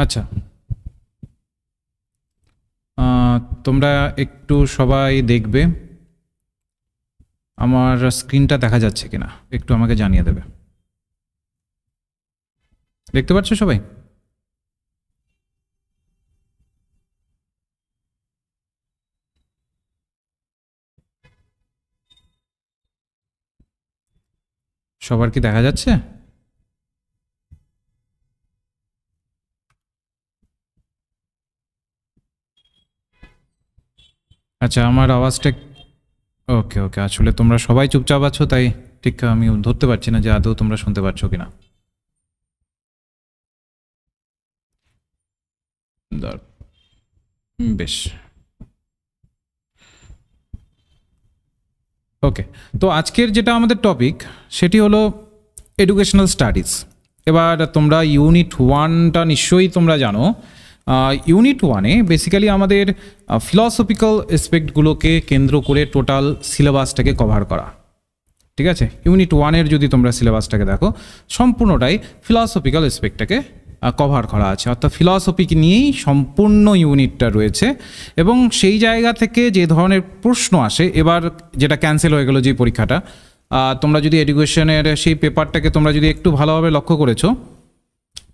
আচ্ছা, তোমরা একটু সবাই দেখবে আমার স্ক্রিনটা দেখা যাচ্ছে কিনা, একটু আমাকে জানিয়ে দেবে। দেখতে পাচ্ছ সবাই? সবার কি দেখা যাচ্ছে? আচ্ছা, আমার আওয়াজটা ওকে ওকে, আসলে তোমরা সবাই চুপচাপ আছো, তাই ঠিক আমি ধরতে পারছি না যে আদৌ তোমরা শুনতে পাচ্ছ কিনা। বেশ, ওকে। তো আজকের যেটা আমাদের টপিক সেটি হলো এডুকেশনাল স্টাডিজ। এবার তোমরা ইউনিট 1টা নিশ্চয়ই তোমরা জানো। ইউনিট 1-এ বেসিক্যালি আমাদের ফিলসফিক্যাল অ্যাসপেক্টগুলোকে কেন্দ্র করে টোটাল সিলেবাসটাকে কভার করা, ঠিক আছে? ইউনিট 1-এর যদি তোমরা সিলেবাসটাকে দেখো, সম্পূর্ণটাই ফিলসফিক্যাল অ্যাসপেক্টটাকে কভার করা আছে, অর্থাৎ ফিলসফিকে নিয়েই সম্পূর্ণ ইউনিটটা রয়েছে। এবং সেই জায়গা থেকে যে ধরনের প্রশ্ন আসে, এবার যেটা ক্যান্সেল হয়ে গেল যে পরীক্ষাটা, তোমরা যদি এডুকেশনের সেই পেপারটাকে তোমরা যদি একটু ভালোভাবে লক্ষ্য করেছো,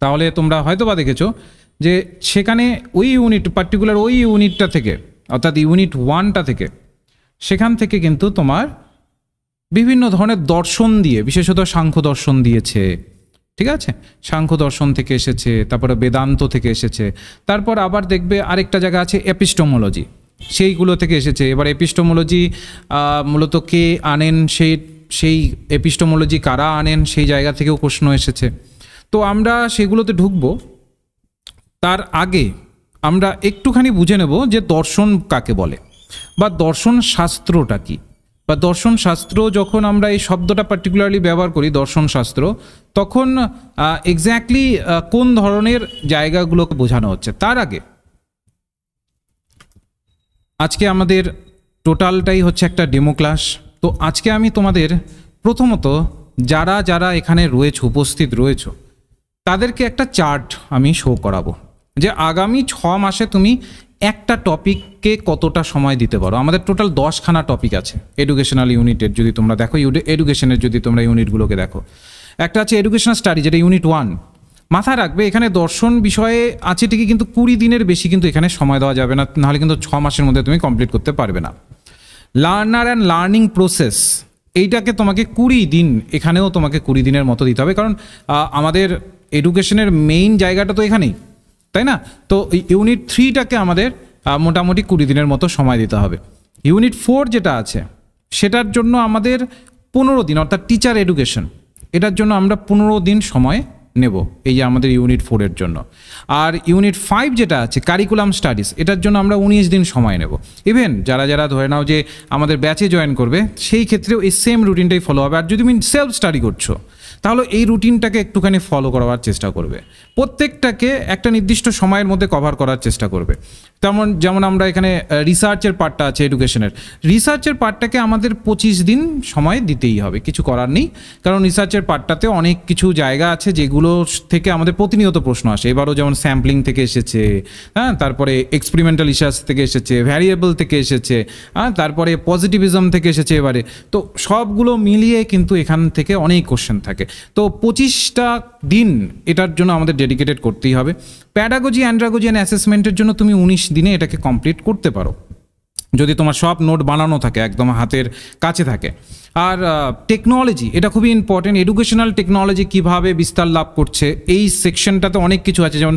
তাহলে তোমরা হয়তো বা দেখেছো যে সেখানে ওই ইউনিট পার্টিকুলার ওই ইউনিটটা থেকে, অর্থাৎ ইউনিট 1টা থেকে, সেখান থেকে কিন্তু তোমার বিভিন্ন ধরনের দর্শন দিয়ে, বিশেষত সাংখ্য দর্শন দিয়েছে, ঠিক আছে? সাংখ্য দর্শন থেকে এসেছে, তারপরে বেদান্ত থেকে এসেছে, তারপর আবার দেখবে আরেকটা জায়গা আছে এপিস্টোমোলজি, সেইগুলো থেকে এসেছে। এবার এপিস্টোমোলজি মূলত কে আনেন, সেই এপিস্টোমোলজি কারা আনেন, সেই জায়গা থেকেও প্রশ্ন এসেছে। তো আমরা সেগুলোতে ঢুকবো, তার আগে আমরা একটুখানি বুঝে নেব যে দর্শন কাকে বলে, বা দর্শন শাস্ত্রটা কি, বা দর্শন শাস্ত্র যখন আমরা এই শব্দটা পার্টিকুলারলি ব্যবহার করি দর্শন শাস্ত্র, তখন এক্স্যাক্টলি কোন ধরনের জায়গাগুলোকে বোঝানো হচ্ছে। তার আগে আজকে আমাদের টোটালটাই হচ্ছে একটা ডেমো ক্লাস। তো আজকে আমি তোমাদের প্রথমত যারা যারা এখানে রয়েছে, উপস্থিত রয়েছে, তাদেরকে একটা চার্ট আমি শো করাবো যে আগামী 6 মাসে তুমি একটা টপিককে কতটা সময় দিতে পারো। আমাদের টোটাল 10খানা টপিক আছে এডুকেশনাল ইউনিটের, যদি তোমরা দেখো এডুকেশনের যদি তোমরা ইউনিটগুলোকে দেখো। একটা আছে এডুকেশনাল স্টাডি, যেটা ইউনিট 1। মাথায় রাখবে এখানে দর্শন বিষয়ে আছে ঠিকই, কিন্তু 20 দিনের বেশি কিন্তু এখানে সময় দেওয়া যাবে না, নাহলে কিন্তু 6 মাসের মধ্যে তুমি কমপ্লিট করতে পারবে না। লার্নার অ্যান্ড লার্নিং প্রসেস, এইটাকে তোমাকে 20 দিন, এখানেও তোমাকে 20 দিনের মতো দিতে হবে, কারণ আমাদের এডুকেশনের মেইন জায়গাটা তো এখানেই, তাই না? তো ইউনিট 3টাকে আমাদের মোটামুটি 20 দিনের মতো সময় দিতে হবে। ইউনিট 4 যেটা আছে সেটার জন্য আমাদের 15 দিন, অর্থাৎ টিচার এডুকেশন, এটার জন্য আমরা 15 দিন সময় নেব, এই যে আমাদের ইউনিট 4-এর জন্য। আর ইউনিট 5 যেটা আছে কারিকুলাম স্টাডিজ, এটার জন্য আমরা 19 দিন সময় নেব। ইভেন যারা যারা ধরে নাও যে আমাদের ব্যাচে জয়েন করবে, সেই ক্ষেত্রেও এই সেম রুটিনটাই ফলো হবে। আর যদি তুমি সেলফ স্টাডি করছো, তাহলে এই রুটিনটাকে একটুখানি ফলো করার চেষ্টা করবে, প্রত্যেকটাকে একটা নির্দিষ্ট সময়ের মধ্যে কভার করার চেষ্টা করবে। যেমন আমরা এখানে রিসার্চের পার্টটা আছে এডুকেশনের, রিসার্চের পার্টটাকে আমাদের 25 দিন সময় দিতেই হবে, কিছু করার নেই, কারণ রিসার্চের পার্টটাতে অনেক কিছু জায়গা আছে যেগুলো থেকে আমাদের প্রতিনিয়ত প্রশ্ন আসে। এবারও যেমন স্যাম্পলিং থেকে এসেছে, হ্যাঁ, তারপরে এক্সপেরিমেন্টাল রিসার্চ থেকে এসেছে, ভ্যারিয়েবল থেকে এসেছে, হ্যাঁ, তারপরে পজিটিভিজম থেকে এসেছে এবারে। তো সবগুলো মিলিয়ে কিন্তু এখান থেকে অনেক কোশ্চেন থাকে। তো 25টা দিন এটার জন্য আমাদের ডেডিকেটেড করতেই হবে। প্যাডাগজি, অ্যান্ড্রাগজি অ্যান্ড অ্যাসেসমেন্টের জন্য তুমি 19 দিনে এটাকে কমপ্লিট করতে পারো, যদি তোমার সব নোট বানানো থাকে, একদম হাতের কাছে থাকে। আর টেকনোলজি, এটা খুবই ইম্পর্টেন্ট। এডুকেশনাল টেকনোলজি কীভাবে বিস্তার লাভ করছে, এই সেকশনটাতে অনেক কিছু আছে, যেমন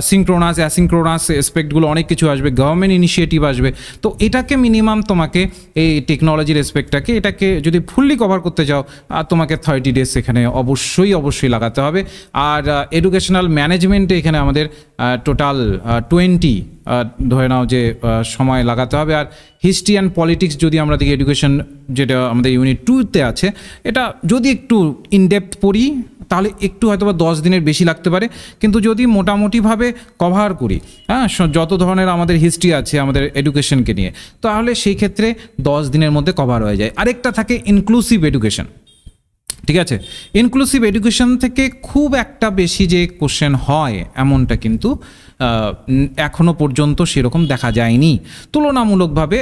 সিনক্রোনাস, অ্যাসিনক্রোনাস এসপেক্টগুলো অনেক কিছু আসবে, গভর্নমেন্ট ইনিশিয়েটিভ আসবে। তো এটাকে মিনিমাম তোমাকে, এই টেকনোলজির এসপেক্টটাকে, এটাকে যদি ফুললি কভার করতে চাও, তোমাকে 30 ডেজ এখানে অবশ্যই লাগাতে হবে। আর এডুকেশনাল ম্যানেজমেন্টে এখানে আমাদের টোটাল 20 ধরে নাও যে সময় লাগাতে হবে। আর হিস্ট্রি অ্যান্ড পলিটিক্স যদি আমরা দেখি, এডুকেশন যেটা আমাদের ইউনিট 2-তে আছে, এটা যদি একটু ইনডেপথ পড়ি তাহলে একটু হয়তো বা 10 দিনের বেশি লাগতে পারে, কিন্তু যদি মোটামুটিভাবে কভার করি, হ্যাঁ, যত ধরনের আমাদের হিস্ট্রি আছে আমাদের এডুকেশনকে নিয়ে, তাহলে সেই ক্ষেত্রে 10 দিনের মধ্যে কভার হয়ে যায়। আরেকটা থাকে ইনক্লুসিভ এডুকেশন। ঠিক আছে। ইনক্লুসিভ এডুকেশন থেকে খুব একটা বেশি যে কোশ্চেন হয় এমনটা কিন্তু এখনো পর্যন্ত সেরকম দেখা যায়নি। তুলনামূলকভাবে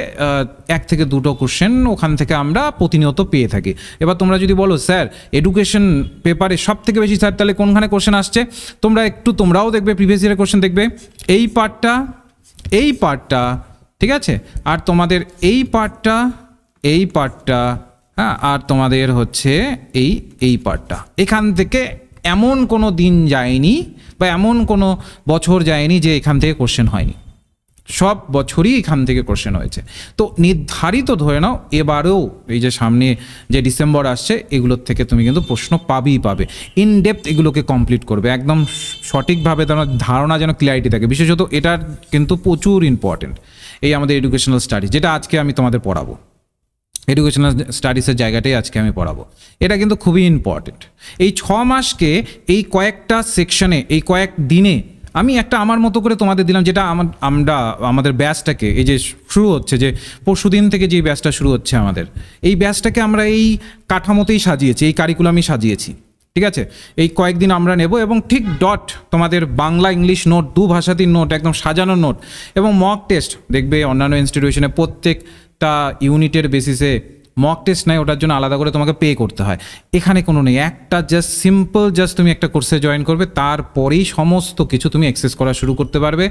1 থেকে 2টো কোশ্চেন ওখান থেকে আমরা প্রতিনিয়ত পেয়ে থাকি। এবার তোমরা যদি বলো স্যার এডুকেশন পেপারে সব থেকে বেশি স্যার তাহলে কোনখানে কোশ্চেন আসছে, তোমরাও দেখবে প্রিভিয়াস ইয়ারের কোশ্চেন দেখবে এই পার্টটা ঠিক আছে, আর তোমাদের এই পার্টটা হ্যাঁ, আর তোমাদের হচ্ছে এই পার্টটা। এখান থেকে এমন কোনো দিন যায়নি বা এমন কোনো বছর যায়নি যে এখান থেকে কোশ্চেন হয়নি, সব বছরই এখান থেকে কোশ্চেন হয়েছে। তো নির্ধারিত ধরে নাও এবারেও এই যে সামনে যে ডিসেম্বর আসছে এগুলোর থেকে তুমি কিন্তু প্রশ্ন পাবে। ইন ডেপথ এগুলোকে কমপ্লিট করবে একদম সঠিকভাবে, তোমার ধারণা যেন ক্লিয়ারিটি থাকে। বিশেষত এটার কিন্তু প্রচুর ইম্পর্টেন্ট এই আমাদের এডুকেশনাল স্টাডিজ, যেটা আজকে আমি তোমাদের পড়াবো। এডুকেশনাল স্টাডিজের জায়গাটাই আজকে আমি পড়াবো, এটা কিন্তু খুবই ইম্পর্টেন্ট। এই 6 মাসকে এই কয়েকটা সেকশনে এই কয়েক দিনে আমি একটা আমার মতো করে তোমাদের দিলাম, যেটা আমাদের ব্যাচটাকে এই যে শুরু হচ্ছে, যে পরশুদিন থেকে যে ব্যাচটা শুরু হচ্ছে আমাদের, এই ব্যাচটাকে আমরা এই কাঠামোতেই সাজিয়েছি, এই কারিকুলামই সাজিয়েছি। ঠিক আছে, এই কয়েকদিন আমরা নেব এবং ঠিক তোমাদের বাংলা ইংলিশ নোট, দু ভাষাতেই নোট, একদম সাজানো নোট এবং মক টেস্ট। দেখবে অন্যান্য ইনস্টিটিউশনে প্রত্যেকটা ইউনিটের বেসিসে মক টেস্ট নেয়, ওটার জন্য আলাদা করে তোমাকে পে করতে হয়। এখানে কোনো নেই, একটা জাস্ট তুমি একটা কোর্সে জয়েন করবে, তারপরেই সমস্ত কিছু তুমি অ্যাক্সেস করা শুরু করতে পারবে।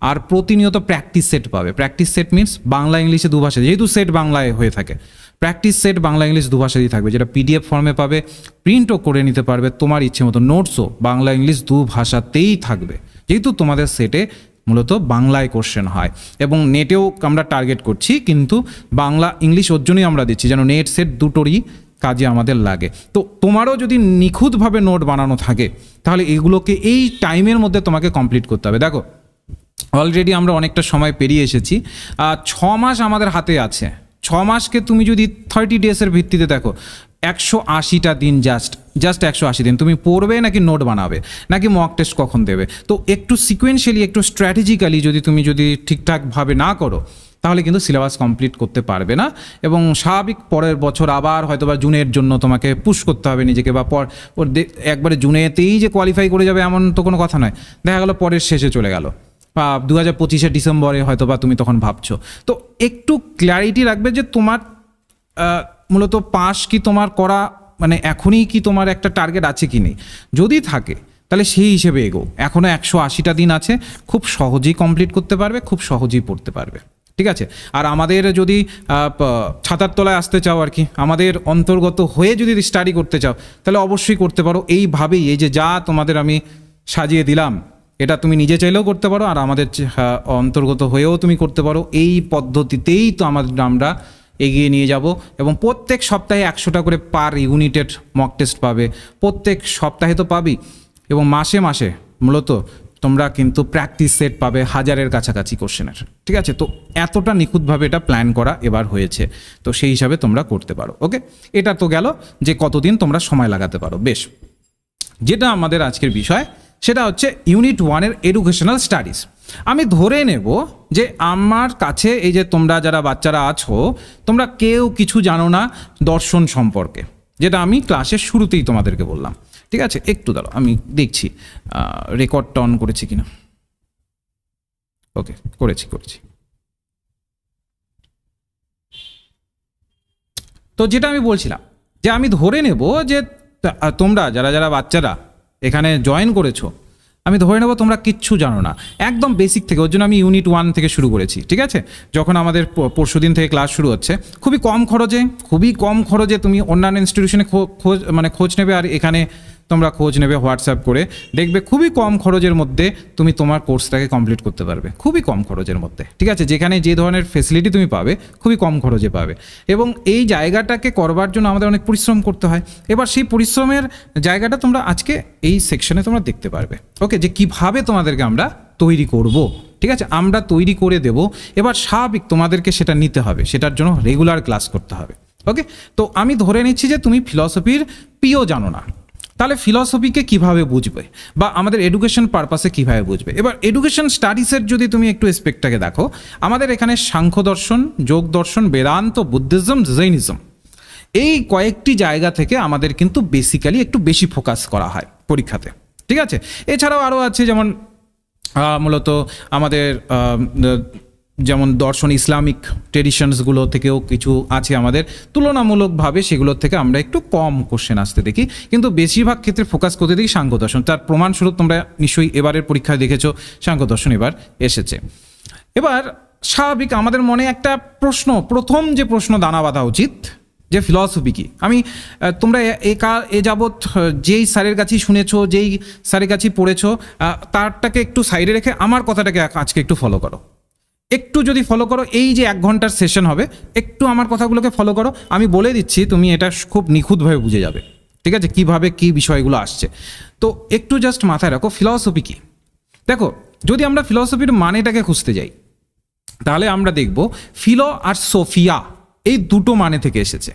আর প্রতিনিয়ত প্র্যাকটিস সেট পাবে। প্র্যাকটিস সেট মিনস বাংলা ইংলিশে দুভাষা, যেহেতু সেট বাংলায় হয়ে থাকে, প্র্যাকটিস সেট বাংলা ইংলিশ দুভাষাতেই থাকবে, যেটা পিডিএফ ফর্মে পাবে, প্রিন্টও করে নিতে পারবে তোমার ইচ্ছে মতো। নোটসও বাংলা ইংলিশ দু ভাষাতেই থাকবে, যেহেতু তোমাদের সেটে মূলত বাংলায় কোশ্চেন হয়। এবং নেটেও আমরা টার্গেট করছি, কিন্তু বাংলা ইংলিশ ওর জন্যই আমরা দিচ্ছি যেন নেট সেট দুটোরই কাজে আমাদের লাগে। তো তোমারও যদি নিখুঁতভাবে নোট বানানো থাকে তাহলে এগুলোকে এই টাইমের মধ্যে তোমাকে কমপ্লিট করতে হবে। দেখো অলরেডি আমরা অনেকটা সময় পেরিয়ে এসেছি, 6 মাস আমাদের হাতে আছে। 6 মাসকে তুমি যদি 30 ডেজের ভিত্তিতে দেখো, 180টা দিন, জাস্ট 180 দিন তুমি পড়বে নাকি নোট বানাবে নাকি মক টেস্ট কখন দেবে। তো একটু সিকোয়েন্সিয়ালি, একটু স্ট্র্যাটেজিক্যালি যদি ঠিকঠাকভাবে না করো তাহলে কিন্তু সিলেবাস কমপ্লিট করতে পারবে না। এবং স্বাভাবিক পরের বছর আবার হয়তোবা জুনের জন্য তোমাকে পুশ করতে হবে নিজেকে, বা একবারে জুনেতেই যে কোয়ালিফাই করে যাবে এমন তো কোনো কথা নয়। দেখা গেলো পরের শেষে চলে গেল, 2025 ডিসেম্বরে হয়তো বা তুমি তখন ভাবছো। তো একটু ক্ল্যারিটি রাখবে যে তোমার মূলত পাস কি তোমার করা, মানে এখনই কি তোমার একটা টার্গেট আছে কি নেই। যদি থাকে তাহলে সেই হিসেবে এগো। এখনও 180টা দিন আছে, খুব সহজেই কমপ্লিট করতে পারবে, খুব সহজেই পড়তে পারবে। ঠিক আছে, আর আমাদের যদি ছাতার তলায় আসতে চাও আর কি, আমাদের অন্তর্গত হয়ে যদি স্টাডি করতে চাও তাহলে অবশ্যই করতে পারো এইভাবেই। এই যে যা তোমাদের আমি সাজিয়ে দিলাম, এটা তুমি নিজে চাইলেও করতে পারো, আর আমাদের অন্তর্গত হয়েও তুমি করতে পারো। এই পদ্ধতিতেই তো আমরা এগিয়ে নিয়ে যাব। এবং প্রত্যেক সপ্তাহে 100টা করে পার ইউনিটের মক টেস্ট পাবে, প্রত্যেক সপ্তাহে তো পাবি, এবং মাসে মাসে মূলত তোমরা কিন্তু প্র্যাকটিস সেট পাবে 1000-এর কাছাকাছি কোশ্চেনের। ঠিক আছে, তো এতটা নিখুঁতভাবে এটা প্ল্যান করা এবার হয়েছে, তো সেই হিসাবে তোমরা করতে পারো। ওকে, এটা তো গেল যে কতদিন তোমরা সময় লাগাতে পারো। বেশ, যেটা আমাদের আজকের বিষয় সেটা হচ্ছে ইউনিট 1-এর এডুকেশনাল স্টাডিজ। আমি ধরে নেব যে আমার কাছে এই যে তোমরা যারা বাচ্চারা আছো, তোমরা কেউ কিছু জানো না দর্শন সম্পর্কে, যেটা আমি ক্লাসের শুরুতেই তোমাদেরকে বললাম। ঠিক আছে, একটু দাঁড়াও, আমি দেখছি রেকর্ডটা অন করেছি কিনা। ওকে, করেছি। তো যেটা আমি বলছিলাম যে আমি ধরে নেব যে তোমরা যারা বাচ্চারা এখানে জয়েন করেছো, আমি ধরে নেব তোমরা কিচ্ছু জানো না, একদম বেসিক থেকে। ওর জন্য আমি ইউনিট 1 থেকে শুরু করেছি। ঠিক আছে, যখন আমাদের পরশুদিন থেকে ক্লাস শুরু হচ্ছে, খুবই কম খরচে তুমি অন্যান্য ইনস্টিটিউশনে খোঁজ নেবে, আর এখানে তোমরা খোঁজ নেবে হোয়াটসঅ্যাপ করে, দেখবে খুবই কম খরচের মধ্যে তুমি তোমার কোর্সটাকে কমপ্লিট করতে পারবে, খুবই কম খরচের মধ্যে। ঠিক আছে, যেখানে যে ধরনের ফেসিলিটি তুমি পাবে খুবই কম খরচে পাবে। এবং এই জায়গাটাকে করবার জন্য আমাদের অনেক পরিশ্রম করতে হয়। এবার সেই পরিশ্রমের জায়গাটা তোমরা আজকে এই সেকশনে তোমরা দেখতে পারবে। ওকে, যে কিভাবে তোমাদেরকে আমরা তৈরি করব। ঠিক আছে, আমরা তৈরি করে দেব। এবার স্বাভাবিক তোমাদেরকে সেটা নিতে হবে, সেটার জন্য রেগুলার ক্লাস করতে হবে। ওকে, তো আমি ধরে নিচ্ছি যে তুমি ফিলসফির পিও জানো না, তাহলে ফিলসফিকে কিভাবে বুঝবে, বা আমাদের এডুকেশন পারপাসে কিভাবে বুঝবে। এবার এডুকেশন স্টাডিজের যদি তুমি একটু এসপেক্টটাকে দেখো, আমাদের এখানে সাংখ্য দর্শন, যোগ দর্শন, বেদান্ত, বুদ্ধিজম, জৈনিজম, এই কয়েকটি জায়গা থেকে আমাদের কিন্তু বেসিক্যালি একটু বেশি ফোকাস করা হয় পরীক্ষাতে, ঠিক আছে। এছাড়াও আরও আছে, যেমন মূলত আমাদের যেমন দর্শন, ইসলামিক ট্রেডিশনসগুলো থেকেও কিছু আছে আমাদের, তুলনামূলকভাবে সেগুলোর থেকে আমরা একটু কম কোশ্চেন আসতে দেখি, কিন্তু বেশিরভাগ ক্ষেত্রে ফোকাস করতে দেখি সাংখ্য দর্শন। তার প্রমাণস্বরূপ তোমরা নিশ্চয়ই এবারের পরীক্ষায় দেখেছো সাংখ্য দর্শন এবার এসেছে। এবার স্বাভাবিক আমাদের মনে একটা প্রশ্ন, প্রথম যে প্রশ্ন দানা বাঁধা উচিত যে ফিলসফি কি। আমি তোমরা এ যাবৎ যেই স্যারের কাছেই শুনেছো, যেই স্যারের কাছেই পড়েছো, তারটাকে একটু সাইডে রেখে আমার কথাটাকে আজকে একটু ফলো করো। একটু যদি ফলো করো, এই যে 1 ঘন্টার সেশন হবে, একটু আমার কথাগুলোকে ফলো করো। আমি বলে দিচ্ছি, তুমি এটা খুব নিখুঁতভাবে বুঝে যাবে, ঠিক আছে, কিভাবে কি বিষয়গুলো আসছে। তো একটু জাস্ট মাথায় রাখো ফিলসফি কি। দেখো, যদি আমরা ফিলসফির মানেটাকে খুঁজতে যাই, তাহলে আমরা দেখব ফিলো আর সোফিয়া এই দুটো মানে থেকে এসেছে,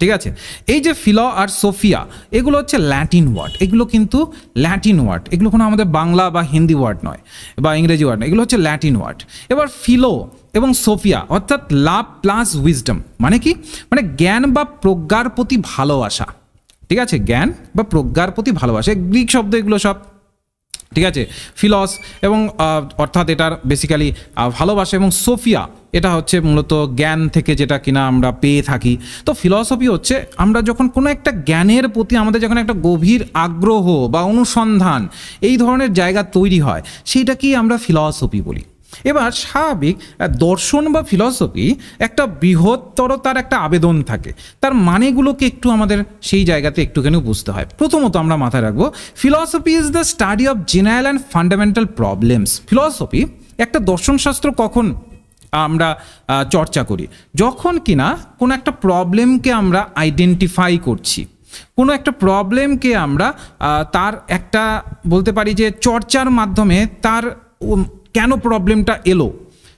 ঠিক আছে। এই যে ফিলো আর সোফিয়া, এগুলো হচ্ছে ল্যাটিন ওয়ার্ড, এগুলো কিন্তু ল্যাটিন ওয়ার্ড, এগুলো কোনো আমাদের বাংলা বা হিন্দি ওয়ার্ড নয় বা ইংরেজি ওয়ার্ড নয়, এগুলো হচ্ছে ল্যাটিন ওয়ার্ড। এবার ফিলো এবং সোফিয়া অর্থাৎ লাভ প্লাস উইজডম মানে কি, মানে জ্ঞান বা প্রজ্ঞার প্রতি ভালোবাসা, ঠিক আছে, জ্ঞান বা প্রজ্ঞার প্রতি ভালোবাসা, গ্রিক শব্দ এগুলো সব, ঠিক আছে। ফিলস এবং অর্থাৎ এটার বেসিক্যালি ভালোবাসা, এবং সোফিয়া এটা হচ্ছে মূলত জ্ঞান থেকে যেটা কিনা আমরা পেয়ে থাকি। তো ফিলসফি হচ্ছে আমরা যখন কোনো একটা জ্ঞানের প্রতি আমাদের যখন একটা গভীর আগ্রহ বা অনুসন্ধান এই ধরনের জায়গা তৈরি হয়, সেইটাকেই আমরা ফিলসফি বলি। এবার স্বাভাবিক দর্শন বা ফিলসফি একটা বৃহত্তর তার একটা আবেদন থাকে, তার মানেগুলোকে একটু আমাদের সেই জায়গাতে একটুখানি বুঝতে হয়। প্রথমত আমরা মাথায় রাখবো philosophy is the study of general and fundamental problems. Philosophy একটা দর্শনশাস্ত্র কখন আমরা চর্চা করি, যখন কিনা কোনো একটা প্রবলেমকে আমরা আইডেন্টিফাই করছি, কোনো একটা প্রবলেমকে আমরা তার একটা বলতে পারি যে চর্চার মাধ্যমে তার কেন প্রবলেমটা এলো,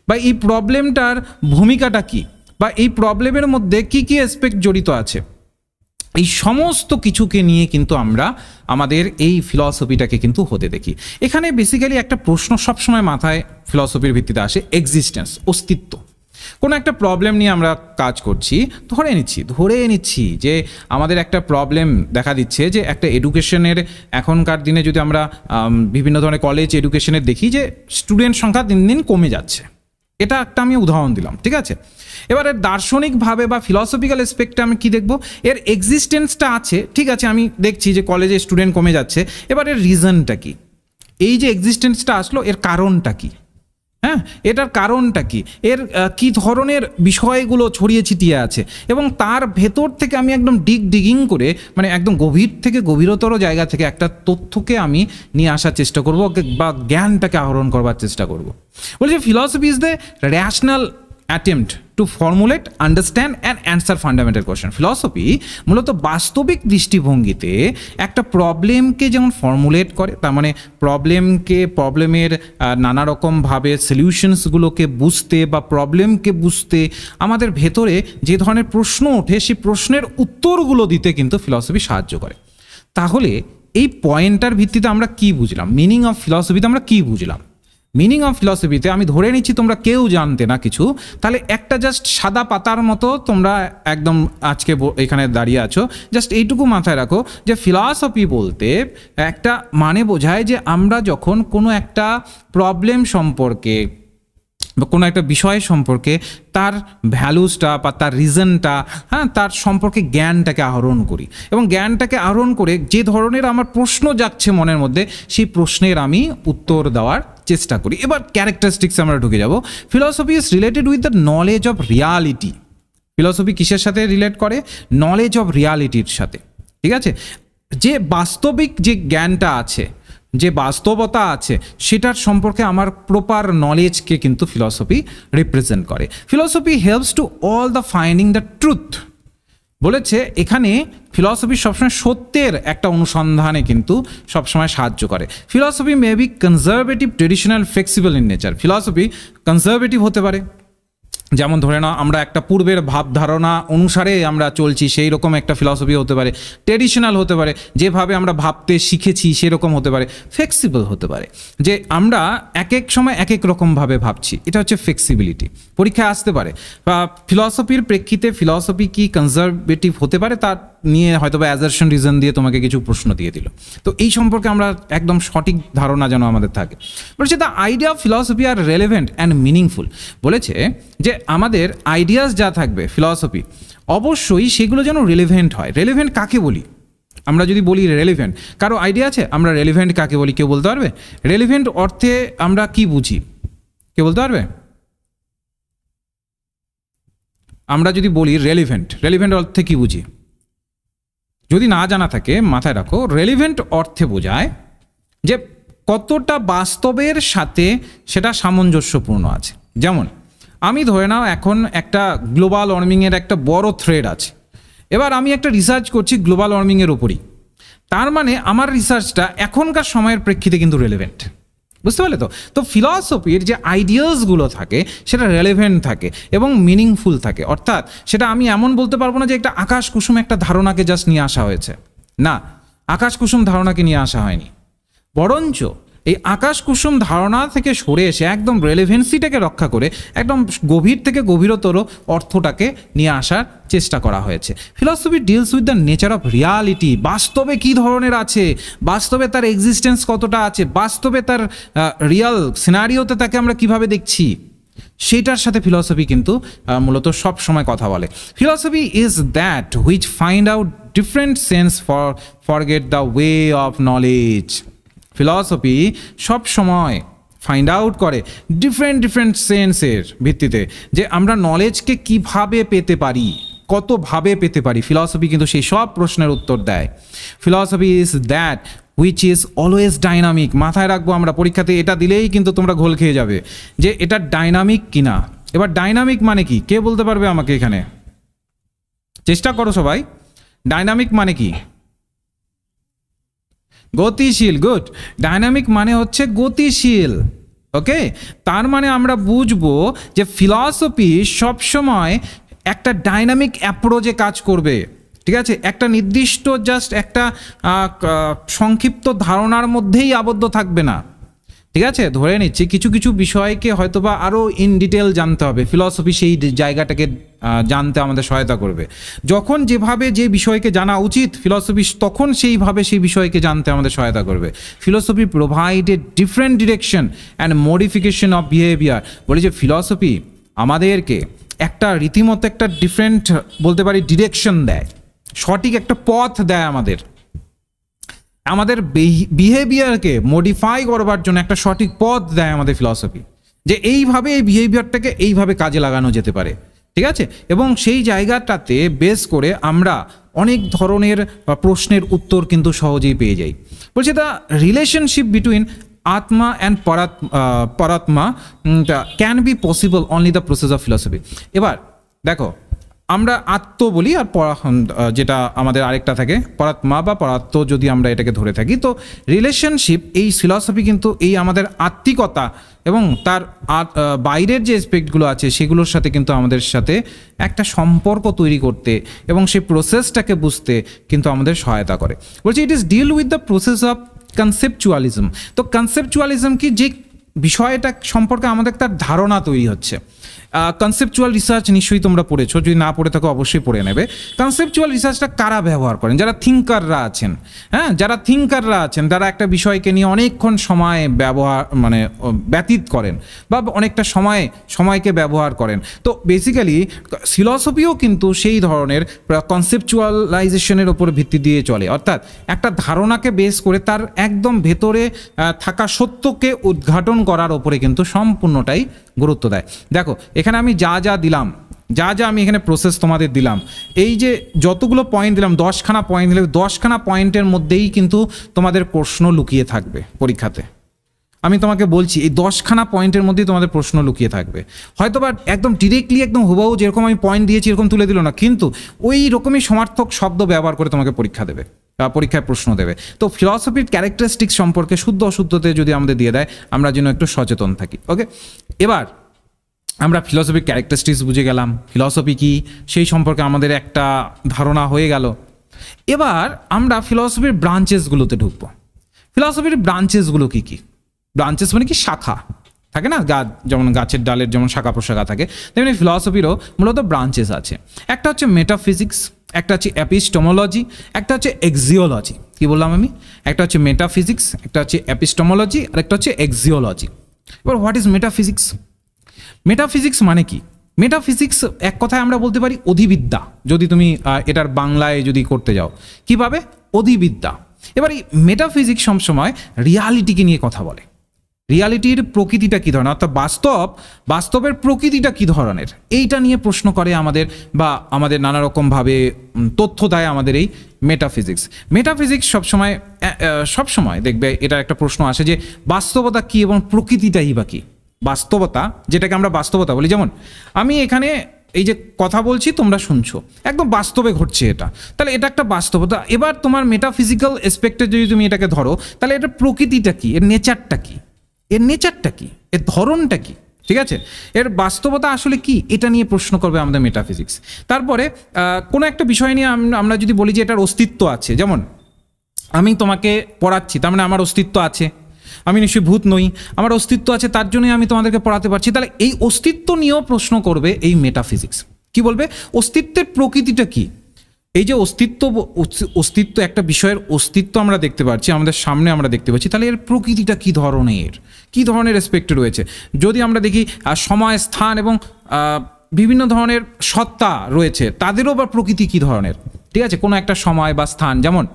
বা এই প্রবলেমটার ভূমিকাটা কি, বা এই প্রবলেমের মধ্যে কি কি অ্যাসপেক্ট জড়িত আছে, এই সমস্ত কিছুকে নিয়ে কিন্তু আমরা আমাদের এই ফিলসফিটাকে কিন্তু হতে দেখি। এখানে বেসিক্যালি একটা প্রশ্ন সবসময় মাথায় ফিলসফির ভিত্তিতে আসে, এক্সিস্টেন্স, অস্তিত্ব। কোনো একটা প্রবলেম নিয়ে আমরা কাজ করছি, ধরে নিচ্ছি যে আমাদের একটা প্রবলেম দেখা দিচ্ছে যে একটা এডুকেশনের এখনকার দিনে যদি আমরা বিভিন্ন ধরনের কলেজ এডুকেশনের দেখি যে স্টুডেন্ট সংখ্যা দিন দিন কমে যাচ্ছে, এটা একটা আমি উদাহরণ দিলাম, ঠিক আছে। এবার এর দার্শনিকভাবে বা ফিলসফিক্যাল এসপেক্টে আমি কি দেখব, এর এক্সিস্টেন্সটা আছে, ঠিক আছে, আমি দেখছি যে কলেজে স্টুডেন্ট কমে যাচ্ছে, এবার এর রিজনটা কি, এই যে এক্সিস্টেন্সটা আসলো এর কারণটা কি, হ্যাঁ, এটার কারণটা কি, এর কি ধরনের বিষয়গুলো ছড়িয়ে ছিটিয়ে আছে, এবং তার ভেতর থেকে আমি একদম ডিগিং করে, মানে একদম গভীর থেকে গভীরতর জায়গা থেকে একটা তথ্যকে আমি নিয়ে আসার চেষ্টা করব বা জ্ঞানটাকে আহরণ করবার চেষ্টা করব। বলছি philosophy is the rational attempt to formulate, understand and answer fundamental question. Philosophy মূলত বাস্তবিক দৃষ্টিভঙ্গিতে একটা প্রবলেমকে যেমন ফর্মুলেট করে, তার মানে প্রবলেমের নানা রকমভাবে সলিউশনসগুলোকে বুঝতে বা প্রবলেমকে বুঝতে আমাদের ভেতরে যে ধরনের প্রশ্ন ওঠে সেই প্রশ্নের উত্তরগুলো দিতে কিন্তু ফিলসফি সাহায্য করে। তাহলে এই পয়েন্টটার ভিত্তিতে আমরা কি বুঝলাম, মিনিং অফ ফিলসফিতে আমরা কি বুঝলাম? মিনিং অফ ফিলসফিতে আমি ধরে নিচ্ছি তোমরা কেউ জানতে না কিছু, তাহলে একটা জাস্ট সাদা পাতার মতো তোমরা একদম আজকে এখানে দাঁড়িয়ে আছো, জাস্ট এইটুকু মাথায় রাখো যে ফিলসফি বলতে একটা মানে বোঝায় যে আমরা যখন কোনো একটা প্রবলেম সম্পর্কে বা কোনো একটা বিষয় সম্পর্কে তার ভ্যালুসটা বা তার রিজনটা, হ্যাঁ, তার সম্পর্কে জ্ঞানটাকে আহরণ করি, এবং জ্ঞানটাকে আহরণ করে যে ধরনের আমার প্রশ্ন যাচ্ছে মনের মধ্যে সেই প্রশ্নের আমি উত্তর দেওয়ার চেষ্টা করি। এবার ক্যারেক্টারিস্টিক্স আমরা ঢুকে যাব। Philosophy is related with the knowledge of reality. Philosophy কিসের সাথে রিলেট করে? নলেজ অফ রিয়ালিটির সাথে, ঠিক আছে। যে বাস্তবিক যে জ্ঞানটা আছে, যে বাস্তবতা আছে, সেটার সম্পর্কে আমার প্রপার নলেজকে কিন্তু ফিলসফি রিপ্রেজেন্ট করে। Philosophy helps to all the finding the truth. বলেছে এখানে ফিলসফি সবসময় সত্যের একটা অনুসন্ধানে কিন্তু সবসময় সাহায্য করে। Philosophy may be conservative, traditional, flexible in nature. Philosophy conservative হতে পারে, যেমন ধরে নাও আমরা একটা পূর্বের ভাবধারণা অনুসারে আমরা চলছি, সেই রকম একটা ফিলসফি হতে পারে। ট্রেডিশনাল হতে পারে, যেভাবে আমরা ভাবতে শিখেছি সেরকম হতে পারে। ফ্লেক্সিবল হতে পারে, যে আমরা এক এক সময় এক এক রকমভাবে ভাবছি, এটা হচ্ছে ফ্লেক্সিবিলিটি। পরীক্ষায় আসতে পারে। বা ফিলসফির প্রেক্ষিতে ফিলসফি কি কনজারভেটিভ হতে পারে তার নিয়ে হয়তো বা অ্যাজারশন রিজন দিয়ে তোমাকে কিছু প্রশ্ন দিয়ে দিল। তো এই সম্পর্কে আমরা একদম সঠিক ধারণা যেন আমাদের থাকে। বলেছে the idea of philosophy are relevant and meaningful. বলেছে যে আমাদের আইডিয়াস যা থাকবে ফিলসফি, অবশ্যই সেগুলো যেন রিলেভেন্ট হয়। রিলেভেন্ট কাকে বলি? আমরা যদি বলি রেলেভেন্ট, কারো আইডিয়া আছে আমরা রেলেভেন্ট কাকে বলি? কেউ বলতে পারবে? রেলেভেন্ট অর্থে আমরা কি বুঝি, কেউ বলতে পারবে? আমরা যদি বলি রেলেভেন্ট অর্থে কি বুঝি? যদি না জানা থাকে মাথায় রাখো, রেলেভেন্ট অর্থে বোঝায় যে কতটা বাস্তবের সাথে সেটা সামঞ্জস্যপূর্ণ আছে। যেমন আমি ধরে নাও এখন একটা গ্লোবাল ওয়ার্মিংয়ের একটা বড় থ্রেড আছে, এবার আমি একটা রিসার্চ করছি গ্লোবাল ওয়ার্মিংয়ের ওপরই, তার মানে আমার রিসার্চটা এখনকার সময়ের প্রেক্ষিতে কিন্তু রেলেভেন্ট। বুঝতে পারলে তো? তো ফিলসফির যে আইডিয়াসগুলো থাকে সেটা রেলেভেন্ট থাকে এবং মিনিংফুল থাকে। অর্থাৎ সেটা আমি এমন বলতে পারবো না যে একটা আকাশ কুসুম একটা ধারণাকে জাস্ট নিয়ে আসা হয়েছে। না, আকাশ কুসুম ধারণাকে নিয়ে আসা হয়নি, বরঞ্চ এই আকাশ কুসুম ধারণা থেকে সরে এসে একদম রেলেভেন্সিটাকে রক্ষা করে একদম গভীর থেকে গভীরতর অর্থটাকে নিয়ে আসার চেষ্টা করা হয়েছে। Philosophy deals with the nature of reality. বাস্তবে কী ধরনের আছে, বাস্তবে তার এক্সিস্টেন্স কতটা আছে, বাস্তবে তার রিয়াল সিনারিওতে তাকে আমরা কিভাবে দেখছি, সেটার সাথে ফিলসফি কিন্তু মূলত সব সময় কথা বলে। Philosophy is that which find out different sense forget the way of knowledge. Philosophy সব সময় ফাইন্ড আউট করে ডিফারেন্ট সেন্সের ভিত্তিতে যে আমরা নলেজকে কিভাবে পেতে পারি, কতভাবে পেতে পারি। ফিলসফি কিন্তু সেই সব প্রশ্নের উত্তর দেয়। Philosophy is that which is always dynamic. মাথায় রাখবো আমরা, পরীক্ষাতে এটা দিলেই কিন্তু তোমরা ঘোল খেয়ে যাবে যে এটা ডাইনামিক কিনা। এবার ডাইনামিক মানে কি, কে বলতে পারবে আমাকে? এখানে চেষ্টা করো সবাই। ডাইনামিক মানে কি? গতিশীল। গুড। ডাইনামিক মানে হচ্ছে গতিশীল। ওকে, তার মানে আমরা বুঝবো যে ফিলসফি সবসময় একটা ডাইনামিক অ্যাপ্রোচে কাজ করবে। ঠিক আছে, একটা নির্দিষ্ট জাস্ট একটা সংক্ষিপ্ত ধারণার মধ্যেই আবদ্ধ থাকবে না। ঠিক আছে, ধরে নিচ্ছি কিছু কিছু বিষয়কে হয়তোবা আরও ইন ডিটেল জানতে হবে, ফিলসফি সেই জায়গাটাকে জানতে আমাদের সহায়তা করবে। যখন যেভাবে যে বিষয়কে জানা উচিত ফিলসফি তখন সেইভাবে সেই বিষয়কে জানতে আমাদের সহায়তা করবে। Philosophy provided different direction and modification of behaviour. বলে যে ফিলসফি আমাদেরকে একটা রীতিমতো একটা ডিফারেন্ট বলতে পারি ডিরেকশন দেয়, সঠিক একটা পথ দেয় আমাদের বিহেভিয়ারকে মডিফাই করবার জন্য একটা সঠিক পথ দেয় আমাদের ফিলসফি, যে এইভাবে এই বিহেভিয়ারটাকে এইভাবে কাজে লাগানো যেতে পারে। ঠিক আছে, এবং সেই জায়গাটাতে বেস করে আমরা অনেক ধরনের প্রশ্নের উত্তর কিন্তু সহজেই পেয়ে যাই। বলছে দ্য রিলেশনশিপ বিটুইন আত্মা অ্যান্ড পরাত্মা can be possible only the process of philosophy. এবার দেখো, আমরা আত্ম বলি আর যেটা আমাদের আরেকটা থাকে পরাত্মা বা পরাত্ম, যদি আমরা এটাকে ধরে থাকি, তো রিলেশনশিপ এই ফিলসফি কিন্তু এই আমাদের আত্মিকতা এবং তার বাইরের যে এসপেক্টগুলো আছে সেগুলোর সাথে কিন্তু আমাদের সাথে একটা সম্পর্ক তৈরি করতে এবং সেই প্রসেসটাকে বুঝতে কিন্তু আমাদের সহায়তা করে। বলছি it is deal with the process of conceptualism. তো কনসেপচুয়ালিজম কি, যে বিষয়টা সম্পর্কে আমাদের তার ধারণা তৈরি হচ্ছে। কনসেপচুয়াল রিসার্চ নিশ্চয়ই তোমরা পড়েছো, যদি না পড়ে থাকো অবশ্যই পড়ে নেবে। কনসেপচুয়াল রিসার্চটা কারা ব্যবহার করেন? যারা থিঙ্কাররা আছেন। হ্যাঁ, যারা থিঙ্কাররা আছেন তারা একটা বিষয়কে নিয়ে অনেকক্ষণ সময় ব্যতীত করেন বা অনেকটা সময়কে ব্যবহার করেন। তো বেসিক্যালি ফিলসফিও কিন্তু সেই ধরনের কনসেপচুয়ালাইজেশনের ওপর ভিত্তি দিয়ে চলে, অর্থাৎ একটা ধারণাকে বেস করে তার একদম ভেতরে থাকা সত্যকে উদ্ঘাটন করার ওপরে কিন্তু সম্পূর্ণটাই গুরুত্ব দেয়। দেখো এখানে আমি যা দিলাম, যা আমি এখানে প্রসেস তোমাদের দিলাম, এই যে যতগুলো পয়েন্ট দিলাম, 10খানা পয়েন্ট দিলাম, 10খানা পয়েন্টের মধ্যেই কিন্তু তোমাদের প্রশ্ন লুকিয়ে থাকবে পরীক্ষাতে। আমি তোমাকে বলছি এই 10খানা পয়েন্টের মধ্যেই তোমাদের প্রশ্ন লুকিয়ে থাকবে। হয়তো বা একদম ডিরেক্টলি একদম হুবহু যেরকম আমি পয়েন্ট দিয়েছি এরকম তুলে দিল না, কিন্তু ওই রকমই সমার্থক শব্দ ব্যবহার করে তোমাকে পরীক্ষায় প্রশ্ন দেবে। তো ফিলসফির ক্যারেক্টারিস্টিক্স সম্পর্কে শুদ্ধ অশুদ্ধতে যদি আমাদের দিয়ে দেয়, আমরা যেন একটু সচেতন থাকি। ওকে, এবার আমরা ফিলসফির ক্যারেক্টারিস্টিক্স বুঝে গেলাম, ফিলসফি কি সেই সম্পর্কে আমাদের একটা ধারণা হয়ে গেল। এবার আমরা ফিলসফির ব্রাঞ্চেসগুলোতে ঢুকবো। ফিলসফির ব্রাঞ্চেসগুলো কী কী? ব্রাঞ্চেস মানে কি শাখা থাকে না, যেমন গাছের ডালের যেমন শাখা প্রশাখা থাকে, তেমনি ফিলসফিরও মূলত ব্রাঞ্চেস আছে। একটা হচ্ছে মেটাফিজিক্স, একটা হচ্ছে এপিস্টেমোলজি, একটা হচ্ছে এক্সিওলজি। কি বললাম আমি? একটা হচ্ছে মেটাফিজিক্স, একটা হচ্ছে এপিস্টেমোলজি, আর একটা হচ্ছে এক্সিওলজি। এবার হোয়াট ইজ মেটাফিজিক্স? মেটাফিজিক্স মানে কি? মেটাফিজিক্স এক কথায় আমরা বলতে পারি অধিবিদ্যা, যদি তুমি এটার বাংলায় যদি করতে যাও। কিভাবে? অধিবিদ্যা। এবার এই মেটাফিজিক্স সবসময় রিয়ালিটিকে নিয়ে কথা বলে। রিয়ালিটির প্রকৃতিটা কী ধরনের, অর্থাৎ বাস্তবের প্রকৃতিটা কী ধরনের, এইটা নিয়ে প্রশ্ন করে আমাদের, বা আমাদের নানা রকমভাবে তথ্য দেয় আমাদের এই মেটাফিজিক্স। মেটাফিজিক্স সবসময় দেখবে এটার একটা প্রশ্ন আসে যে বাস্তবতা কী এবং প্রকৃতিটাই বা কী। বাস্তবতা, যেটাকে আমরা বাস্তবতা বলি, যেমন আমি এখানে এই যে কথা বলছি তোমরা শুনছো, একদম বাস্তবে ঘটছে এটা, তাহলে এটা একটা বাস্তবতা। এবার তোমার মেটাফিজিক্যাল এসপেক্টে যদি তুমি এটাকে ধরো, তাহলে এটা প্রকৃতিটা কী, এর নেচারটা কী, এর ধরনটা কী, ঠিক আছে? এর বাস্তবতা আসলে কি, এটা নিয়ে প্রশ্ন করবে আমাদের মেটাফিজিক্স। তারপরে কোনো একটা বিষয় নিয়ে আমরা যদি বলি যে এটার অস্তিত্ব আছে, যেমন আমি তোমাকে পড়াচ্ছি, তার মানে আমার অস্তিত্ব আছে, আমি নিশ্চয়ই ভূত নই, আমার অস্তিত্ব আছে, তার জন্যই আমি তোমাদেরকে পড়াতে পারছি। তাহলে এই অস্তিত্ব নিয়েও প্রশ্ন করবে এই মেটাফিজিক্স। কি বলবে? অস্তিত্বের প্রকৃতিটা কি? এই যে অস্তিত্ব একটা বিষয়ের অস্তিত্ব আমরা দেখতে পাচ্ছি, আমাদের সামনে আমরা দেখতে পাচ্ছি, তাহলে এর প্রকৃতিটা কী ধরনের রেসপেক্ট রয়েছে। যদি আমরা দেখি সময়, স্থান এবং বিভিন্ন ধরনের সত্তা রয়েছে, তাদেরও বা প্রকৃতি কী ধরনের, ঠিক আছে? কোনো একটা সময় বা স্থান, যেমন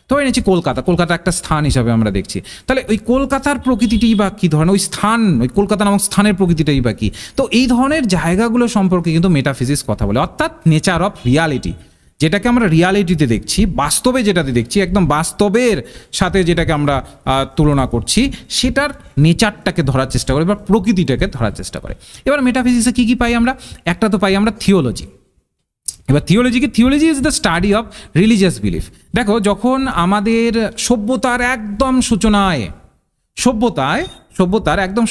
ধরে নিচ্ছি কলকাতা একটা স্থান হিসাবে আমরা দেখছি, তাহলে ওই কলকাতার প্রকৃতিটাই বা কী ধরনের, ওই কলকাতা নামক স্থানের প্রকৃতিটাই বা কী। তো এই ধরনের জায়গাগুলো সম্পর্কে কিন্তু মেটাফিজিক্স কথা বলে, অর্থাৎ নেচার অফ রিয়ালিটি, যেটাকে আমরা রিয়ালিটিতে দেখছি, বাস্তবে যেটাতে দেখছি, একদম বাস্তবের সাথে যেটাকে আমরা তুলনা করছি, সেটার নেচারটাকে ধরার চেষ্টা করে বা প্রকৃতিটাকে ধরার চেষ্টা করে। এবার মেটাফিজিক্সে কী কী পাই আমরা? একটা তো পাই আমরা থিওলজি। এবার theology is the study of religious belief. দেখো, যখন আমাদের সভ্যতার একদম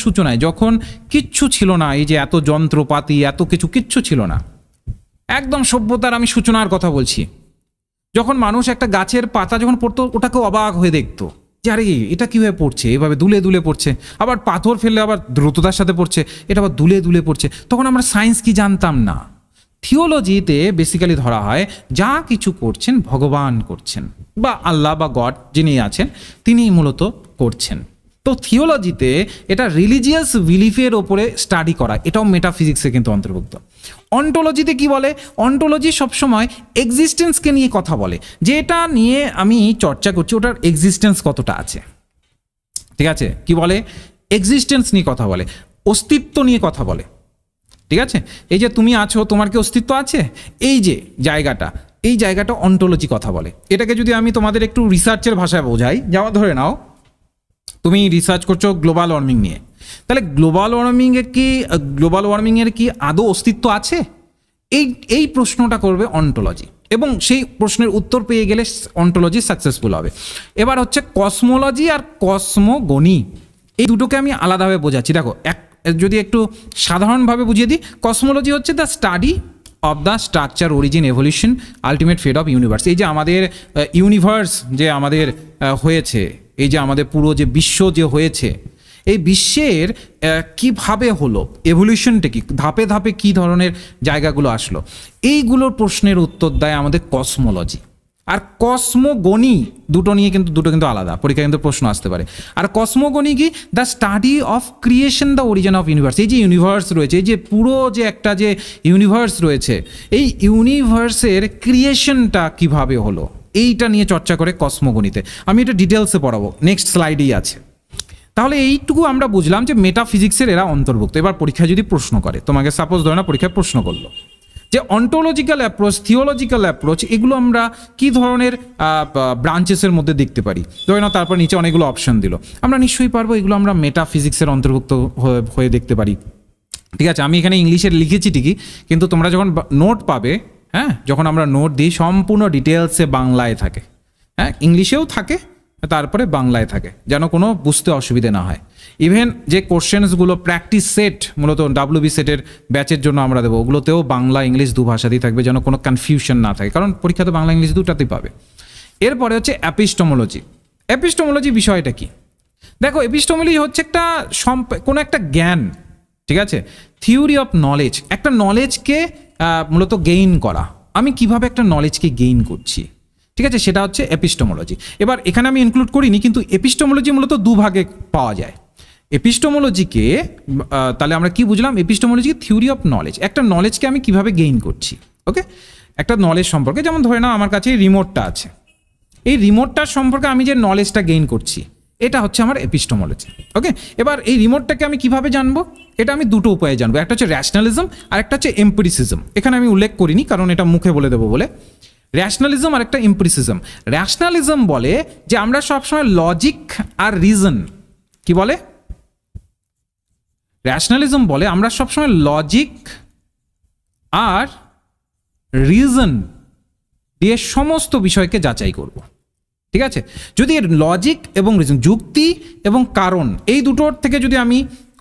সূচনায় যখন কিচ্ছু ছিল না, এই যে এত যন্ত্রপাতি, এত কিচ্ছু ছিল না, একদম সভ্যতার আমি সূচনার কথা বলছি, যখন মানুষ একটা গাছের পাতা যখন পড়তো, ওটাকে অবাক হয়ে দেখতো যে আরে এটা কীভাবে পড়ছে, এভাবে দুলে দুলে পড়ছে, আবার পাথর ফেললে আবার দ্রুততার সাথে পড়ছে, এটা আবার দুলে দুলে পড়ছে। তখন আমরা সায়েন্স কি জানতাম না। থিওলজিতে বেসিক্যালি ধরা হয় যা কিছু করছেন ভগবান করছেন, বা আল্লাহ বা গড যিনি আছেন তিনিই মূলত করছেন। তো থিওলজিতে এটা রিলিজিয়াস বিলিফের ওপরে স্টাডি করা, এটাও মেটাফিজিক্সে কিন্তু অন্তর্ভুক্ত। অন্টোলজিতে কি বলে? অন্টোলজি সবসময় এক্সিস্টেন্সকে নিয়ে কথা বলে, যে এটা নিয়ে আমি চর্চা করছি ওটার এক্সিস্টেন্স কতটা আছে, ঠিক আছে? কি বলে? এক্সিস্টেন্স নিয়ে কথা বলে, অস্তিত্ব নিয়ে কথা বলে, ঠিক আছে? এই যে তুমি আছো, তোমার কি অস্তিত্ব আছে? এই জায়গাটা অন্টোলজি কথা বলে। এটাকে যদি আমি তোমাদের একটু রিসার্চের ভাষায় বোঝাই, যেমন ধরে নাও তুমি রিসার্চ করছো গ্লোবাল ওয়ার্মিং নিয়ে, তাহলে গ্লোবাল ওয়ার্মিংয়ের কি আদৌ অস্তিত্ব আছে? এই প্রশ্নটা করবে অন্টোলজি, এবং সেই প্রশ্নের উত্তর পেয়ে গেলে অন্টোলজি সাকসেসফুল হবে। এবার হচ্ছে কসমোলজি আর কসমোগনি, এই দুটোকে আমি আলাদাভাবে বোঝাচ্ছি। দেখো, যদি একটু সাধারণভাবে বুঝিয়ে দিই, কসমোলজি হচ্ছে the study of the structure, origin, evolution, ultimate fate of universe. এই যে আমাদের ইউনিভার্স যে আমাদের হয়েছে, এই যে আমাদের পুরো যে বিশ্ব যে হয়েছে, এই বিশ্বের কিভাবে হলো, এভলিউশনটা কি, ধাপে ধাপে কী ধরনের জায়গাগুলো আসলো, এইগুলোর প্রশ্নের উত্তর দেয় আমাদের কসমোলজি। আর কসমোগনি দুটো কিন্তু আলাদা, পরীক্ষায় কিন্তু প্রশ্ন আসতে পারে। আর কসমোগনি কি? The study of creation, the origin of universe. এই যে ইউনিভার্স রয়েছে, এই যে পুরো যে একটা যে ইউনিভার্স রয়েছে, এই ইউনিভার্সের ক্রিয়েশনটা কিভাবে হলো, এইটা নিয়ে চর্চা করে কসমোগনিতে। আমি এটা ডিটেলসে পড়াবো, নেক্সট স্লাইডেই আছে। তাহলে এইটুকু আমরা বুঝলাম যে মেটাফিজিক্সের এরা অন্তর্ভুক্ত। এবার পরীক্ষায় যদি প্রশ্ন করে, তোমাকে সাপোজ ধরে না পরীক্ষায় প্রশ্ন করলো যে অন্টোলজিক্যাল অ্যাপ্রোচ, থিওলজিক্যাল অ্যাপ্রোচ, এগুলো আমরা কী ধরনের ব্রাঞ্চেসের মধ্যে দেখতে পারি, ধরে নাও তারপর নিচে অনেকগুলো অপশন দিল, আমরা নিশ্চয়ই পারবো এগুলো আমরা মেটাফিজিক্সের অন্তর্ভুক্ত হয়ে দেখতে পারি, ঠিক আছে? আমি এখানে ইংলিশে লিখেছি ঠিকই, কিন্তু তোমরা যখন নোট পাবে, হ্যাঁ, যখন আমরা নোট দিই সম্পূর্ণ ডিটেলসে বাংলায় থাকে, হ্যাঁ, ইংলিশেও থাকে, তারপরে বাংলায় থাকে, যেন কোনো বুঝতে অসুবিধে না হয়। ইভেন যে কোশ্চেন্সগুলো প্র্যাকটিস সেট মূলত WB সেটের ব্যাচের জন্য আমরা দেবো, ওগুলোতেও বাংলা ইংলিশ দু ভাষাতেই থাকবে, যেন কোনো কনফিউশন না থাকে, কারণ পরীক্ষাতে বাংলা ইংলিশ দুটাতেই পাবে। এরপরে হচ্ছে এপিস্টোমোলজি। এপিস্টোমোলজি বিষয়টা কি? দেখো, এপিস্টোমোলজি হচ্ছে একটা কোনো একটা জ্ঞান, ঠিক আছে, থিওরি অফ নলেজ, একটা নলেজকে মূলত গেইন করা। আমি কিভাবে একটা নলেজকে গেইন করছি, ঠিক আছে, সেটা হচ্ছে এপিস্টোমোলজি। এবার এখানে আমি ইনক্লুড করিনি, কিন্তু এপিস্টোমোলজি মূলত দুভাগে পাওয়া যায়। এপিস্টোমোলজিকে তাহলে আমরা কি বুঝলাম? এপিস্টোমোলজি থিওরি অফ নলেজ, একটা নলেজকে আমি কিভাবে গেইন করছি। ওকে, একটা নলেজ সম্পর্কে, যেমন ধরে নাও আমার কাছে এই রিমোটটা আছে, এই রিমোটটার সম্পর্কে আমি যে নলেজটা গেইন করছি, এটা হচ্ছে আমার এপিস্টোমোলজি। ওকে, এবার এই রিমোটটাকে আমি কিভাবে জানবো? এটা আমি দুটো উপায়ে জানবো, একটা হচ্ছে র্যাশনালিজম আর একটা হচ্ছে এম্পিরিসিজম। এখানে আমি উল্লেখ করিনি কারণ এটা মুখে বলে দেবো বলে। র্যাশনালিজম আর একটা এম্পিরিসিজম। র্যাশনালিজম বলে যে আমরা সবসময় লজিক আর রিজন, কি বলে? র্যাশনালিজম বলে আমরা সবসময় লজিক আর রিজন দিয়ে সমস্ত বিষয়কে যাচাই করব, ঠিক আছে। যদি এর লজিক এবং রিজন, যুক্তি এবং কারণ, এই দুটোর থেকে যদি আমি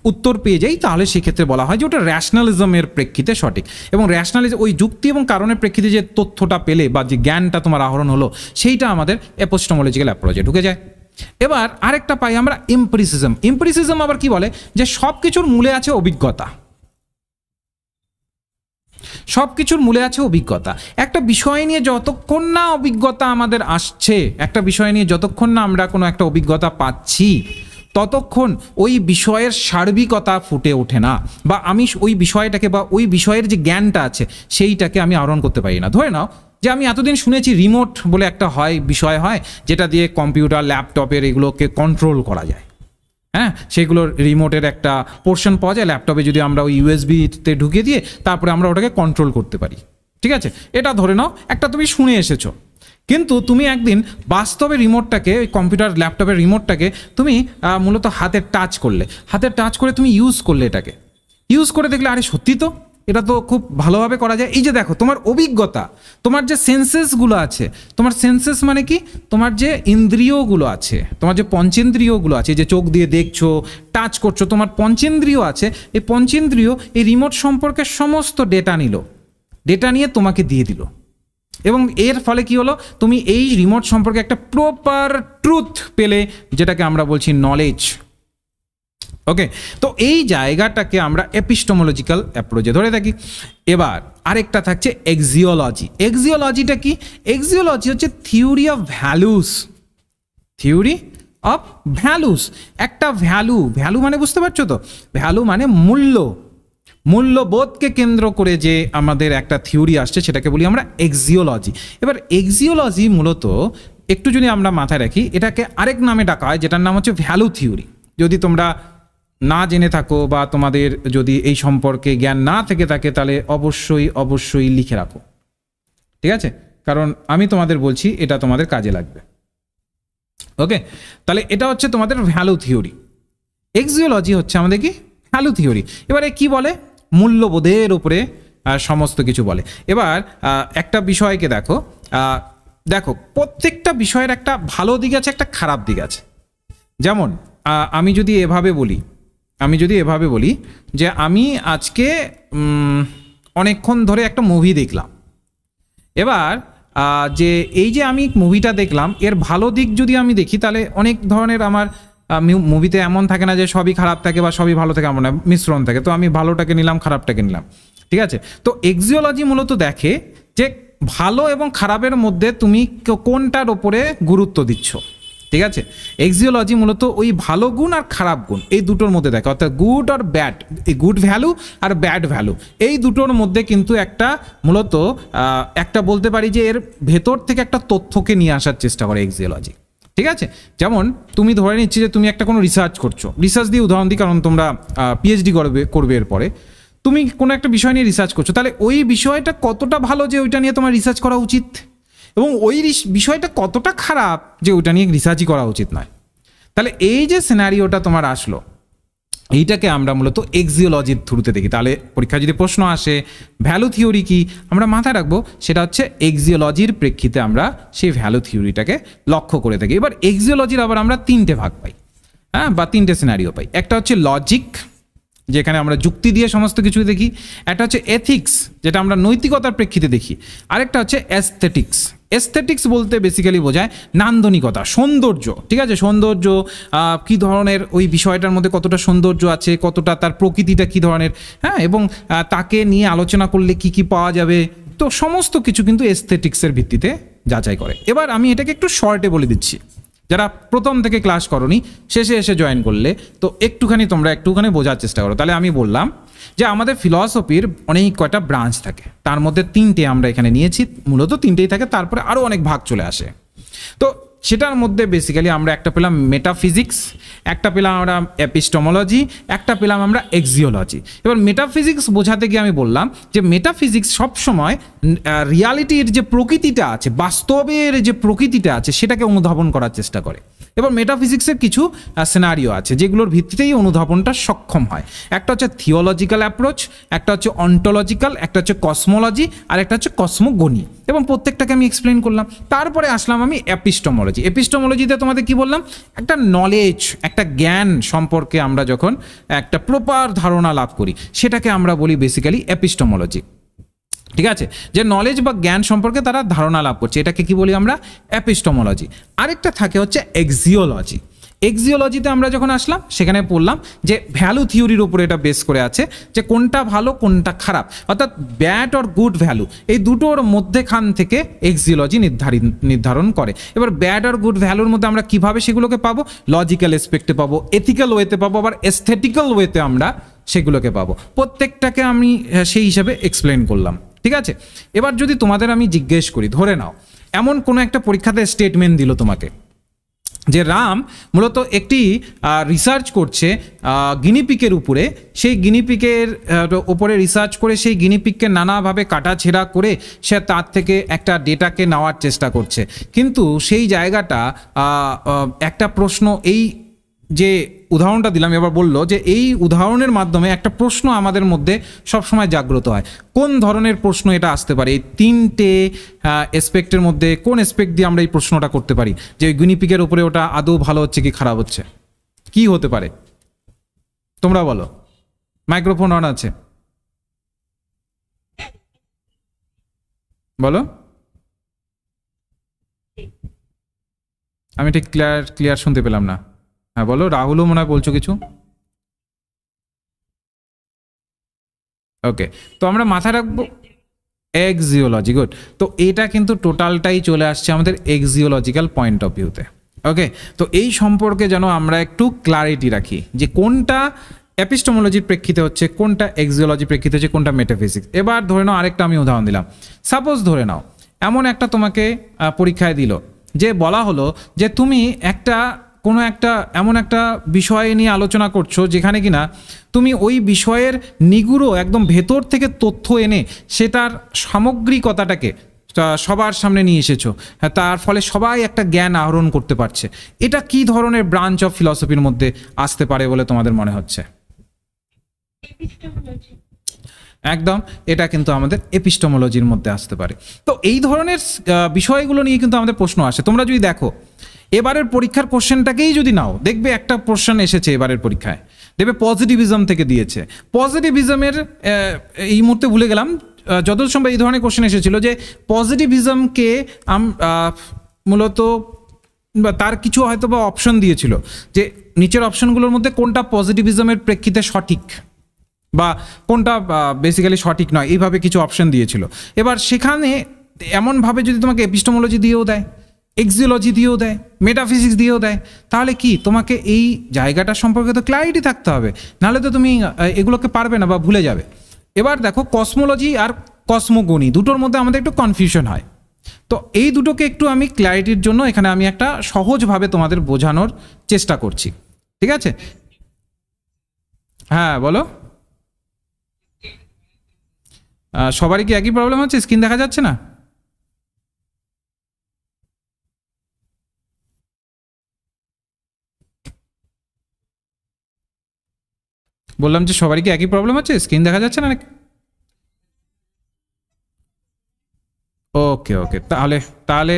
উত্তর পেয়ে যাই, তাহলে সেক্ষেত্রে বলা হয় যে ওটা র্যাশনালিজমের প্রেক্ষিতে সঠিক। এবং র্যাশনালিজম ওই যুক্তি এবং কারণের প্রেক্ষিতে যে তথ্যটা পেলে বা যে জ্ঞানটা তোমার আহরণ হলো, সেইটা আমাদের এপিস্টোমোলজিক্যাল অ্যাপ্রোচে ঢুকে যায়। এবার আরেকটা পাই আমরা এম্পিরিসিজম। এম্পিরিসিজম আবার কি বলে? যে সব কিছুর মূলে আছে অভিজ্ঞতা, সব কিছুর মূলে আছে অভিজ্ঞতা। একটা বিষয় নিয়ে যতক্ষণ না অভিজ্ঞতা আমাদের আসছে, একটা বিষয় নিয়ে যতক্ষণ না আমরা কোনো একটা অভিজ্ঞতা পাচ্ছি, ততক্ষণ ওই বিষয়ের সার্বিকতা ফুটে ওঠে না, বা আমি ওই বিষয়টাকে বা ওই বিষয়ের যে জ্ঞানটা আছে সেইটাকে আমি আহরণ করতে পারি না। ধরে নাও যে আমি এতদিন শুনেছি রিমোট বলে একটা বিষয় হয়, যেটা দিয়ে কম্পিউটার, ল্যাপটপের এগুলোকে কন্ট্রোল করা যায়। হ্যাঁ, সেগুলোর রিমোটের একটা পোর্শন পাওয়া যায় ল্যাপটপে, যদি আমরা ওই USB-তে ঢুকিয়ে দিয়ে তারপরে আমরা ওটাকে কন্ট্রোল করতে পারি, ঠিক আছে। এটা ধরে নাও একটা তুমি শুনে এসেছো, কিন্তু তুমি একদিন বাস্তবে রিমোটটাকে, ওই কম্পিউটার ল্যাপটপের রিমোটটাকে তুমি মূলত হাতে টাচ করলে, হাতে টাচ করে তুমি ইউজ করলে, এটাকে ইউজ করে দেখলে আরে সত্যি তো এটা তো খুব ভালোভাবে করা যায়। এই যে দেখো, তোমার অভিজ্ঞতা, তোমার যে সেন্সেসগুলো আছে, তোমার সেন্সেস মানে কি? তোমার যে ইন্দ্রিয়গুলো আছে, তোমার যে পঞ্চেন্দ্রিয়গুলো আছে, যে চোখ দিয়ে দেখছো, টাচ করছো, তোমার পঞ্চেন্দ্রিয় আছে, এই পঞ্চেন্দ্রিয় এই রিমোট সম্পর্কে সমস্ত ডেটা নিল, ডেটা নিয়ে তোমাকে দিয়ে দিল। এবং এর ফলে কি হলো? তুমি এই রিমোট সম্পর্কে একটা প্রপার ট্রুথ পেলে, যেটাকে আমরা বলছি নলেজ। ওকে, তো এই জায়গাটাকে আমরা এপিস্টোমোলজিক্যাল অ্যাপ্রোচে ধরে থাকি। এবার আরেকটা থাকছে এক্সিওলজি। এক্সিওলজিটা কি? এক্সিওলজি হচ্ছে theory of values. Theory of values, একটা ভ্যালু, ভ্যালু মানে বুঝতে পারছো তো? ভ্যালু মানে মূল্য, মূল্যবোধকে কেন্দ্র করে যে আমাদের একটা থিওরি আসছে, সেটাকে বলি আমরা এক্সিওলজি। এবার এক্সিওলজি মূলত একটু যদি আমরা মাথায় রাখি, এটাকে আরেক নামে ডাকা হয়, যেটার নাম হচ্ছে ভ্যালু থিওরি। যদি তোমরা না জেনে থাকো বা তোমাদের যদি এই সম্পর্কে জ্ঞান না থেকে থাকে, তাহলে অবশ্যই অবশ্যই লিখে রাখো, ঠিক আছে, কারণ আমি তোমাদের বলছি এটা তোমাদের কাজে লাগবে। ওকে, তাহলে এটা হচ্ছে তোমাদের ভ্যালু থিওরি। এক্সিওলজি হচ্ছে আমাদের কি? Value theory. এবারে কি বলে? মূল্যবোধের উপরে সমস্ত কিছু বলে। এবার একটা বিষয়কে দেখো, দেখো প্রত্যেকটা বিষয়ের একটা ভালো দিক আছে, একটা খারাপ দিক আছে। যেমন আমি যদি এভাবে বলি যে আমি আজকে অনেকক্ষণ ধরে একটা মুভি দেখলাম। এবার যে এই যে আমি মুভিটা দেখলাম, এর ভালো দিক যদি আমি দেখি, তাহলে অনেক ধরনের আমার মুভিতে এমন থাকে না যে সবই খারাপ থাকে বা সবই ভালো থাকে, এমন না, মিশ্রণ থাকে। তো আমি ভালোটাকে নিলাম, খারাপটাকে নিলাম, ঠিক আছে। তো এক্সিওলজি মূলত দেখে যে ভালো এবং খারাপের মধ্যে তুমি কোনটার ওপরে গুরুত্ব দিচ্ছ, ঠিক আছে। এক্সিওলজি মূলত ওই ভালো গুণ আর খারাপ গুণ এই দুটোর মধ্যে দেখে, অর্থাৎ গুড আর ব্যাড, এই গুড ভ্যালু আর ব্যাড ভ্যালু, এই দুটোর মধ্যে কিন্তু একটা মূলত একটা বলতে পারি যে এর ভেতর থেকে একটা তথ্যকে নিয়ে আসার চেষ্টা করে এক্সিওলজি, ঠিক আছে। যেমন তুমি ধরে নিচ্ছি যে তুমি একটা কোনো রিসার্চ করছো, রিসার্চ দিয়ে উদাহরণ দিই কারণ তোমরা PhD করবে এরপরে, তুমি কোনো একটা বিষয় নিয়ে রিসার্চ করছো, তাহলে ওই বিষয়টা কতটা ভালো যে ওইটা নিয়ে তোমার রিসার্চ করা উচিত, এবং ওই বিষয়টা কতটা খারাপ যে ওইটা নিয়ে রিসার্চই করা উচিত নয়। তাহলে এই যে সিনারিওটা তোমার আসলো, এইটাকে আমরা মূলত এক্সিওলজির থ্রুতে দেখি। তাহলে পরীক্ষায় যদি প্রশ্ন আসে ভ্যালু থিওরি কি, আমরা মাথায় রাখবো সেটা হচ্ছে এক্সিওলজির প্রেক্ষিতে আমরা সেই ভ্যালু থিওরিটাকে লক্ষ্য করে থাকি। এবার এক্সিওলজির আবার আমরা তিনটে ভাগ পাই, হ্যাঁ, বা তিনটে সিনারিও পাই। একটা হচ্ছে লজিক, যেখানে আমরা যুক্তি দিয়ে সমস্ত কিছু দেখি। একটা হচ্ছে এথিক্স, যেটা আমরা নৈতিকতার প্রেক্ষিতে দেখি। আরেকটা হচ্ছে অ্যাস্থেটিক্স। এস্থেটিক্স বলতে বেসিক্যালি বোঝায় নান্দনিকতা, সৌন্দর্য, ঠিক আছে, সৌন্দর্য কী ধরনের, ওই বিষয়টার মধ্যে কতটা সৌন্দর্য আছে, কতটা তার প্রকৃতিটা কী ধরনের, হ্যাঁ, এবং তাকে নিয়ে আলোচনা করলে কি কি পাওয়া যাবে, তো সমস্ত কিছু কিন্তু এস্থেটিক্সের ভিত্তিতে যাচাই করে। এবার আমি এটাকে একটু শর্টে বলে দিচ্ছি, যারা প্রথম থেকে ক্লাস করনি শেষে এসে জয়েন করলে তো একটুখানি তোমরা বোঝার চেষ্টা করো। তাহলে আমি বললাম যে আমাদের ফিলসফির অনেক কয়টা ব্রাঞ্চ থাকে, তার মধ্যে তিনটে আমরা এখানে নিয়েছি, মূলত তিনটেই থাকে, তারপরে আরও অনেক ভাগ চলে আসে। তো সেটার মধ্যে বেসিক্যালি আমরা একটা পেলাম মেটাফিজিক্স, একটা পেলাম আমরা এপিস্টেমোলজি, একটা পেলাম আমরা এক্সিওলজি। এবার মেটাফিজিক্স বোঝাতে গিয়ে আমি বললাম যে মেটাফিজিক্স সবসময় রিয়ালিটির যে প্রকৃতিটা আছে, বাস্তবের যে প্রকৃতিটা আছে, সেটাকে অনুধাবন করার চেষ্টা করে। এবার মেটাফিজিক্সের কিছু সিনারিও আছে যেগুলোর ভিত্তিতেই অনুধাবনটা সক্ষম হয়। একটা হচ্ছে থিওলজিক্যাল অ্যাপ্রোচ, একটা হচ্ছে অন্টোলজিক্যাল, একটা হচ্ছে কসমোলজি, আর একটা হচ্ছে কসমোগনি, এবং প্রত্যেকটাকে আমি এক্সপ্লেন করলাম। তারপরে আসলাম আমি এপিস্টেমোলজি। এপিস্টেমোলজিতে তোমাদের কি বললাম, একটা নলেজ, একটা জ্ঞান সম্পর্কে আমরা যখন একটা প্রপার ধারণা লাভ করি, সেটাকে আমরা বলি বেসিক্যালি এপিস্টেমোলজি, ঠিক আছে, যে নলেজ বা জ্ঞান সম্পর্কে তারা ধারণা লাভ করছে, এটাকে কি বলি আমরা এপিস্টেমোলজি। আরেকটা থাকে হচ্ছে এক্সিওলজি। এক্সিওলজিতে আমরা যখন আসলাম সেখানে পড়লাম যে ভ্যালু থিওরির উপরে এটা বেস করে আছে, যে কোনটা ভালো কোনটা খারাপ, অর্থাৎ ব্যাড অর গুড ভ্যালু, এই দুটোর মধ্যেখান থেকে এক্সিওলজি নির্ধারণ করে। এবার ব্যাড আর গুড ভ্যালুর মধ্যে আমরা কিভাবে সেগুলোকে পাবো, লজিক্যাল এসপেক্টে পাবো, এথিক্যাল ওয়েতে পাবো, আবার এস্থেটিক্যাল ওয়েতে আমরা সেগুলোকে পাবো। প্রত্যেকটাকে আমি সেই হিসাবে এক্সপ্লেন করলাম, ঠিক আছে। এবার যদি তোমাদের আমি জিজ্ঞেস করি, ধরে নাও এমন কোনো একটা পরীক্ষাতে স্টেটমেন্ট দিল তোমাকে যে রাম মূলত একটি রিসার্চ করছে গিনিপিকের উপরে, সেই গিনিপিকের ওপরে রিসার্চ করে সেই গিনিপিককে নানাভাবে কাটাছেঁড়া করে সে তার থেকে একটা ডেটাকে নেওয়ার চেষ্টা করছে। কিন্তু সেই জায়গাটা একটা প্রশ্ন, এই যে উদাহরণটা দিলাম এবার বললো যে এই উদাহরণের মাধ্যমে একটা প্রশ্ন আমাদের মধ্যে সবসময় জাগ্রত হয়। কোন ধরনের প্রশ্ন এটা আসতে পারে, এই তিনটে এসপেক্টের মধ্যে কোন এসপেক্ট দিয়ে আমরা এই প্রশ্নটা করতে পারি, যে গুনিপিকের উপরে ওটা আদৌ ভালো হচ্ছে কি খারাপ হচ্ছে, কি হতে পারে তোমরা বলো। মাইক্রোফোন অন আছে, বলো। আমি ঠিক ক্লিয়ার শুনতে পেলাম না। হ্যাঁ বলো, রাহুলও মনে হয় বলছো কিছু। ওকে, তো আমরা মাথায় রাখবো এক্সিওলজি, গুড। তো এটা কিন্তু টোটালটাই চলে আসছে আমাদের এক্সিওলজিক্যাল পয়েন্ট অফ ভিউতে। ওকে, তো এই সম্পর্কে যেন আমরা একটু ক্লারিটি রাখি যে কোনটা এপিস্টেমোলজির প্রেক্ষিতে হচ্ছে, কোনটা এক্সিওলজি প্রেক্ষিতে হচ্ছে, কোনটা মেটাফিজিক্স। এবার ধরে নাও আরেকটা আমি উদাহরণ দিলাম। সাপোজ ধরে নাও এমন একটা তোমাকে পরীক্ষায় দিল যে বলা হলো যে তুমি কোনো একটা এমন একটা বিষয় নিয়ে আলোচনা করছো যেখানে কিনা তুমি ওই বিষয়ের নিগুড় একদম ভেতর থেকে তথ্য এনে সেটার সামগ্রিকতাটাকে সবার সামনে নিয়ে এসেছো, তার ফলে সবাই একটা জ্ঞান আহরণ করতে পারছে। এটা কি ধরনের ব্রাঞ্চ অফ ফিলসফির মধ্যে আসতে পারে বলে তোমাদের মনে হচ্ছে? একদম, এটা কিন্তু আমাদের এপিস্টেমোলজির মধ্যে আসতে পারে। তো এই ধরনের বিষয়গুলো নিয়ে কিন্তু আমাদের প্রশ্ন আসে। তোমরা যদি দেখো এবারের পরীক্ষার কোশ্চেনটাকেই যদি নাও, দেখবে একটা কোশ্চেন এসেছে এবারের পরীক্ষায়, দেখবে পজিটিভিজম থেকে দিয়েছে। পজিটিভিজমের এই মুহূর্তে ভুলে গেলাম, যত সম্ভব এই ধরনের কোশ্চেন এসেছিল যে পজিটিভিজমকে মূলত তার কিছু হয়তো বা অপশন দিয়েছিল যে নিচের অপশনগুলোর মধ্যে কোনটা পজিটিভিজমের প্রেক্ষিতে সঠিক বা কোনটা বেসিক্যালি সঠিক নয়, এইভাবে কিছু অপশন দিয়েছিল। এবার সেখানে এমনভাবে যদি তোমাকে এপিস্টেমোলজি দিয়েও দেয়, এক্সিওলজি দিয়েও দেয়, মেটাফিজিক্স দিয়েও দেয়, তাহলে কি তোমাকে এই জায়গাটা সম্পর্কে তো ক্লারিটি থাকতে হবে, নাহলে তো তুমি এগুলোকে পারবে না বা ভুলে যাবে। এবার দেখো কসমোলজি আর কসমোগনি দুটোর মধ্যে আমাদের একটু কনফিউশন হয়। তো এই দুটোকে একটু আমি ক্ল্যারিটির জন্য এখানে আমি একটা সহজভাবে তোমাদের বোঝানোর চেষ্টা করছি, ঠিক আছে? হ্যাঁ বলো, সবারই কি একই প্রবলেম হচ্ছে? স্ক্রিন দেখা যাচ্ছে না? বললাম যে সবারই কি একই প্রবলেম হচ্ছে, স্ক্রিন দেখা যাচ্ছে না নাকি? ওকে ওকে, তাহলে তাহলে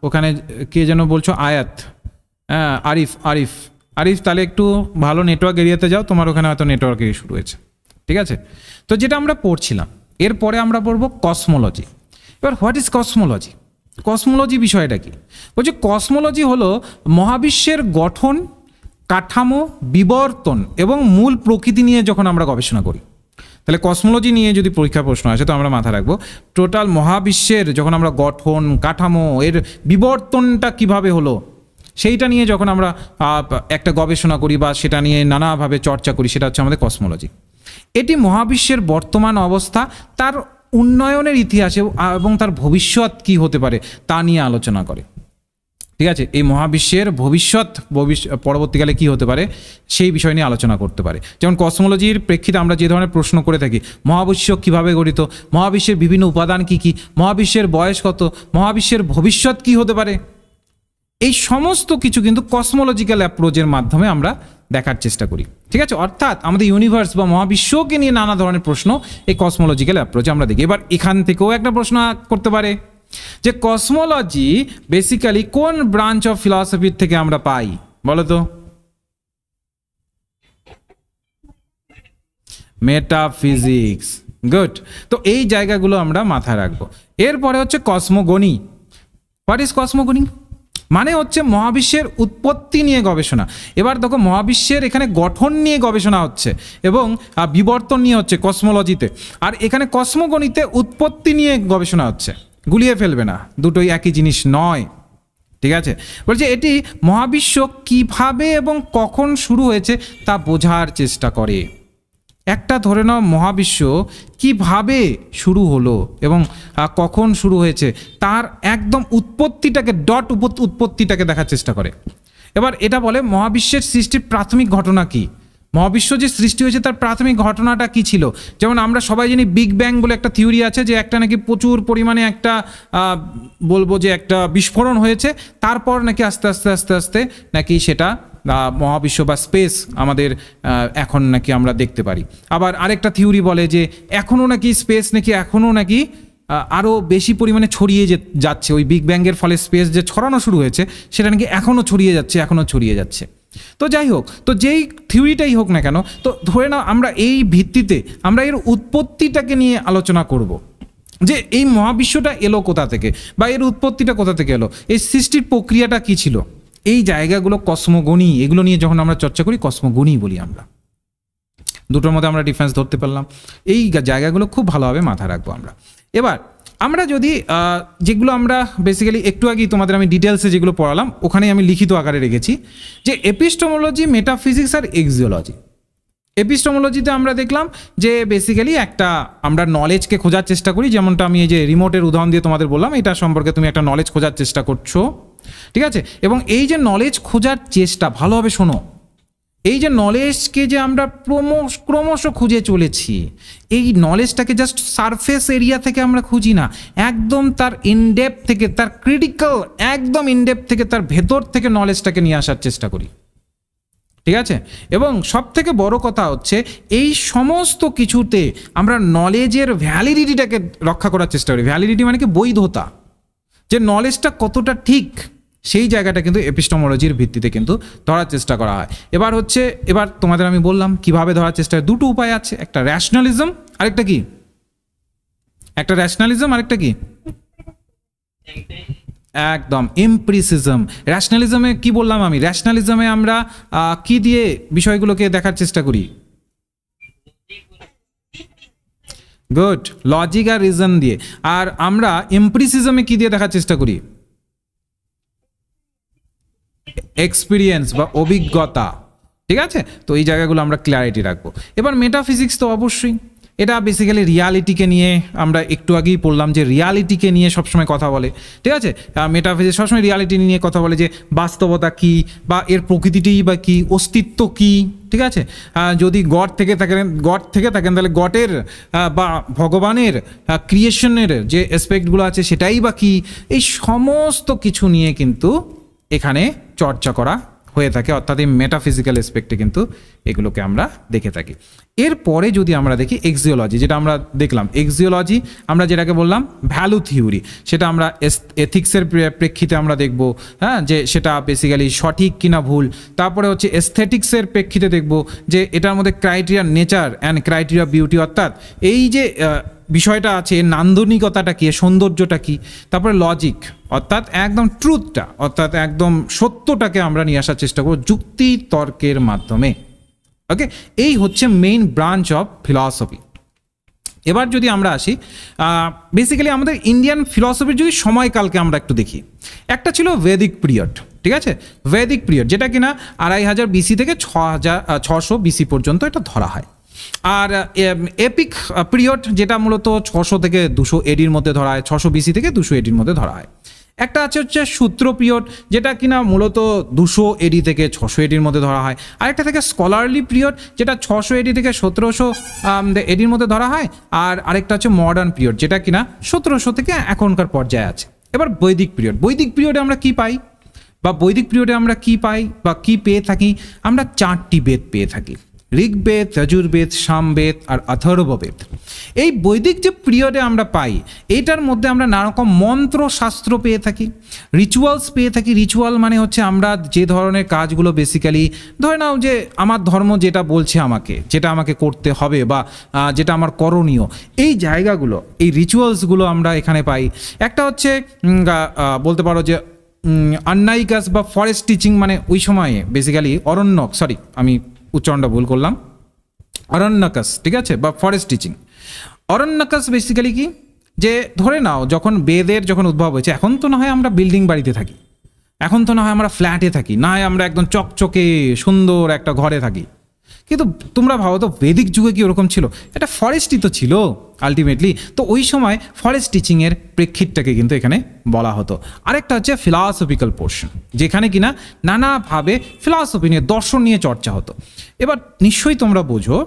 ওখানে কে যেন বলছো, আয়াত, হ্যাঁ আরিফ আরিফ আরিফ, তাহলে একটু ভালো নেটওয়ার্ক এরিয়াতে যাও, তোমার ওখানে হয়তো নেটওয়ার্ক এরিয়া শুরু হয়েছে। ঠিক আছে, তো যেটা আমরা পড়ছিলাম, এরপরে আমরা পড়বো কসমোলজি। এবার হোয়াট ইজ কসমোলজি? কসমোলজি বিষয়টা কি? বলছে কসমোলজি হলো মহাবিশ্বের গঠন, কাঠামো, বিবর্তন এবং মূল প্রকৃতি নিয়ে যখন আমরা গবেষণা করি। তাহলে কসমোলজি নিয়ে যদি পরীক্ষা প্রশ্ন আসে তো আমরা মাথা রাখবো টোটাল মহাবিশ্বের যখন আমরা গঠন, কাঠামো, এর বিবর্তনটা কিভাবে হলো সেইটা নিয়ে যখন আমরা একটা গবেষণা করি বা সেটা নিয়ে নানাভাবে চর্চা করি, সেটা হচ্ছে আমাদের কসমোলজি। এটি মহাবিশ্বের বর্তমান অবস্থা, তার উন্নয়নের ইতিহাসে এবং তার ভবিষ্যৎ কি হতে পারে তা নিয়ে আলোচনা করে। ঠিক আছে, এই মহাবিশ্বের ভবিষ্যৎ পরবর্তীকালে কি হতে পারে সেই বিষয় নিয়ে আলোচনা করতে পারে। যেমন কসমোলজির প্রেক্ষিতে আমরা যে ধরনের প্রশ্ন করে থাকি, মহাবিশ্ব কিভাবে গঠিত, মহাবিশ্বের বিভিন্ন উপাদান কি কি, মহাবিশ্বের বয়স কত, মহাবিশ্বের ভবিষ্যৎ কি হতে পারে, এই সমস্ত কিছু কিন্তু কসমোলজিক্যাল অ্যাপ্রোচের মাধ্যমে আমরা দেখার চেষ্টা করি। ঠিক আছে, অর্থাৎ আমাদের ইউনিভার্স বা মহাবিশ্বকে নিয়ে নানা ধরনের প্রশ্ন এই কসমোলজিক্যাল অ্যাপ্রোচে আমরা দেখি। এবার এখান থেকেও একটা প্রশ্ন করতে পারে যে কসমোলজি বেসিক্যালি কোন ব্রাঞ্চ অফ ফিলসফির থেকে আমরা পাই, বলো তো? মেটাফিজিক্স। গুড, তো এই জায়গাগুলো আমরা মাথায় রাখবো। এরপরে হচ্ছে কসমোগনি। What is কসমোগনি? মানে হচ্ছে মহাবিশ্বের উৎপত্তি নিয়ে গবেষণা। এবার দেখো মহাবিশ্বের এখানে গঠন নিয়ে গবেষণা হচ্ছে এবং বিবর্তন নিয়ে হচ্ছে কসমোলজিতে, আর এখানে কসমোগনিতে উৎপত্তি নিয়ে গবেষণা হচ্ছে। গুলিয়ে ফেলবে না, দুটোই একই জিনিস নয়। ঠিক আছে, বলছে এটি মহাবিশ্ব কিভাবে এবং কখন শুরু হয়েছে তা বোঝার চেষ্টা করে। একটা ধরে নাও মহাবিশ্ব কিভাবে শুরু হলো এবং কখন শুরু হয়েছে তার একদম উৎপত্তিটাকে উৎপত্তিটাকে দেখার চেষ্টা করে। এবার এটা বলে মহাবিশ্বের সৃষ্টির প্রাথমিক ঘটনা কি, মহাবিশ্ব যে সৃষ্টি হয়েছে তার প্রাথমিক ঘটনাটা কি ছিল। যেমন আমরা সবাই জানি বিগ ব্যাং বলে একটা থিওরি আছে, যে একটা নাকি প্রচুর পরিমাণে একটা বলবো যে একটা বিস্ফোরণ হয়েছে, তারপর নাকি আস্তে আস্তে আস্তে আস্তে নাকি সেটা মহাবিশ্ব বা স্পেস আমাদের এখন নাকি আমরা দেখতে পারি। আবার আরেকটা থিওরি বলে যে এখনও নাকি স্পেস নাকি এখনও নাকি আরও বেশি পরিমাণে ছড়িয়ে যাচ্ছে, ওই বিগ ব্যাংয়ের ফলে স্পেস যে ছড়ানো শুরু হয়েছে সেটা নাকি এখনও ছড়িয়ে যাচ্ছে। তো যাই হোক, তো যেই থিওরিটাই হোক না কেন, তো ধরে নাও আমরা এই ভিত্তিতে আমরা এর উৎপত্তিটাকে নিয়ে আলোচনা করব, যে এই মহাবিশ্বটা এলো কোথা থেকে বা এর উৎপত্তিটা কোথা থেকে এলো, এই সৃষ্টির প্রক্রিয়াটা কি ছিল। এই জায়গাগুলো কসমোগনি, এগুলো নিয়ে যখন আমরা চর্চা করি কসমোগনি বলি আমরা। দুটোর মধ্যে আমরা ডিফারেন্স ধরতে পারলাম, এই জায়গাগুলো খুব ভালোভাবে মাথায় রাখবো আমরা। এবার আমরা যদি যেগুলো আমরা বেসিক্যালি একটু আগেই তোমাদের আমি ডিটেলসে যেগুলো পড়ালাম ওখানেই আমি লিখিত আকারে রেখেছি, যে এপিস্টেমোলজি, মেটাফিজিক্স আর এক্সিওলজি। এপিস্টেমোলজিতে আমরা দেখলাম যে বেসিক্যালি একটা আমরা নলেজকে খোঁজার চেষ্টা করি, যেমনটা আমি এই যে রিমোটের উদাহরণ দিয়ে তোমাদের বললাম, এটা সম্পর্কে তুমি একটা নলেজ খোঁজার চেষ্টা করছো। ঠিক আছে, এবং এই যে নলেজ খোঁজার চেষ্টা, ভালোভাবে শোনো, এই যে নলেজকে যে আমরা ক্রমশ খুঁজে চলেছি, এই নলেজটাকে জাস্ট সারফেস এরিয়া থেকে আমরা খুঁজি না, একদম তার ইনডেপথ থেকে, তার ক্রিটিক্যাল একদম ইনডেপথ থেকে, তার ভেতর থেকে নলেজটাকে নিয়ে আসার চেষ্টা করি। ঠিক আছে, এবং সব থেকে বড় কথা হচ্ছে এই সমস্ত কিছুতে আমরা নলেজের ভ্যালিডিটিটাকে রক্ষা করার চেষ্টা করি। ভ্যালিডিটি মানে কি? বৈধতা, যে নলেজটা কতটা ঠিক, সেই জায়গাটা কিন্তু এপিস্টেমোলজির ভিত্তিতে কিন্তু ধরার চেষ্টা করা হয়। এবার তোমাদের আমি বললাম কিভাবে ধরার চেষ্টা হয়। দুটো উপায় আছে, একটা র্যাশনালিজম, আরেকটা কি? আরেকটা কি? একদম এমপ্রিসিজম। র্যাশনালিজমে কি বললাম আমি? র্যাশনালিজমে আমরা কি দিয়ে বিষয়গুলোকে দেখার চেষ্টা করি? গুড, লজিক আর রিজন দিয়ে। আর আমরা এমপ্রিসিজমে কি দিয়ে দেখার চেষ্টা করি? এক্সপিরিয়েন্স বা অভিজ্ঞতা। ঠিক আছে, তো এই জায়গাগুলো আমরা ক্ল্যারিটি রাখবো। এবার মেটাফিজিক্স তো অবশ্যই, এটা বেসিক্যালি রিয়ালিটিকে নিয়ে, আমরা একটু আগেই পড়লাম যে রিয়ালিটিকে নিয়ে সবসময় কথা বলে। ঠিক আছে, মেটাফিজিক্স সবসময় রিয়ালিটি নিয়ে কথা বলে, যে বাস্তবতা কী বা এর প্রকৃতিটিই বা কী, অস্তিত্ব কী। ঠিক আছে, যদি গড থেকে থাকেন তাহলে গডের বা ভগবানের ক্রিয়েশনের যে অ্যাসপেক্টগুলো আছে সেটাই বা কী, এই সমস্ত কিছু নিয়ে কিন্তু এখানে চর্চা করা হয়ে থাকে, অর্থাৎ এই মেটাফিজিক্যাল এসপেক্টে কিন্তু এগুলোকে আমরা দেখে থাকি। এরপরে যদি আমরা দেখি এক্সিওলজি, যেটা আমরা দেখলাম এক্সিওলজি আমরা যেটাকে বললাম ভ্যালু থিওরি, সেটা আমরা এথিক্সের প্রেক্ষিতে আমরা দেখব, হ্যাঁ, যে সেটা বেসিক্যালি সঠিক কিনা ভুল। তারপরে হচ্ছে এস্থেটিক্সের প্রেক্ষিতে দেখব যে এটার মধ্যে criteria nature and criteria beauty, অর্থাৎ এই যে বিষয়টা আছে নান্দনিকতাটা কি, সৌন্দর্যটা কি। তারপরে লজিক, অর্থাৎ একদম ট্রুথটা, অর্থাৎ একদম সত্যটাকে আমরা নিয়ে আসার চেষ্টা করব যুক্তি তর্কের মাধ্যমে। ওকে, এই হচ্ছে মেইন ব্রাঞ্চ অফ ফিলসফি। এবার যদি আমরা আসি বেসিক্যালি আমাদের ইন্ডিয়ান ফিলসফির যদি সময়কালকে আমরা একটু দেখি, একটা ছিল ভেদিক পিরিয়ড, ঠিক আছে, ভেদিক পিরিয়ড যেটা কিনা 2500 বিসি থেকে 600 বিসি পর্যন্ত এটা ধরা হয়। আর এপিক পিরিয়ড যেটা মূলত 600 থেকে 200 এডির মধ্যে ধরা হয়, 600 বিসি থেকে 200 এডির মধ্যে ধরা হয়। একটা আছে হচ্ছে সূত্র পিরিয়ড, যেটা কিনা মূলত 200 এডি থেকে 600 এডির মধ্যে ধরা হয়। আরেকটা থেকে স্কলারলি পিরিয়ড, যেটা 600 এডি থেকে 1700 এডির মধ্যে ধরা হয়। আর আরেকটা হচ্ছে মডার্ন পিরিয়ড, যেটা কিনা 1700 থেকে এখনকার পর্যায়ে আছে। এবার বৈদিক পিরিয়ড, বৈদিক পিরিয়ডে আমরা কি পাই, বা বৈদিক পিরিয়ডে আমরা কি পাই বা কি পেয়ে থাকি, আমরা 4টি বেদ পেয়ে থাকি, ঋগ্বেদ, যজুর্বেদ, সামবেদ আর অথর্ববেদ। এই বৈদিক যে পিরিয়ডে আমরা পাই, এইটার মধ্যে আমরা নানা রকম মন্ত্রশাস্ত্র পেয়ে থাকি, রিচুয়ালস পেয়ে থাকি। রিচুয়াল মানে হচ্ছে আমরা যে ধরনের কাজগুলো বেসিক্যালি ধরে নাও যে আমার ধর্ম যেটা বলছে আমাকে, যেটা আমাকে করতে হবে বা যেটা আমার করণীয়, এই জায়গাগুলো, এই রিচুয়ালসগুলো আমরা এখানে পাই। একটা হচ্ছে বলতে পারো যে আন্নাইকাস বা ফরেস্ট টিচিং, মানে ওই সময়ে বেসিক্যালি অরণ্যক, সরি আমি উচ্চারণটা ভুল করলাম, অরণ্যকাস, ঠিক আছে, বা ফরেস্ট টিচিং। অরণ্যকাস বেসিক্যালি কি, যে ধরে নাও যখন বেদের যখন উদ্ভব হয়েছে, এখন তো না হয় আমরা বিল্ডিং বাড়িতে থাকি, এখন তো না হয় আমরা ফ্ল্যাটে থাকি, না হয় আমরা একদম চকচকে সুন্দর একটা ঘরে থাকি, কিন্তু তোমরা ভাবো তো বৈদিক যুগে কি ওরকম ছিল? এটা ফরেস্টই তো ছিল আলটিমেটলি। তো ওই সময় ফরেস্ট টিচিংয়ের প্রেক্ষিতটাকে কিন্তু এখানে বলা হতো। আরেকটা হচ্ছে ফিলসফিক্যাল পোর্শন, যেখানে কিনা নানাভাবে ফিলসফি নিয়ে, দর্শন নিয়ে চর্চা হতো। এবার নিশ্চয়ই তোমরা বোঝো,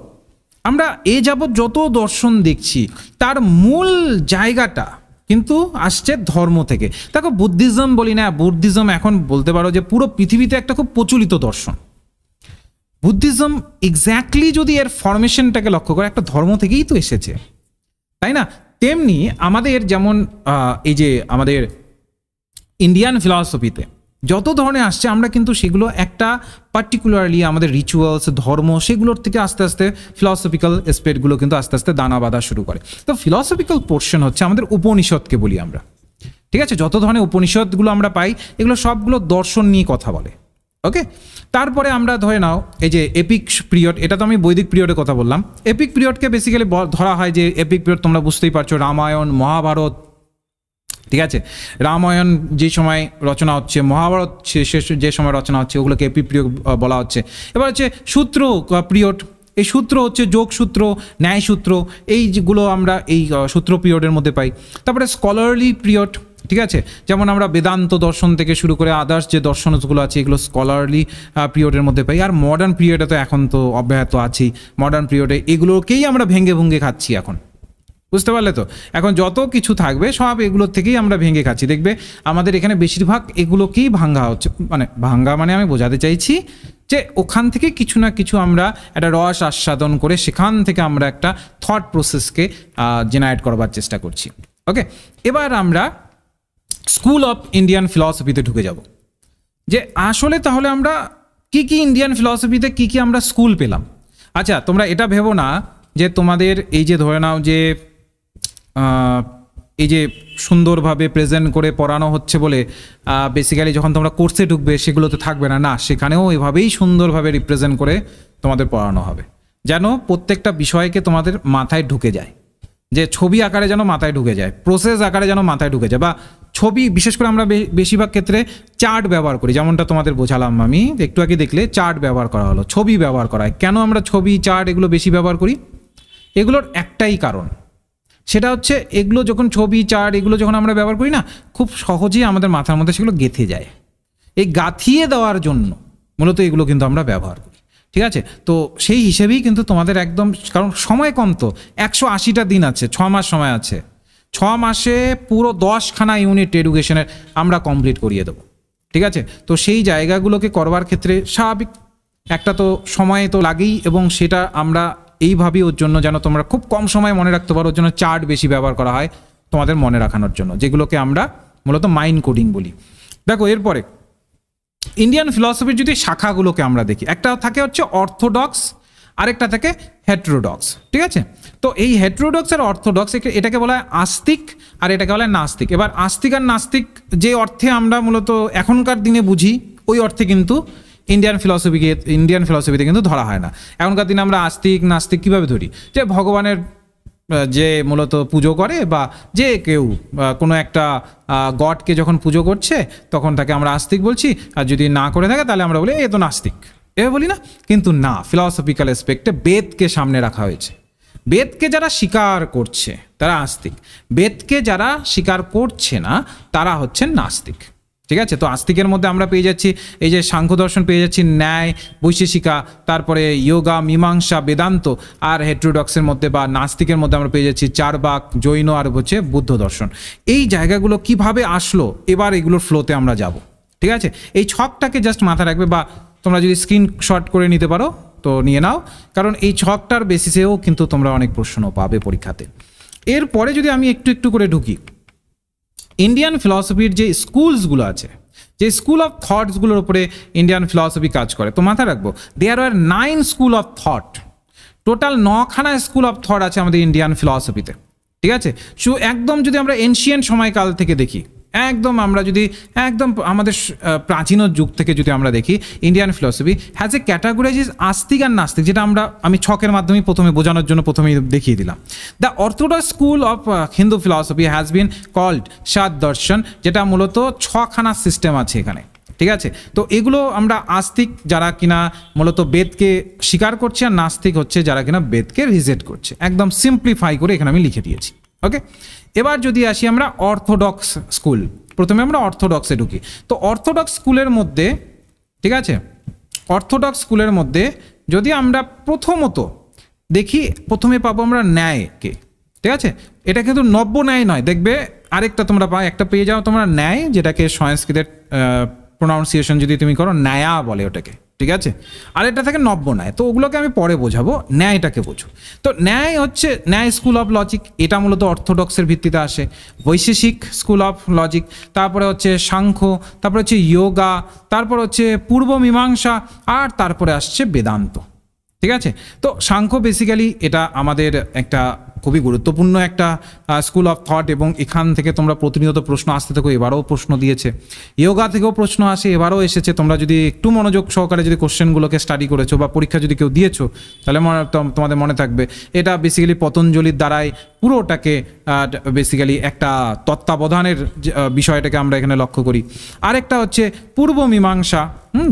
আমরা এ যাবৎ যত দর্শন দেখছি তার মূল জায়গাটা কিন্তু আসছে ধর্ম থেকে। দেখো বুদ্ধিজম বলি না, বুদ্ধিজম এখন বলতে পারো যে পুরো পৃথিবীতে একটা খুব প্রচলিত দর্শন। বুদ্ধিজম এক্স্যাক্টলি যদি এর ফরমেশনটাকে লক্ষ্য করে, একটা ধর্ম থেকেই তো এসেছে, তাই না? তেমনি আমাদের যেমন এই যে আমাদের ইন্ডিয়ান ফিলসফিতে যত ধরনের আসছে, আমরা কিন্তু সেগুলো একটা পার্টিকুলারলি আমাদের রিচুয়ালস, ধর্ম, সেগুলোর থেকে আস্তে আস্তে ফিলসফিক্যাল এসপেক্টগুলো কিন্তু আস্তে আস্তে দানা বাঁধা শুরু করে। তো ফিলসফিক্যাল পোর্শন হচ্ছে আমাদের উপনিষদকে বলি আমরা, ঠিক আছে? যত ধরনের উপনিষদগুলো আমরা পাই, এগুলো সবগুলো দর্শন নিয়ে কথা বলে। ওকে, তারপরে আমরা ধরে নাও এই যে এপিক পিরিয়ড, এটা তো আমি বৈদিক পিরিয়ডের কথা বললাম। এপিক পিরিয়ডকে বেসিক্যালি ধরা হয় যে এপিক পিরিয়ড তোমরা বুঝতেই পারছো, রামায়ণ, মহাভারত, ঠিক আছে? রামায়ণ যে সময় রচনা হচ্ছে, মহাভারত যে সময় রচনা হচ্ছে, ওগুলোকে এপিক পিরিয়ড বলা হচ্ছে। এবার হচ্ছে সূত্র পিরিয়ড, এই সূত্র হচ্ছে যোগসূত্র, ন্যায়সূত্র, এই যেগুলো আমরা এই সূত্র পিরিয়ডের মধ্যে পাই। তারপরে স্কলারলি পিরিয়ড, ঠিক আছে, যেমন আমরা বেদান্ত দর্শন থেকে শুরু করে আদার্স যে দর্শনগুলো আছে, এগুলো স্কলারলি পিরিয়ডের মধ্যে পাই। আর মডার্ন পিরিয়ডে তো এখন তো অব্যাহত আছি, মডার্ন পিরিয়ডে এগুলোকেই আমরা ভেঙে ভুঙ্গে খাচ্ছি এখন, বুঝতে পারলে তো? এখন যত কিছু থাকবে সব এগুলোর থেকেই আমরা ভেঙে খাচ্ছি। দেখবে আমাদের এখানে বেশিরভাগ এগুলোকেই ভাঙ্গা হচ্ছে, মানে ভাঙ্গা মানে আমি বোঝাতে চাইছি যে ওখান থেকে কিছু না কিছু আমরা একটা রস আস্বাদন করে সেখান থেকে আমরা একটা থট প্রসেসকে জেনারেট করবার চেষ্টা করছি। ওকে, এবার আমরা স্কুল অফ ইন্ডিয়ান ফিলসফিতে ঢুকে যাব, যে আসলে তাহলে আমরা কি কি ইন্ডিয়ান ফিলসফিতে কি কি আমরা স্কুল পেলাম। আচ্ছা, তোমরা এটা ভেবো না যে তোমাদের এই যে ধরে নাও যে এই যে সুন্দরভাবে প্রেজেন্ট করে পড়ানো হচ্ছে বলে বেসিক্যালি যখন তোমরা কোর্সে ঢুকবে সেগুলোতে থাকবে না, না, সেখানেও এভাবেই সুন্দরভাবে রিপ্রেজেন্ট করে তোমাদের পড়ানো হবে, যেন প্রত্যেকটা বিষয়কে তোমাদের মাথায় ঢুকে যায়, যে ছবি আকারে যেন মাথায় ঢুকে যায়, প্রসেস আকারে যেন মাথায় ঢুকে যায়। বা ছবি, বিশেষ করে আমরা বেশিরভাগ ক্ষেত্রে চার্ট ব্যবহার করি, যেমনটা তোমাদের বোঝালাম আমি একটু আগে, দেখলে চার্ট ব্যবহার করা হলো, ছবি ব্যবহার করা হয়। কেন আমরা ছবি, চার্ট এগুলো বেশি ব্যবহার করি? এগুলোর একটাই কারণ, সেটা হচ্ছে এগুলো যখন ছবি, চার্ট এগুলো যখন আমরা ব্যবহার করি না, খুব সহজেই আমাদের মাথার মধ্যে সেগুলো গেঁথে যায়। এই গাঁথিয়ে দেওয়ার জন্য মূলত এগুলো কিন্তু আমরা ব্যবহার করি, ঠিক আছে? তো সেই হিসেবেই কিন্তু তোমাদের একদম, কারণ সময় কম তো, 180টা দিন আছে, 6 মাস সময় আছে, 6 মাসে পুরো 10খানা ইউনিট এডুকেশনের আমরা কমপ্লিট করিয়ে দেবো। ঠিক আছে। তো সেই জায়গাগুলোকে করবার ক্ষেত্রে স্বাভাবিক একটা তো সময় তো লাগেই, এবং সেটা আমরা এইভাবেই ওর জন্য যেন তোমরা খুব কম সময় মনে রাখতে পারো, ওর জন্য চার্ট বেশি ব্যবহার করা হয় তোমাদের মনে রাখানোর জন্য, যেগুলোকে আমরা মূলত মাইন্ড কোডিং বলি। দেখো এরপরে ইন্ডিয়ান ফিলসফির যদি শাখাগুলোকে আমরা দেখি, একটা থাকে হচ্ছে অর্থোডক্স, আরেকটা থাকে হেটেরোডক্স, ঠিক আছে। তো এই হেটেরোডক্স আর অর্থোডক্স এটাকে বলা হয় আস্তিক, আর এটাকে বলা হয় নাস্তিক। এবার আস্তিক আর নাস্তিক যে অর্থে আমরা মূলত এখনকার দিনে বুঝি, ওই অর্থে কিন্তু ইন্ডিয়ান ফিলসফিতে কিন্তু ধরা হয় না। এখনকার দিনে আমরা আস্তিক নাস্তিক কীভাবে ধরি, যে ভগবানের যে মূলত পুজো করে, বা যে কেউ কোনো একটা গডকে যখন পুজো করছে তখন তাকে আমরা আস্তিক বলছি, আর যদি না করে থাকে তাহলে আমরা বলি এ তো নাস্তিক, এভাবে বলি না। কিন্তু না, ফিলসফিক্যাল অ্যাসপেক্টে বেদকে সামনে রাখা হয়েছে। বেদকে যারা স্বীকার করছে তারা আস্তিক, বেদকে যারা স্বীকার করছে না তারা হচ্ছেন নাস্তিক, ঠিক আছে। তো আস্তিকের মধ্যে আমরা পেয়ে যাচ্ছি এই যে সাংখ্য দর্শন, পেয়ে যাচ্ছি ন্যায়, বৈশেষিকা, তারপরে যোগা, মীমাংসা, বেদান্ত। আর হেটেরোডক্সের মধ্যে বা নাস্তিকের মধ্যে আমরা পেয়ে যাচ্ছি চারবাক, জৈন, আর হচ্ছে বুদ্ধ দর্শন। এই জায়গাগুলো কিভাবে আসলো, এবার এগুলোর ফ্লোতে আমরা যাব, ঠিক আছে। এই ছকটাকে জাস্ট মাথায় রাখবে, বা তোমরা যদি স্ক্রিনশট করে নিতে পারো তো নিয়ে নাও, কারণ এই ছকটার বেসিসেও কিন্তু তোমরা অনেক প্রশ্ন পাবে পরীক্ষাতে। এরপরে যদি আমি একটু একটু করে ঢুকি, ইন্ডিয়ান ফিলসফির যে স্কুলসগুলো আছে, যে স্কুল অফ থটসগুলোর উপরে ইন্ডিয়ান ফিলসফি কাজ করে, তো মাথায় রাখবো there are 9 school of thought, total 9খানা স্কুল অফ থট আছে আমাদের ইন্ডিয়ান ফিলসফিতে, ঠিক আছে। সো একদম যদি আমরা এনশিয়েন্ট সময়কাল থেকে দেখি, একদম আমরা যদি একদম আমাদের প্রাচীন যুগ থেকে যদি আমরা দেখি, Indian philosophy has a categorise আস্তিক আর নাস্তিক, যেটা আমি ছকের মাধ্যমে প্রথমে বোঝানোর জন্য প্রথমেই দেখিয়ে দিলাম। The orthodox school of Hindu philosophy has been called সাত দর্শন, যেটা মূলত 6খানা সিস্টেম আছে এখানে, ঠিক আছে। তো এগুলো আমরা আস্তিক যারা কিনা মূলত বেদকে স্বীকার করছে, আর নাস্তিক হচ্ছে যারা কিনা বেদকে রিজেক্ট করছে। একদম সিম্পলিফাই করে এখানে আমি লিখে দিয়েছি, ওকে। এবার যদি আসি আমরা অর্থোডক্স স্কুল, প্রথমে আমরা অর্থোডক্সে ঢুকি। তো অর্থোডক্স স্কুলের মধ্যে, ঠিক আছে, অর্থোডক্স স্কুলের মধ্যে যদি আমরা প্রথমত দেখি, প্রথমে পাবো আমরা ন্যায়কে, ঠিক আছে। এটা কিন্তু নব্য ন্যায় নয়, দেখবে আরেকটা তোমরা একটা পেয়ে যাও তোমরা ন্যায়, যেটাকে সংস্কৃতের প্রোনাউন্সিয়েশন যদি তুমি করো ন্যায়া বলে ওটাকে, ঠিক আছে। আর এটা থাকে নব্য ন্যায়, তো ওগুলোকে আমি পরে বোঝাবো, ন্যায়টাকে বোঝো। তো ন্যায় হচ্ছে ন্যায় স্কুল অফ লজিক, এটা মূলত অর্থোডক্সের ভিত্তিতে আসে। বৈশেষিক স্কুল অফ লজিক, তারপরে হচ্ছে সাংখ্য, তারপরে হচ্ছে যোগা, তারপর হচ্ছে পূর্ব মীমাংসা, আর তারপরে আসছে বেদান্ত, ঠিক আছে। তো সাংখ্য বেসিক্যালি এটা আমাদের একটা খুবই গুরুত্বপূর্ণ একটা স্কুল অফ থট, এবং এখান থেকে তোমরা প্রতিনিয়ত প্রশ্ন আসতে থাকো, এবারও প্রশ্ন দিয়েছে। যোগা থেকেও প্রশ্ন আসে, এবারও এসেছে। তোমরা যদি একটু মনোযোগ সহকারে যদি কোশ্চেনগুলোকে স্টাডি করেছো বা পরীক্ষা যদি কেউ দিয়েছো, তাহলে তোমাদের মনে থাকবে এটা বেসিক্যালি পতঞ্জলির দ্বারাই পুরোটাকে বেসিক্যালি একটা তত্ত্বাবধানের বিষয়টাকে আমরা এখানে লক্ষ্য করি। আরেকটা হচ্ছে পূর্ব মীমাংসা,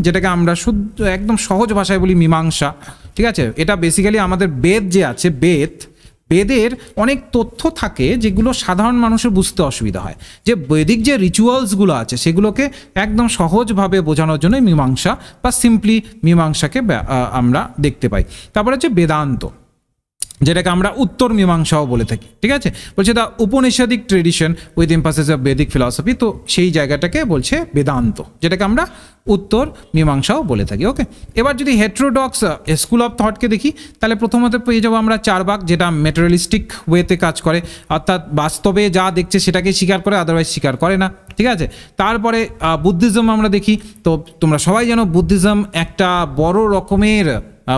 যেটাকে আমরা শুদ্ধ একদম সহজ ভাষায় বলি মীমাংসা, ঠিক আছে। এটা বেসিক্যালি আমাদের বেদ যে আছে, বেদের অনেক তথ্য থাকে যেগুলো সাধারণ মানুষের বুঝতে অসুবিধা হয়, যে বৈদিক যে রিচুয়ালসগুলো আছে সেগুলোকে একদম সহজভাবে বোঝানোর জন্য মীমাংসা বা সিম্পলি মীমাংসাকে আমরা দেখতে পাই। তারপরে হচ্ছে বেদান্ত, যেটাকে আমরা উত্তর মীমাংসাও বলে থাকি, ঠিক আছে। বলছে the Upanishadic tradition with emphasis of Vedic philosophy, তো সেই জায়গাটাকে বলছে বেদান্ত, যেটাকে আমরা উত্তর মীমাংসাও বলে থাকি, ওকে। এবার যদি হেটেরোডক্স স্কুল অফ থটকে দেখি, তাহলে প্রথমত পেয়ে যাবো আমরা চারবাক, যেটা মেটেরিয়ালিস্টিক ওয়েতে কাজ করে, অর্থাৎ বাস্তবে যা দেখছে সেটাকে স্বীকার করে, আদারওয়াইজ স্বীকার করে না, ঠিক আছে। তারপরে বুদ্ধিজম আমরা দেখি, তো তোমরা সবাই জানো বুদ্ধিজম একটা বড় রকমের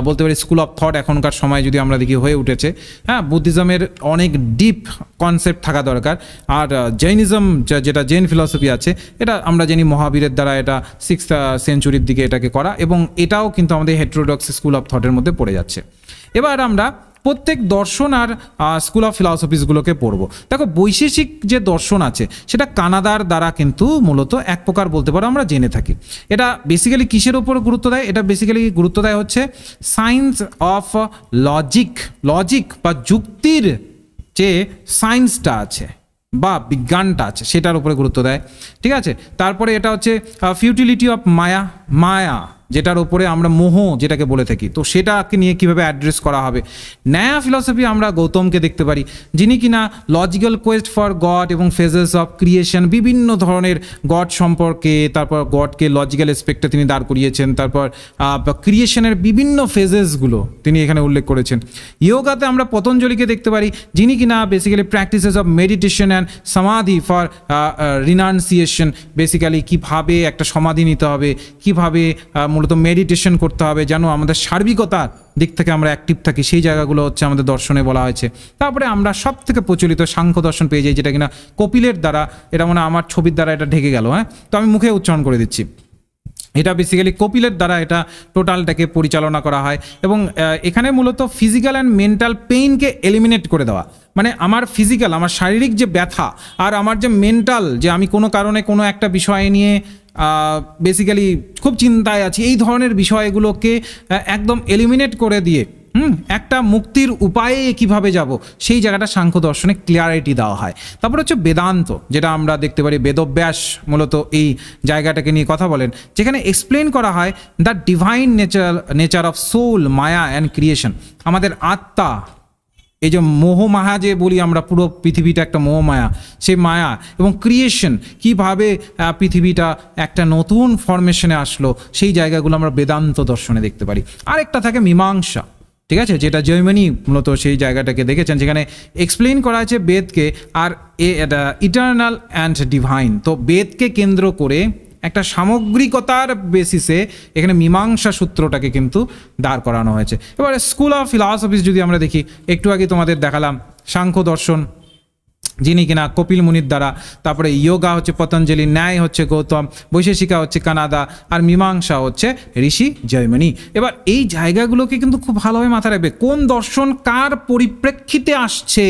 বলতে পারি স্কুল অফ থট এখনকার সময় যদি আমরা দেখি হয়ে উঠেছে। হ্যাঁ, বুদ্ধিজমের অনেক ডিপ কনসেপ্ট থাকা দরকার। আর জৈনিজম, যেটা জৈন ফিলসফি আছে, এটা আমরা জানি মহাবীরের দ্বারা এটা 6th সেঞ্চুরির দিকে এটাকে করা, এবং এটাও কিন্তু আমাদের হেটেরোডক্স স্কুল অফ থটের মধ্যে পড়ে যাচ্ছে। এবার আমরা প্রত্যেক দর্শন আর স্কুল অফ ফিলসফিসগুলোকে পড়বো। দেখো বৈশেষিক যে দর্শন আছে সেটা কানাডার দ্বারা কিন্তু মূলত এক প্রকার বলতে পারো আমরা জেনে থাকি। এটা বেসিক্যালি কিসের উপর গুরুত্ব দেয়? এটা বেসিক্যালি গুরুত্ব দেয় হচ্ছে সায়েন্স অফ লজিক বা যুক্তির যে সায়েন্সটা আছে বা বিজ্ঞানটা আছে সেটার উপরে গুরুত্ব দেয়, ঠিক আছে। তারপরে এটা হচ্ছে ফিউটিলিটি অফ মায়া যেটার ওপরে আমরা মোহ যেটাকে বলে থাকি, তো সেটাকে নিয়ে কিভাবে অ্যাড্রেস করা হবে। ন্যায়া ফিলসফি আমরা গৌতমকে দেখতে পারি, যিনি কিনা লজিক্যাল কোয়েস্ট ফর গড এবং ফেজেস অফ ক্রিয়েশন, বিভিন্ন ধরনের গড সম্পর্কে, তারপর গডকে লজিক্যাল এসপেক্টে তিনি দাঁড় করিয়েছেন, তারপর ক্রিয়েশনের বিভিন্ন ফেজেসগুলো তিনি এখানে উল্লেখ করেছেন। ইয়োগাতে আমরা পতঞ্জলিকে দেখতে পারি, যিনি কিনা basically practices of meditation and সমাধি ফর রিনাউন্সিয়েশন, বেসিক্যালি কীভাবে একটা সমাধি নিতে হবে, কীভাবে মূলত মেডিটেশন করতে হবে যেন আমাদের সার্বিকতার দিক থেকে আমরা অ্যাক্টিভ থাকি, সেই জায়গাগুলো হচ্ছে আমাদের দর্শনে বলা হয়েছে। তারপরে আমরা সব থেকে প্রচলিত সাংখ্য দর্শন পেয়ে যাই, যেটা কিনা কপিলের দ্বারা, এটা মানে আমার ছবির দ্বারা এটা ঢেকে গেল, হ্যাঁ, তো আমি মুখে উচ্চারণ করে দিচ্ছি। এটা বেসিক্যালি কপিলের দ্বারা এটা টোটালটাকে পরিচালনা করা হয়, এবং এখানে মূলত ফিজিক্যাল অ্যান্ড মেন্টাল পেইনকে এলিমিনেট করে দেওয়া, মানে আমার ফিজিক্যাল, আমার শারীরিক যে ব্যথা আর আমার যে মেন্টাল, যে আমি কোনো কারণে কোনো একটা বিষয় নিয়ে বেসিক্যালি খুব চিন্তায় আছি, এই ধরনের বিষয়গুলোকে একদম এলিমিনেট করে দিয়ে একটা মুক্তির উপায়ে কিভাবে যাব, সেই জায়গাটা সাংখ্য দর্শনে ক্লিয়ারিটি দেওয়া হয়। তারপর হচ্ছে বেদান্ত, যেটা আমরা দেখতে পারি বেদব্যাস মূলত এই জায়গাটাকে নিয়ে কথা বলেন, যেখানে এক্সপ্লেন করা হয় the divine nature of soul, maya and creation, আমাদের আত্মা, এই যে মোহমায়া যে বলি আমরা, পুরো পৃথিবীটা একটা মোহমায়া, সেই মায়া এবং ক্রিয়েশন, কিভাবে পৃথিবীটা একটা নতুন ফরমেশনে আসলো, সেই জায়গাগুলো আমরা বেদান্ত দর্শনে দেখতে পারি। আরেকটা থাকে মীমাংসা, ঠিক আছে, যেটা জৈমিনী মূলত সেই জায়গাটাকে দেখেছেন, যেখানে এক্সপ্লেন করা আছে বেদকে আর এটা ইটার্নাল অ্যান্ড ডিভাইন। তো বেদকে কেন্দ্র করে একটা সামগ্রিকতার বেসিসে এখানে মীমাংসা সূত্রটাকে কিন্তু দাঁড় করানো হয়েছে। এবারে স্কুল অফ ফিলসফিস যদি আমরা দেখি, একটু আগে তোমাদের দেখালাম সাংখ্য দর্শন, যিনি কিনা কপিল মুনির দ্বারা, তারপরে যোগা হচ্ছে পতঞ্জলি, ন্যায় হচ্ছে গৌতম, বৈশেষিকা হচ্ছে কানাদা, আর মীমাংসা হচ্ছে ঋষি জৈমিনী। এবার এই জায়গাগুলোকে কিন্তু খুব ভালোভাবে মাথায় রাখবে, কোন দর্শন কার পরিপ্রেক্ষিতে আসছে,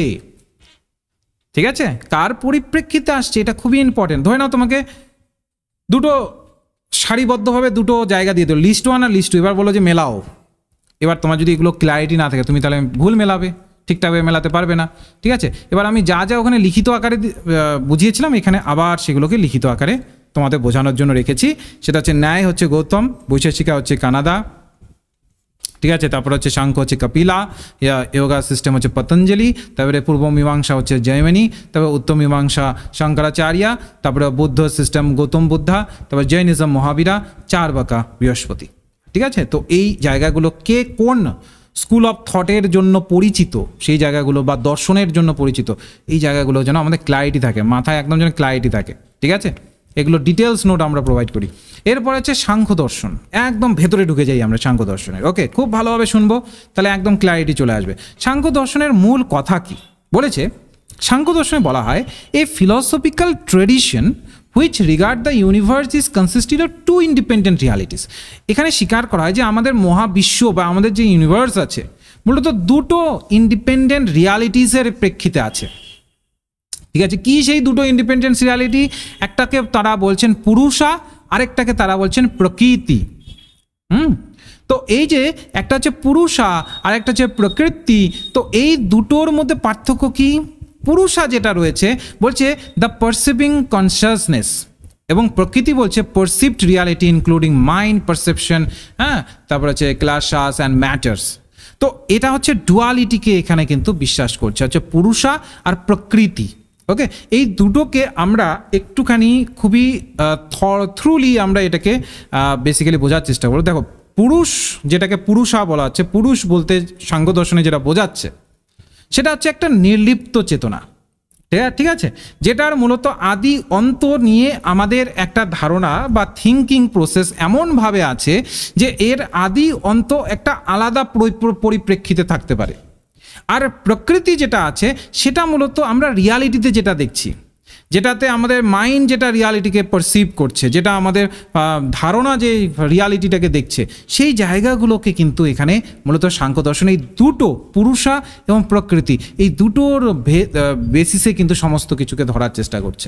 ঠিক আছে, কার পরিপ্রেক্ষিতে আসছে, এটা খুবই ইম্পর্টেন্ট। ধরে নাও তোমাকে দুটো সারিবদ্ধভাবে দুটো জায়গা দিয়ে দিল, লিস্ট ওয়ান আর লিস্ট টু, এবার বলো যে মেলাও। এবার তোমার যদি এগুলো ক্ল্যারিটি না থাকে, তুমি তাহলে ভুল মেলাবে, ঠিকঠাকভাবে মেলাতে পারবে না, ঠিক আছে। এবার আমি যা যা ওখানে লিখিত আকারে বুঝিয়েছিলাম, এখানে আবার সেগুলোকে লিখিত আকারে তোমাদের বোঝানোর জন্য রেখেছি। সেটা হচ্ছে ন্যায় হচ্ছে গৌতম, বৈশেষিকা হচ্ছে কানাদা, ঠিক আছে, তারপর হচ্ছে সাংখ্য হচ্ছে কপিলা, যোগা সিস্টেম হচ্ছে পতঞ্জলি, তারপরে পূর্ব মীমাংসা হচ্ছে জৈমিনী, তারপরে উত্তর মীমাংসা শঙ্করাচার্য, তারপরে বৌদ্ধ সিস্টেম গৌতম বুদ্ধা, তারপরে জৈনিজম মহাবীরা, চারবাকা বৃহস্পতি, ঠিক আছে। তো এই জায়গাগুলো কে কোন স্কুল অফ থটের জন্য পরিচিত, সেই জায়গাগুলো বা দর্শনের জন্য পরিচিত, এই জায়গাগুলো যেন আমাদের ক্লারিটি থাকে, মাথায় একদম যেন ক্লারিটি থাকে, ঠিক আছে। এগুলো ডিটেলস নোট আমরা প্রোভাইড করি। এরপর হচ্ছে সাংখ্য দর্শন, একদম ভেতরে ঢুকে যাই আমরা সাংখ্য দর্শনের। ওকে, খুব ভালোভাবে শুনবো, তাহলে একদম ক্লারিটি চলে আসবে। সাংখ্য দর্শনের মূল কথা কি বলেছে, সাংখ্য দর্শনে বলা হয় a philosophical tradition which regard the universe is consisted of two independent realities. এখানে স্বীকার করা হয় যে আমাদের মহাবিশ্ব বা আমাদের যে ইউনিভার্স আছে, মূলত দুটো ইন্ডিপেন্ডেন্ট রিয়ালিটিসের প্রেক্ষিতে আছে, ঠিক আছে। কি সেই দুটো ইন্ডিপেন্ডেন্ট রিয়ালিটি? একটাকে তারা বলছেন পুরুষা, আরেকটাকে তারা বলছেন প্রকৃতি। তো এই যে একটা হচ্ছে পুরুষা আর একটা হচ্ছে প্রকৃতি, তো এই দুটোর মধ্যে পার্থক্য কি? পুরুষা যেটা রয়েছে বলছে দ্য পারসিভিং কনসিয়াসনেস, এবং প্রকৃতি বলছে perceived reality including mind, perception, হ্যাঁ, তারপর হচ্ছে ক্লাসাস অ্যান্ড ম্যাটার্স। তো এটা হচ্ছে ডুয়ালিটিকে এখানে কিন্তু বিশ্বাস করছে, হচ্ছে পুরুষা আর প্রকৃতি। ওকে, এই দুটোকে আমরা একটুখানি খুবই থ্রুলি আমরা এটাকে বেসিক্যালি বোঝার চেষ্টা করব। দেখো, পুরুষ যেটাকে পুরুষা বলা হচ্ছে, পুরুষ বলতে সাংখ্য দর্শনে যেটা বোঝাচ্ছে সেটা হচ্ছে একটা নির্লিপ্ত চেতনা, ঠিক আছে, যেটার মূলত আদি অন্ত নিয়ে আমাদের একটা ধারণা বা থিঙ্কিং প্রসেস এমনভাবে আছে যে এর আদি অন্ত একটা আলাদা পরিপ্রেক্ষিতে থাকতে পারে। আর প্রকৃতি যেটা আছে সেটা মূলত আমরা রিয়ালিটিতে যেটা দেখছি, যেটাতে আমাদের মাইন্ড যেটা রিয়ালিটিকে পারসিভ করছে, যেটা আমাদের ধারণা যে রিয়ালিটিটাকে দেখছে, সেই জায়গাগুলোকে কিন্তু এখানে মূলত সাংখ্য দর্শন এই দুটো পুরুষা এবং প্রকৃতি, এই দুটোর বেসিসে কিন্তু সমস্ত কিছুকে ধরার চেষ্টা করছে।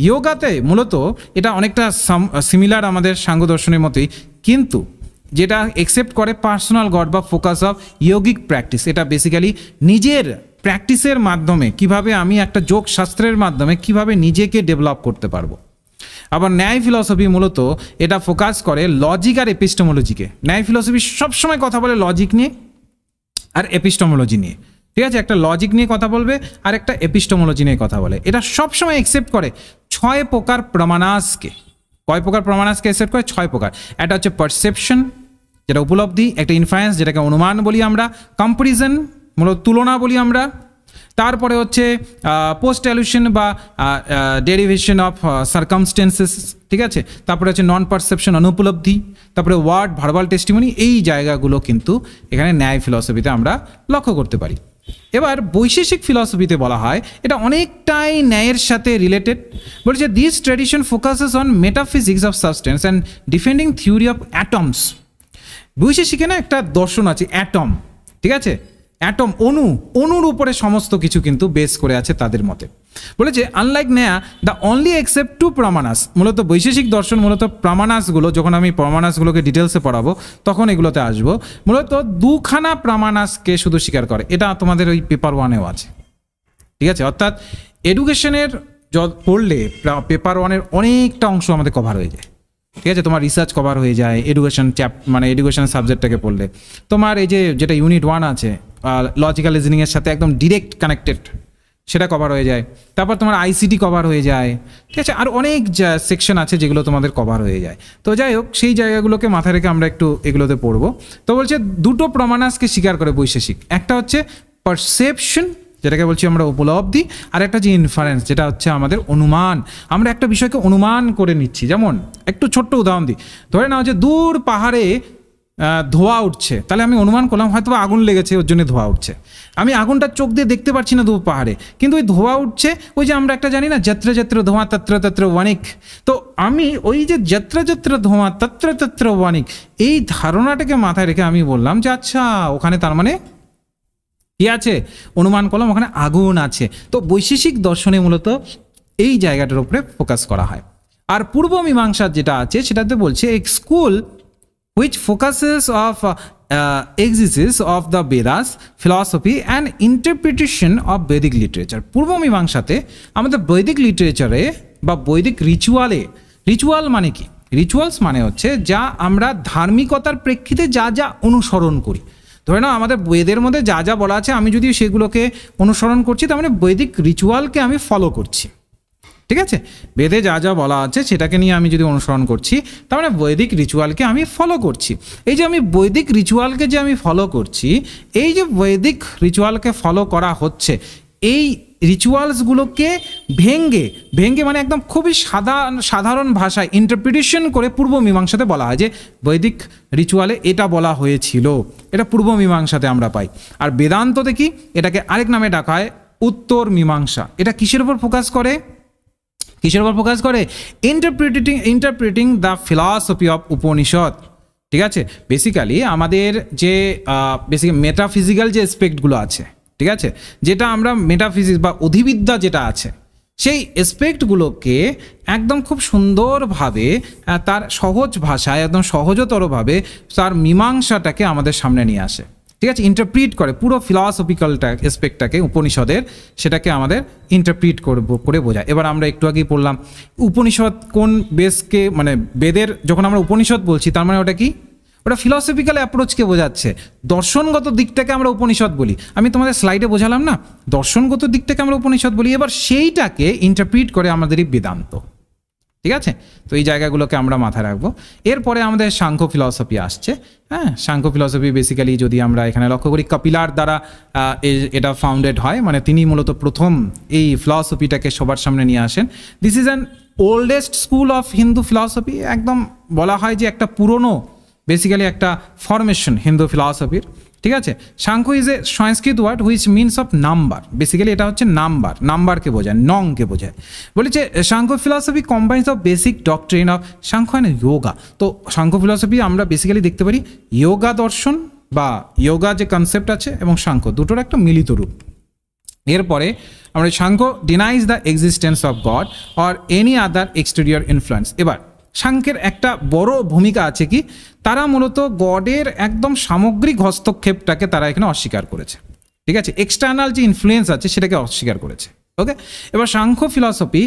যোগাতে মূলত এটা অনেকটা সিমিলার আমাদের সাংখ্য দর্শনের মতোই, কিন্তু যেটা একসেপ্ট করে পার্সোনাল গড বা ফোকাস অফ ইয়োগিক প্র্যাকটিস। এটা বেসিক্যালি নিজের প্র্যাকটিসের মাধ্যমে কিভাবে আমি একটা যোগ শাস্ত্রের মাধ্যমে কিভাবে নিজেকে ডেভেলপ করতে পারবো। আবার ন্যায় ফিলসফি মূলত এটা ফোকাস করে লজিক আর এপিস্টেমোলজিকে। ন্যায় ফিলসফি সবসময় কথা বলে লজিক নিয়ে আর এপিস্টেমোলজি নিয়ে, ঠিক আছে? একটা লজিক নিয়ে কথা বলবে আর একটা এপিস্টেমোলজি নিয়ে কথা বলে। এটা সবসময় অ্যাকসেপ্ট করে 6 প্রকার প্রমাণাসকে। কয় প্রকার প্রমাণাসকে অ্যাকসেপ্ট করে? 6 প্রকার। একটা হচ্ছে পারসেপশন, যেটা উপলব্ধি, একটা ইনফারেন্স যেটাকে অনুমান বলি আমরা, কম্পারিজন মূলত তুলনা বলি আমরা, তারপরে হচ্ছে পোস্ট অ্যালুশন বা ডেরিভেশন অফ সার্কামস্টেন্সেস, ঠিক আছে? তারপরে হচ্ছে নন পারসেপশন অনুপলব্ধি, তারপরে ওয়ার্ড ভার্বাল টেস্টিমনি। এই জায়গাগুলো কিন্তু এখানে ন্যায় ফিলসফিতে আমরা লক্ষ্য করতে পারি। এবার বৈশেষিক ফিলসফিতে বলা হয় এটা অনেকটাই ন্যায়ের সাথে রিলেটেড। বলছে this tradition focuses on metaphysics of substance and defending theory of atoms. বৈশেষিকে না একটা দর্শন আছে অ্যাটম, ঠিক আছে? অ্যাটম অনুর উপরে সমস্ত কিছু কিন্তু বেস করে আছে তাদের মতে। বলেছে আনলাইক নেয়া দ্য অনলি অ্যাকসেপ্ট 2 প্রমাণাস। মূলত বৈশেষিক দর্শন মূলত প্রমাণাসগুলো, যখন আমি প্রমাণাসগুলোকে ডিটেলসে পড়াবো তখন এগুলোতে আসবো, মূলত 2খানা প্রমাণাসকে শুধু স্বীকার করে। এটা তোমাদের ওই পেপার 1-এও আছে, ঠিক আছে? অর্থাৎ এডুকেশনের পড়লে পেপার 1-এর অনেকটা অংশ আমাদের কভার হয়ে যায়, ঠিক আছে? তোমার রিসার্চ কভার হয়ে যায় এডুকেশন মানে এডুকেশন সাবজেক্টটাকে পড়লে। তোমার এই যেটা ইউনিট 1 আছে লজিক্যাল রিজনিংয়ের সাথে একদম ডিরেক্ট কানেক্টেড, সেটা কভার হয়ে যায়। তারপর তোমার আইসিটি কভার হয়ে যায়, ঠিক আছে? আর অনেক সেকশন আছে যেগুলো তোমাদের কভার হয়ে যায়। তো যাই হোক, সেই জায়গাগুলোকে মাথায় রেখে আমরা একটু এগুলোতে পড়বো। তো বলছে 2টো প্রমাণাসকে স্বীকার করে বৈশেষিক। একটা হচ্ছে পারসেপশন, যেটাকে বলছি আমরা উপলব্ধি, আর একটা যে ইনফারেন্স, যেটা হচ্ছে আমাদের অনুমান। আমরা একটা বিষয়কে অনুমান করে নিচ্ছি। যেমন একটু ছোট্ট উদাহরণ দিই, ধরে নাও যে দূর পাহাড়ে ধোঁয়া উঠছে, তাহলে আমি অনুমান করলাম হয়তো আগুন লেগেছে, ওর জন্য ধোঁয়া উঠছে। আমি আগুনটা চোখ দিয়ে দেখতে পাচ্ছি না দূর পাহাড়ে, কিন্তু ওই ধোঁয়া উঠছে। ওই যে আমরা একটা জানি না, যত্র যত্র ধোঁয়া তত্র তত্র ওয়ানিক। তো আমি ওই যে যত্র যত্র ধোঁয়া তত্র তত্র ওয়ানিক, এই ধারণাটাকে মাথায় রেখে আমি বললাম যে আচ্ছা ওখানে তার মানে কি আছে, অনুমান করলাম ওখানে আগুন আছে। তো বৈশেষিক দর্শনে মূলত এই জায়গাটার উপরে ফোকাস করা হয়। আর পূর্ব মীমাংসার যেটা আছে সেটাতে বলছে এক school which focuses of exegesis of the Vedas, philosophy and interpretation of Vedic literature. পূর্ব মীমাংসাতে আমাদের বৈদিক লিটারেচারে বা বৈদিক রিচুয়াল মানে কি? রিচুয়ালস মানে হচ্ছে যা আমরা ধার্মিকতার প্রেক্ষিতে যা যা অনুসরণ করি। ধরে নাও আমাদের বেদের মধ্যে যা যা বলা আছে, আমি যদি সেগুলোকে অনুসরণ করছি তার মানে বৈদিক রিচুয়ালকে আমি ফলো করছি, ঠিক আছে? বেদে যা যা বলা আছে সেটাকে নিয়ে আমি যদি অনুসরণ করছি তার মানে বৈদিক রিচুয়ালকে আমি ফলো করছি। এই যে আমি বৈদিক রিচুয়ালকে যে আমি ফলো করছি, এই যে বৈদিক রিচুয়ালকে ফলো করা হচ্ছে, এই রিচুয়ালসগুলোকে ভেঙ্গে মানে একদম খুবই সাধারণ ভাষায় ইন্টারপ্রিটেশন করে পূর্ব মীমাংসাতে বলা হয় যে বৈদিক রিচুয়ালে এটা বলা হয়েছিল। এটা পূর্ব মীমাংসাতে আমরা পাই। আর বেদান্ততে কি, এটাকে আরেক নামে ডাকা হয় উত্তর মীমাংসা। এটা কিসের উপর ফোকাস করে? Interpreting the philosophy of Upanishad, ঠিক আছে? বেসিক্যালি আমাদের যে মেটাফিজিক্যাল যে এসপেক্টগুলো আছে, ঠিক আছে, যেটা আমরা মেটাফিজিক্স বা অধিবিদ্যা যেটা আছে, সেই এসপেক্টগুলোকে একদম খুব সুন্দরভাবে তার সহজ ভাষায় একদম সহজতরভাবে তার মীমাংসাটাকে আমাদের সামনে নিয়ে আসে, ঠিক আছে? ইন্টারপ্রিট করে পুরো ফিলসফিক্যালটা এসপেক্টটাকে উপনিষদের, সেটাকে আমাদের ইন্টারপ্রিট করে বোঝায়। এবার আমরা একটু আগেই পড়লাম উপনিষদ কোন বেসকে, মানে বেদের যখন আমরা উপনিষদ বলছি তার মানে ওটা কি, ওটা ফিলসফিক্যাল অ্যাপ্রোচকে বোঝাচ্ছে। দর্শনগত দিকটাকে আমরা উপনিষদ বলি, আমি তোমাদের স্লাইডে বোঝালাম না, দর্শনগত দিকটাকে আমরা উপনিষদ বলি। এবার সেইটাকে ইন্টারপ্রিট করে আমাদেরই বেদান্ত, ঠিক আছে? তো এই জায়গাগুলোকে আমরা মাথায় রাখবো। এরপরে আমাদের সাংখ্য ফিলসফি আসছে। হ্যাঁ, সাংখ্য ফিলসফি বেসিক্যালি যদি আমরা এখানে লক্ষ্য করি কপিলার দ্বারা এটা ফাউন্ডেড হয়, মানে তিনি মূলত প্রথম এই ফিলসফিটাকে সবার সামনে নিয়ে আসেন। This is an oldest school of Hindu philosophy. একদম বলা হয় যে একটা পুরনো বেসিক্যালি একটা ফরমেশন হিন্দু ফিলসফির, ঠিক আছে? Samkhya is a Sanskrit word which means of number. Basically এটা হচ্ছে নাম্বারকে বোঝায়, নংকে বোঝায়। বলেছে Samkhya philosophy combines of basic doctrine of Samkhya and yoga. তো সাংখ্য ফিলসফি আমরা বেসিক্যালি দেখতে পারি যোগা দর্শন বা যোগা যে কনসেপ্ট আছে এবং সাংখ্য দুটোর একটা মিলিত রূপ। এরপরে আমরা Samkhya denies the existence of god or any other exterior influence. এবার সাংখ্যের একটা বড় ভূমিকা আছে কি, তারা মূলত গডের একদম সামগ্রিক হস্তক্ষেপটাকে তারা এখানে অস্বীকার করেছে, ঠিক আছে? এক্সটার্নাল যে ইনফ্লুয়েন্স আছে সেটাকে অস্বীকার করেছে, ওকে, এবার Samkhya philosophy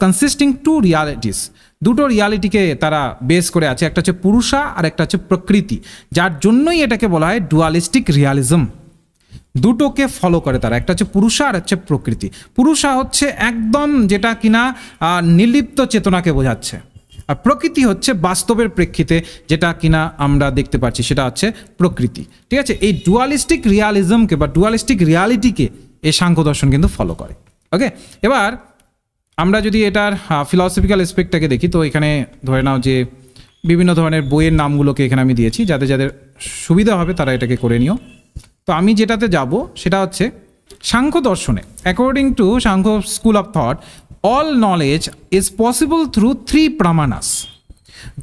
consisting to realities, দুটো রিয়ালিটিকে তারা বেস করে আছে, একটা হচ্ছে পুরুষা আর একটা হচ্ছে প্রকৃতি, যার জন্যই এটাকে বলা হয় ডুয়ালিস্টিক রিয়ালিজম। দুটোকে ফলো করে তারা, একটা হচ্ছে পুরুষা আর হচ্ছে প্রকৃতি। পুরুষা হচ্ছে একদম যেটা কিনা নির্লিপ্ত চেতনাকে বোঝাচ্ছে, আর প্রকৃতি হচ্ছে বাস্তবের প্রেক্ষিতে যেটা কিনা আমরা দেখতে পাচ্ছি, সেটা হচ্ছে প্রকৃতি। ঠিক আছে, এই ডুয়ালিস্টিক রিয়ালিজমকে বা ডুয়ালিস্টিক রিয়ালিটিকে এই সাংখ্য দর্শন কিন্তু ফলো করে। ওকে, এবার আমরা যদি এটার ফিলসফিক্যাল এসপেক্টটাকে দেখি, তো এখানে ধরে নাও যে বিভিন্ন ধরনের বইয়ের নামগুলোকে এখানে আমি দিয়েছি, যাদের যাদের সুবিধা হবে তারা এটাকে করে নিও। তো আমি যেটাতে যাব সেটা হচ্ছে সাংখ্য দর্শনে, according to Samkhya school of thought, all knowledge is possible through 3 pramanas.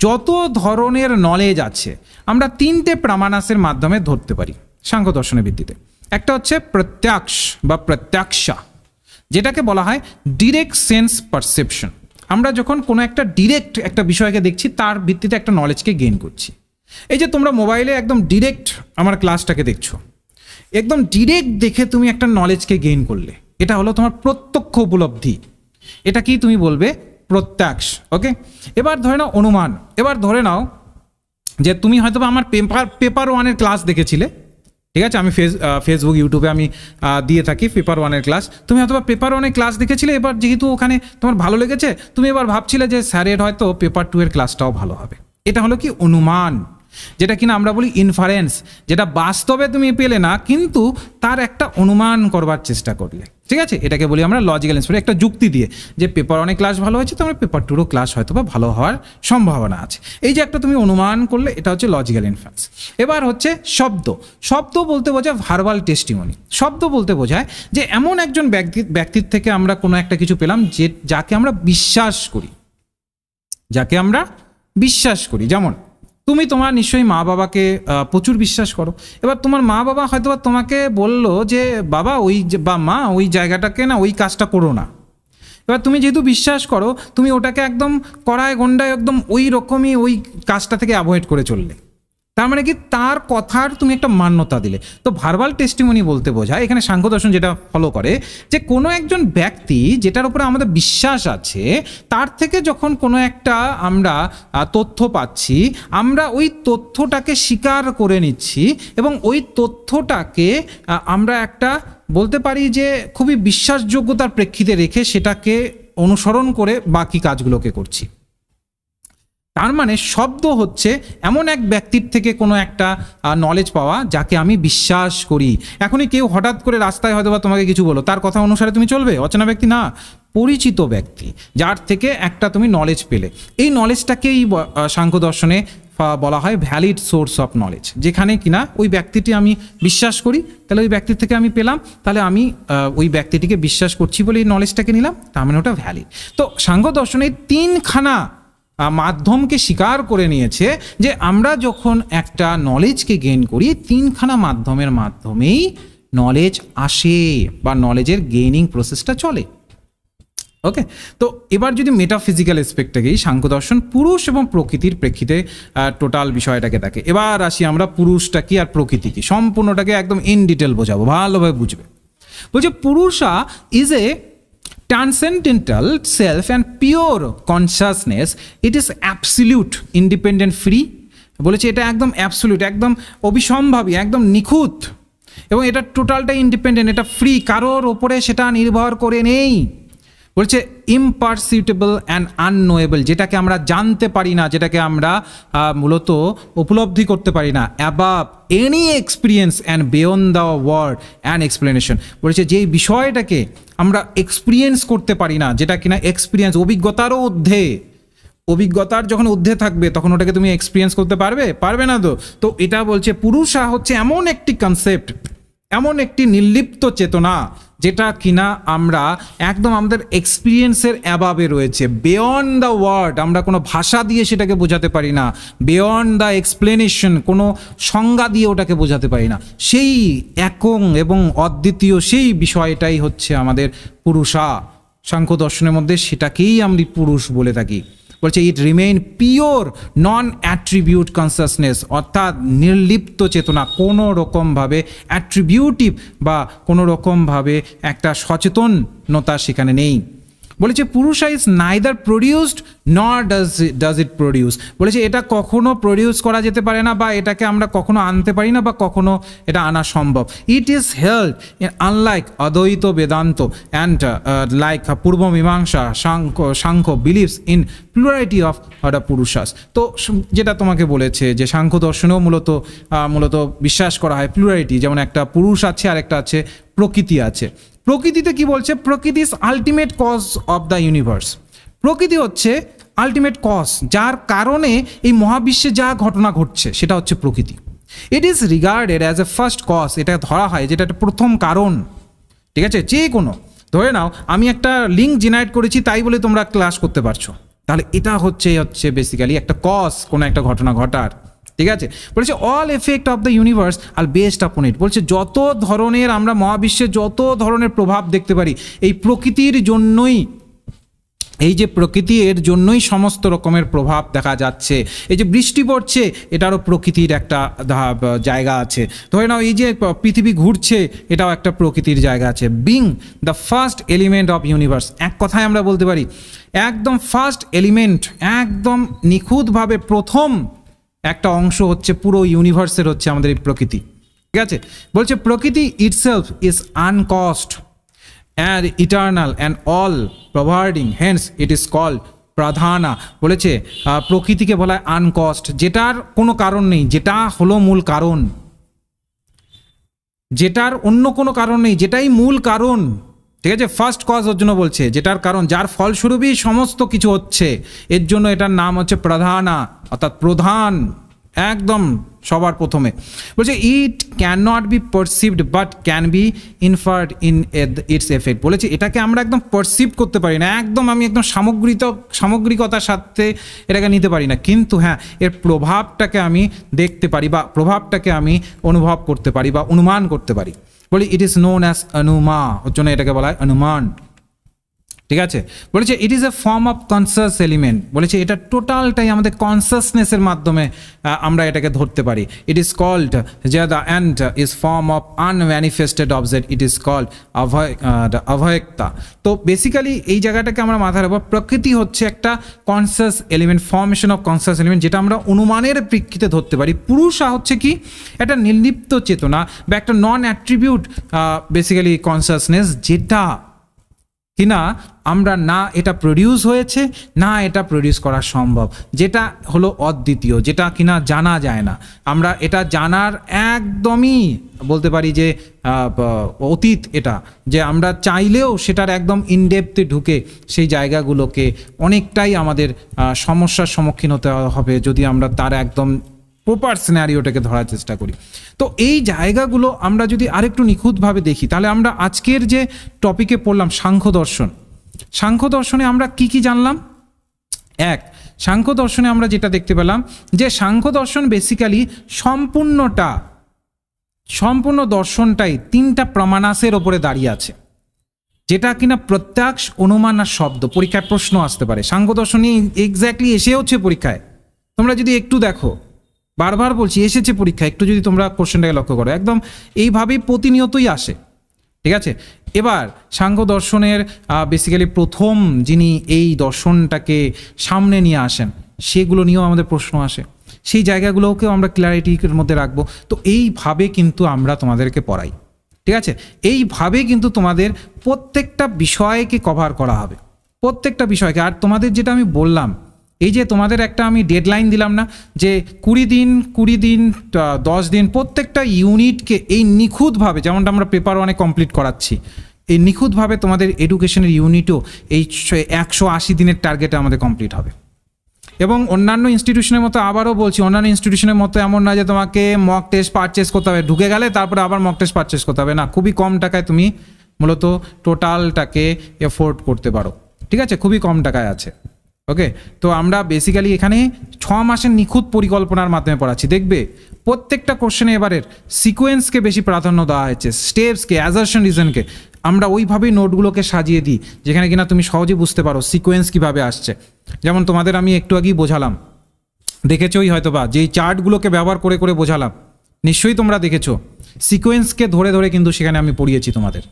যত ধরনের নলেজ আছে আমরা 3টে প্রামানাসের মাধ্যমে ধরতে পারি সাংখ্য দর্শনের ভিত্তিতে। একটা হচ্ছে প্রত্যক্ষ বা প্রত্যক্ষা, যেটাকে বলা হয় ডিরেক্ট সেন্স পারসেপশন। আমরা যখন কোনো একটা ডিরেক্ট একটা বিষয়কে দেখছি, তার ভিত্তিতে একটা নলেজকে গেইন করছি। এই যে তোমরা মোবাইলে একদম ডিরেক্ট আমার ক্লাসটাকে দেখছো, একদম ডিরেক্ট দেখে তুমি একটা নলেজকে গেইন করলে, এটা হলো তোমার প্রত্যক্ষ উপলব্ধি। এটা কি তুমি বলবে? প্রত্যক্ষ। ওকে, এবার ধরে নাও অনুমান। এবার ধরে নাও যে তুমি হয়তো আমার পেপার 1-এর ক্লাস দেখেছিলে, ঠিক আছে, আমি ফেসবুক ইউটিউবে আমি দিয়ে থাকি পেপার 1-এর ক্লাস। তুমি হয়তো পেপার 1-এর ক্লাস দেখেছিলে, এবার যেহেতু ওখানে তোমার ভালো লেগেছে, তুমি এবার ভাবছিলে যে স্যারের হয়তো পেপার 2-এর ক্লাসটাও ভালো হবে। এটা হলো কি? অনুমান, যেটা কিনা আমরা বলি ইনফারেন্স, যেটা বাস্তবে তুমি পেলে না, কিন্তু তার একটা অনুমান করবার চেষ্টা করলে। ঠিক আছে, এটাকে বলি আমরা লজিক্যাল ইনফারেন্স, একটা যুক্তি দিয়ে যে পেপার 1-এর ক্লাস ভালো হয়েছে, তো আমরা পেপার 2-রও ক্লাস হয়তো বা ভালো হওয়ার সম্ভাবনা আছে। এই যে একটা তুমি অনুমান করলে, এটা হচ্ছে লজিক্যাল ইনফারেন্স। এবার হচ্ছে শব্দ। শব্দ বলতে বোঝায় ভার্বাল টেস্টিমনি। শব্দ বলতে বোঝায় যে এমন একজন ব্যক্তির থেকে আমরা কোনো একটা কিছু পেলাম যাকে আমরা বিশ্বাস করি, যাকে আমরা বিশ্বাস করি। যেমন তুমি তোমার নিশ্চয়ই মা বাবাকে প্রচুর বিশ্বাস করো। এবার তোমার মা বাবা হয়তো তোমাকে বললো যে বাবা বা মা ওই জায়গাটাকে না, ওই কাজটা করো না। এবার তুমি যেহেতু বিশ্বাস করো, তুমি ওটাকে একদম কড়ায় গন্ডায় একদম ওই রকমই ওই কাজটা থেকে অ্যাভয়েড করে চললে। তার মানে কি? তার কথার তুমি একটা মান্যতা দিলে। তো ভার্বাল টেস্টিমনি বলতে বোঝায়, এখানে সাংখ্য দর্শন যেটা ফলো করে, যে কোনো একজন ব্যক্তি যেটার উপরে আমাদের বিশ্বাস আছে, তার থেকে যখন কোনো একটা আমরা তথ্য পাচ্ছি, আমরা ওই তথ্যটাকে স্বীকার করে নিচ্ছি এবং ওই তথ্যটাকে আমরা একটা বলতে পারি যে খুবই বিশ্বাসযোগ্যতার প্রেক্ষিতে রেখে সেটাকে অনুসরণ করে বাকি কাজগুলোকে করছি। তার মানে শব্দ হচ্ছে এমন এক ব্যক্তির থেকে কোনো একটা নলেজ পাওয়া যাকে আমি বিশ্বাস করি। এখনই কেউ হঠাৎ করে রাস্তায় হয়তো বা তোমাকে কিছু বলো, তার কথা অনুসারে তুমি চলবে? অচেনা ব্যক্তি না, পরিচিত ব্যক্তি, যার থেকে একটা তুমি নলেজ পেলে। এই নলেজটাকেই সাংখ্য দর্শনে বলা হয় ভ্যালিড সোর্স অফ নলেজ, যেখানে কিনা ওই ব্যক্তিটি আমি বিশ্বাস করি, তাহলে ওই ব্যক্তির থেকে আমি পেলাম, তাহলে আমি ওই ব্যক্তিটিকে বিশ্বাস করছি বলে এই নলেজটাকে নিলাম, তার মানে ওটা ভ্যালিড। তো সাংখ্য দর্শনে 3খানা মাধ্যমকে স্বীকার করে নিয়েছে যে আমরা যখন একটা নলেজকে গেইন করি, 3খানা মাধ্যমের মাধ্যমেই নলেজ আসে বা নলেজের গেইনিং প্রসেসটা চলে। ওকে, তো এবার যদি মেটাফিজিক্যাল এসপেক্টটাকেই সাংখ্য দর্শন পুরুষ এবং প্রকৃতির প্রেক্ষিতে টোটাল বিষয়টাকে দেখে। এবার আসি আমরা পুরুষটা কি আর প্রকৃতি কি, সম্পূর্ণটাকে একদম ইন ডিটেল বোঝাবো, ভালোভাবে বুঝবে। বলছে Purusha is a transcendental self and pure consciousness. It is absolute, independent, free. বলেছে এটা একদম অ্যাবসলিউট, একদম অবিসম্ভাবী, একদম নিখুঁত, এবং এটা টোটালটা ইন্ডিপেন্ডেন্ট, এটা ফ্রি, কারোর ওপরে সেটা নির্ভর করে নেই। বলছে ইম্পারসিউটেবল অ্যান্ড আননোয়েবল, যেটাকে আমরা জানতে পারি না, যেটাকে আমরা মূলত উপলব্ধি করতে পারি না, above any experience and beyond the word and explanation. বলেছে যেই বিষয়টাকে আমরা এক্সপিরিয়েন্স করতে পারি না, যেটা কিনা এক্সপিরিয়েন্স অভিজ্ঞতারও ঊর্ধ্বে, অভিজ্ঞতার যখন ঊর্ধ্বে থাকবে তখন ওটাকে তুমি এক্সপিরিয়েন্স করতে পারবে না। তো এটা বলছে পুরুষা হচ্ছে এমন একটি কনসেপ্ট, এমন একটি নির্লিপ্ত চেতনা, যেটা কিনা আমরা একদম আমাদের এক্সপিরিয়েন্সের অ্যাবাবে রয়েছে, বিয়ন্ড দ্য ওয়ার্ড, আমরা কোনো ভাষা দিয়ে সেটাকে বোঝাতে পারি না, বিয়ন্ড দ্য এক্সপ্লেনেশন, কোনো সংজ্ঞা দিয়ে ওটাকে বোঝাতে পারি না, সেই একক এবং অদ্বিতীয় সেই বিষয়টাই হচ্ছে আমাদের পুরুষা। সাংখ্য দর্শনের মধ্যে সেটাকেই আমরা পুরুষ বলে থাকি। বলছে ইট রিমেইন পিওর নন অ্যাট্রিবিউট কনসাসনেস, অর্থাৎ নির্লিপ্ত চেতনা, কোনো রকমভাবে অ্যাট্রিবিউটিভ বা কোনো রকমভাবে একটা সচেতনতা সেখানে নেই। বলেছে পুরুষা ইজ নাইদার প্রডিউসড নর ডাজ ইট প্রডিউস, বলেছে এটা কখনো প্রডিউস করা যেতে পারে না বা এটাকে আমরা কখনো আনতে পারি না বা কখনো এটা আনা সম্ভব। ইট ইজ হেল্ড আনলাইক অদ্বৈত Vedanta and like Purva Mimamsa Samkhya believes in plurality of the Purushas. তো যেটা তোমাকে বলেছে যে সাংখ্য দর্শনেও মূলত বিশ্বাস করা হয় প্লুরালিটি, যেমন একটা পুরুষ আছে আর একটা আছে প্রকৃতি আছে। প্রকৃতিতে কি বলছে? Prakriti is ultimate cause of the universe. প্রকৃতি হচ্ছে আলটিমেট কজ, যার কারণে এই মহাবিশ্বে যা ঘটনা ঘটছে সেটা হচ্ছে প্রকৃতি। It is regarded as a first cause, এটা ধরা হয় যেটা একটা প্রথম কারণ। ঠিক আছে, যে কোনো ধরে নাও আমি একটা লিঙ্ক জেনারেট করেছি তাই বলে তোমরা ক্লাস করতে পারছো, তাহলে এটা হচ্ছে বেসিক্যালি একটা কজ কোনো একটা ঘটনা ঘটার। ঠিক আছে, বলছে all effect of the universe are based upon it, বলছে যত ধরনের আমরা মহাবিশ্বে যত ধরনের প্রভাব দেখতে পারি এই প্রকৃতির জন্যই, এই যে প্রকৃতি এর জন্যই সমস্ত রকমের প্রভাব দেখা যাচ্ছে। এই যে বৃষ্টি পড়ছে এটারও প্রকৃতির একটা জায়গা আছে। ধরে নাও এই যে পৃথিবী ঘুরছে এটাও একটা প্রকৃতির জায়গা আছে। Being the first element of universe, এক কথায় আমরা বলতে পারি একদম ফার্স্ট এলিমেন্ট, একদম নিখুঁতভাবে প্রথম একটা অংশ হচ্ছে পুরো ইউনিভার্সের হচ্ছে আমাদের এই প্রকৃতি। ঠিক আছে, বলছে Prakriti itself is uncaused and eternal and all pervading, hence it is called pradhana। বলেছে প্রকৃতিকে বলা হয় আনকস্ট, যেটার কোনো কারণ নেই, যেটা হলো মূল কারণ, যেটার অন্য কোনো কারণ নেই, যেটাই মূল কারণ। ঠিক আছে, ফার্স্ট কজ ওর জন্য বলছে, যেটার কারণ, যার ফলস্বরূপই সমস্ত কিছু হচ্ছে, এর জন্য এটার নাম হচ্ছে প্রধানা, অর্থাৎ প্রধান, একদম সবার প্রথমে। বলছে it can not be perceived but can be inferred in its effect. বলেছে এটাকে আমরা একদম পারসিভ করতে পারি না, একদম আমি একদম সামগ্রিকতার সাথে এটাকে নিতে পারি না, কিন্তু হ্যাঁ এর প্রভাবটাকে আমি দেখতে পারি বা প্রভাবটাকে আমি অনুভব করতে পারি বা অনুমান করতে পারি। বলি it is known as Anuma, ওর জন্য এটাকে বলা হয় অনুমান। ঠিক আছে, বলেছে it is a form of conscious element, বলেছে এটা টোটালটাই আমাদের কনসাসনেসের মাধ্যমে আমরা এটাকে ধরতে পারি। ইট ইজ কল্ড যে the and is form of unmanifested object, it is called Avyakta. তো বেসিক্যালি এই জায়গাটাকে আমরা মাথায় রাখবো, প্রকৃতি হচ্ছে একটা conscious element, formation of conscious element, যেটা আমরা অনুমানের প্রেক্ষিতে ধরতে পারি। পুরুষা হচ্ছে কি একটা নির্লিপ্ত চেতনা বা একটা নন অ্যাট্রিবিউট বেসিক্যালি কনসাসনেস, যেটা কিনা আমরা না এটা প্রডিউস হয়েছে না এটা প্রডিউস করা সম্ভব, যেটা হলো অদ্বিতীয়, যেটা কিনা জানা যায় না। আমরা এটা জানার একদমই বলতে পারি যে অতীত, এটা যে আমরা চাইলেও সেটার একদম ইনডেপথে ঢুকে সেই জায়গাগুলোকে অনেকটাই আমাদের সমস্যার সম্মুখীন হতে হবে যদি আমরা তার একদম প্রপার সিনারিওটাকে ধরার চেষ্টা করি। তো এই জায়গাগুলো আমরা যদি আরেকটু নিখুঁতভাবে দেখি, তাহলে আমরা আজকের যে টপিকে পড়লাম সাংখ্য দর্শন, সাংখ্য দর্শনে আমরা কি কি জানলাম? এক, সাংখ্য দর্শনে আমরা যেটা দেখতে পেলাম যে সাংখ্য দর্শন বেসিক্যালি সম্পূর্ণ দর্শনটাই তিনটা প্রমাণাসের ওপরে দাঁড়িয়ে আছে, যেটা কিনা প্রত্যক্ষ, অনুমান আর শব্দ। পরীক্ষায় প্রশ্ন আসতে পারে, সাংখ্য দর্শন এক্স্যাক্টলি এসে হচ্ছে পরীক্ষায়, তোমরা যদি একটু দেখো, বারবার বলছি এসেছে পরীক্ষা, একটু যদি তোমরা কোশ্চেনটাকে লক্ষ্য করো, একদম এইভাবেই প্রতিনিয়তই আসে। ঠিক আছে, এবার সাংখ্য দর্শনের বেসিক্যালি প্রথম যিনি এই দর্শনটাকে সামনে নিয়ে আসেন সেগুলো নিয়েও আমাদের প্রশ্ন আসে, সেই জায়গাগুলোকেও আমরা ক্ল্যারিটির মধ্যে রাখবো। তো এইভাবে কিন্তু আমরা তোমাদেরকে পড়াই। ঠিক আছে, এইভাবে কিন্তু তোমাদের প্রত্যেকটা বিষয়কে কভার করা হবে, প্রত্যেকটা বিষয়কে। আর তোমাদের যেটা আমি বললাম, এই যে তোমাদের একটা আমি ডেডলাইন দিলাম না যে 20 দিন 10 দিন প্রত্যেকটা ইউনিটকে এই নিখুঁতভাবে, যেমনটা আমরা পেপার 1 কমপ্লিট করাচ্ছি, এই নিখুঁতভাবে তোমাদের এডুকেশনের ইউনিটও এই 180 দিনের টার্গেটে আমাদের কমপ্লিট হবে। এবং অন্যান্য ইনস্টিটিউশনের মতো, আবারও বলছি, অন্যান্য ইনস্টিটিউশনের মতো এমন না যে তোমাকে মক টেস্ট পারচেস করতে হবে, ঢুকে গেলে তারপরে আবার মক টেস্ট পারচেস করতে হবে, না, খুবই কম টাকায় তুমি মূলত টোটালটাকে এফোর্ড করতে পারো। ঠিক আছে, খুবই কম টাকায় আছে। ওকে, তো আমরা বেসিক্যালি এখানে 6 মাসের নিখুঁত পরিকল্পনার মাধ্যমে পড়াচ্ছি। দেখবে প্রত্যেকটা কোশ্চেনে এবারের সিকোয়েন্সকে বেশি প্রাধান্য দেওয়া হয়েছে, স্টেপসকে, অ্যাজারশন রিজনকে আমরা ওইভাবেই নোটগুলোকে সাজিয়ে দিই, যেখানে কিনা তুমি সহজে বুঝতে পারো সিকোয়েন্স কীভাবে আসছে। যেমন তোমাদের আমি একটু আগেই বোঝালাম, দেখেছোই হয়তো বা, যেই চার্টগুলোকে ব্যবহার করে করে বোঝালাম, নিশ্চয়ই তোমরা দেখেছো। সিকোয়েন্সকে ধরে ধরে কিন্তু সেখানে আমি পড়িয়েছি তোমাদের।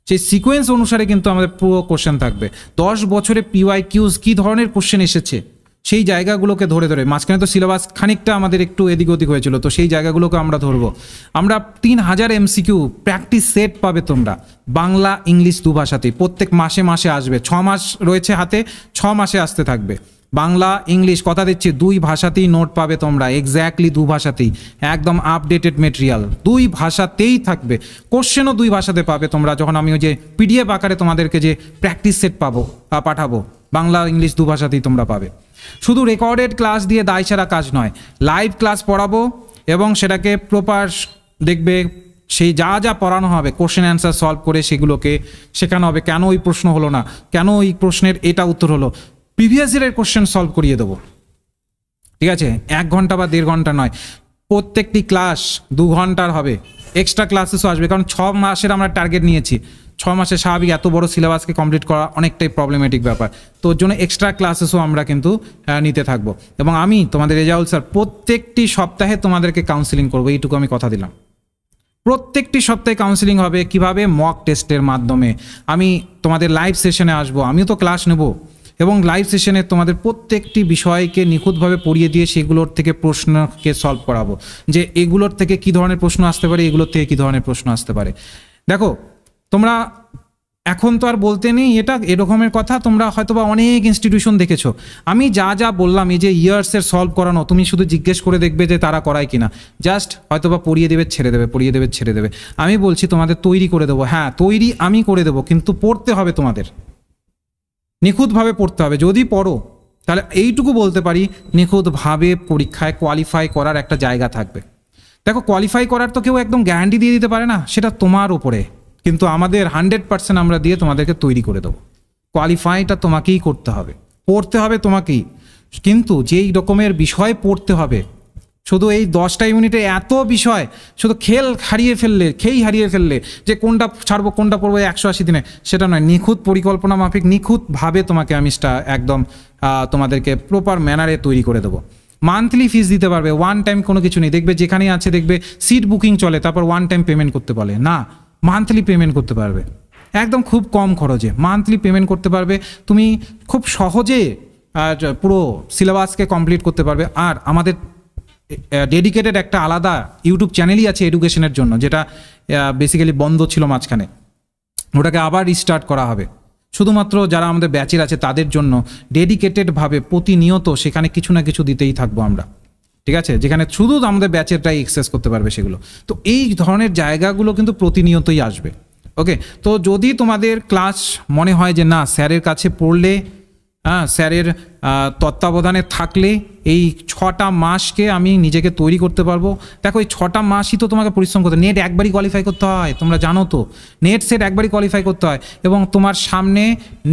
সেই সিকোয়েন্স অনুসারে কিন্তু আমাদের পুরো কোশ্চেন থাকবে। 10 বছরে PYQs কী ধরনের কোশ্চেন এসেছে সেই জায়গাগুলোকে ধরে ধরে, মাঝখানে তো সিলেবাস খানিকটা আমাদের একটু এদিক ওদিক হয়েছিল, তো সেই জায়গাগুলোকে আমরা ধরবো। আমরা 3000 MCQ প্র্যাকটিস সেট পাবে তোমরা, বাংলা ইংলিশ দুভাষাতেই, প্রত্যেক মাসে মাসে আসবে। 6 মাস রয়েছে হাতে, 6 মাসে আসতে থাকবে। বাংলা ইংলিশ কথা দিচ্ছি, 2 ভাষাতেই নোট পাবে তোমরা, এক্স্যাক্টলি 2 ভাষাতেই, একদম আপডেটেড মেটেরিয়াল 2 ভাষাতেই থাকবে। কোশ্চেনও 2 ভাষাতে পাবে তোমরা। যখন আমি ওই যে PDF আকারে তোমাদেরকে যে প্র্যাকটিস সেট পাঠাবো, বাংলা ইংলিশ 2 ভাষাতেই তোমরা পাবে। শুধু রেকর্ডেড ক্লাস দিয়ে দায় ছাড়া কাজ নয়, লাইভ ক্লাস পড়াবো এবং সেটাকে প্রপার দেখবে, সেই যা যা পড়ানো হবে কোশ্চেন অ্যান্সার সলভ করে সেগুলোকে শেখানো হবে। কেন ওই প্রশ্ন হলো না, কেন ওই প্রশ্নের এটা উত্তর হলো, প্রিভিয়াস ইয়ারের কোশ্চেন সলভ করিয়ে দেবো। ঠিক আছে, 1 ঘন্টা বা 1.5 ঘন্টা নয়, প্রত্যেকটি ক্লাস 2 ঘন্টার হবে। এক্সট্রা ক্লাসেসও আসবে, কারণ 6 মাসের আমরা টার্গেট নিয়েছি। 6 মাসে স্বাভাবিক এত বড় সিলেবাসকে কমপ্লিট করা অনেকটাই প্রবলেমেটিক ব্যাপার, তো ওর জন্য এক্সট্রা ক্লাসেসও আমরা কিন্তু নিতে থাকবো। এবং আমি তোমাদের রেজাউল স্যার প্রত্যেকটি সপ্তাহে তোমাদেরকে কাউন্সিলিং করবো, এইটুকু আমি কথা দিলাম। প্রত্যেকটি সপ্তাহে কাউন্সিলিং হবে। কিভাবে? মক টেস্টের মাধ্যমে। আমি তোমাদের লাইভ সেশনে আসবো, আমিও তো ক্লাস নেব, এবং লাইভ সেশনে তোমাদের প্রত্যেকটি বিষয়কে নিখুঁতভাবে পড়িয়ে দিয়ে সেগুলোর থেকে প্রশ্নকে সলভ করাবো, যে এগুলোর থেকে কী ধরনের প্রশ্ন আসতে পারে, এগুলোর থেকে কী ধরনের প্রশ্ন আসতে পারে। দেখো তোমরা এখন তো আর বলতে নেই এটা এরকমের কথা, তোমরা হয়তোবা অনেক ইনস্টিটিউশন দেখেছো। আমি যা যা বললাম, এই যে ইয়ার্সের সলভ করানো, তুমি শুধু জিজ্ঞেস করে দেখবে যে তারা করায় কিনা, জাস্ট হয়তোবা পড়িয়ে দেবে ছেড়ে দেবে, পড়িয়ে দেবে ছেড়ে দেবে। আমি বলছি তোমাদের তৈরি করে দেবো, হ্যাঁ তৈরি আমি করে দেবো, কিন্তু পড়তে হবে তোমাদের, নিখুঁতভাবে পড়তে হবে। যদি পড়ো তাহলে এইটুকু বলতে পারি, নিখুঁতভাবে পরীক্ষায় কোয়ালিফাই করার একটা জায়গা থাকবে। দেখো কোয়ালিফাই করার তো কেউ একদম গ্যারান্টি দিয়ে দিতে পারে না, সেটা তোমার উপরে, কিন্তু আমাদের 100% আমরা দিয়ে তোমাদেরকে তৈরি করে দেবো। কোয়ালিফাইটা তোমাকেই করতে হবে, পড়তে হবে তোমাকেই, কিন্তু যেই রকমের বিষয় পড়তে হবে, শুধু এই 10টা ইউনিটে এত বিষয়, শুধু খেই হারিয়ে ফেললে যে কোনটা ছাড়বো কোনটা পড়বো 180 দিনে, সেটা নয়। নিখুঁত পরিকল্পনা মাফিক নিখুঁতভাবে তোমাকে আমি একদম তোমাদেরকে প্রপার ম্যানারে তৈরি করে দেবো। মান্থলি ফিস দিতে পারবে, ওয়ান টাইম কোনো কিছু নেই। দেখবে যেখানেই আছে দেখবে সিট বুকিং চলে, তারপর ওয়ান টাইম পেমেন্ট করতে বলে, না, মান্থলি পেমেন্ট করতে পারবে, একদম খুব কম খরচে মান্থলি পেমেন্ট করতে পারবে। তুমি খুব সহজে পুরো সিলেবাসকে কমপ্লিট করতে পারবে। আর আমাদের ডেডিকেটেড একটা আলাদা ইউটিউব চ্যানেলই আছে এডুকেশনের জন্য, যেটা বেসিক্যালি বন্ধ ছিল মাঝখানে, ওটাকে আবার রিস্টার্ট করা হবে শুধুমাত্র যারা আমাদের ব্যাচের আছে তাদের জন্য। ডেডিকেটেডভাবে প্রতিনিয়ত সেখানে কিছু না কিছু দিতেই থাকবো আমরা, ঠিক আছে, যেখানে শুধু আমাদের ব্যাচেরটাই অ্যাক্সেস করতে পারবে সেগুলো। তো এই ধরনের জায়গাগুলো কিন্তু প্রতিনিয়তই আসবে। ওকে, তো যদি তোমাদের ক্লাস মনে হয় যে না স্যারের কাছে পড়লে, স্যারের তত্ত্বাবধানে থাকলে এই 6টা মাসকে আমি নিজেকে তৈরি করতে পারবো, দেখো এই 6টা মাসই তো তোমাকে পরিশ্রম করতে, নেট একবারই কোয়ালিফাই করতে হয়, তোমরা জানো তো, নেট সেট একবারই কোয়ালিফাই করতে হয়, এবং তোমার সামনে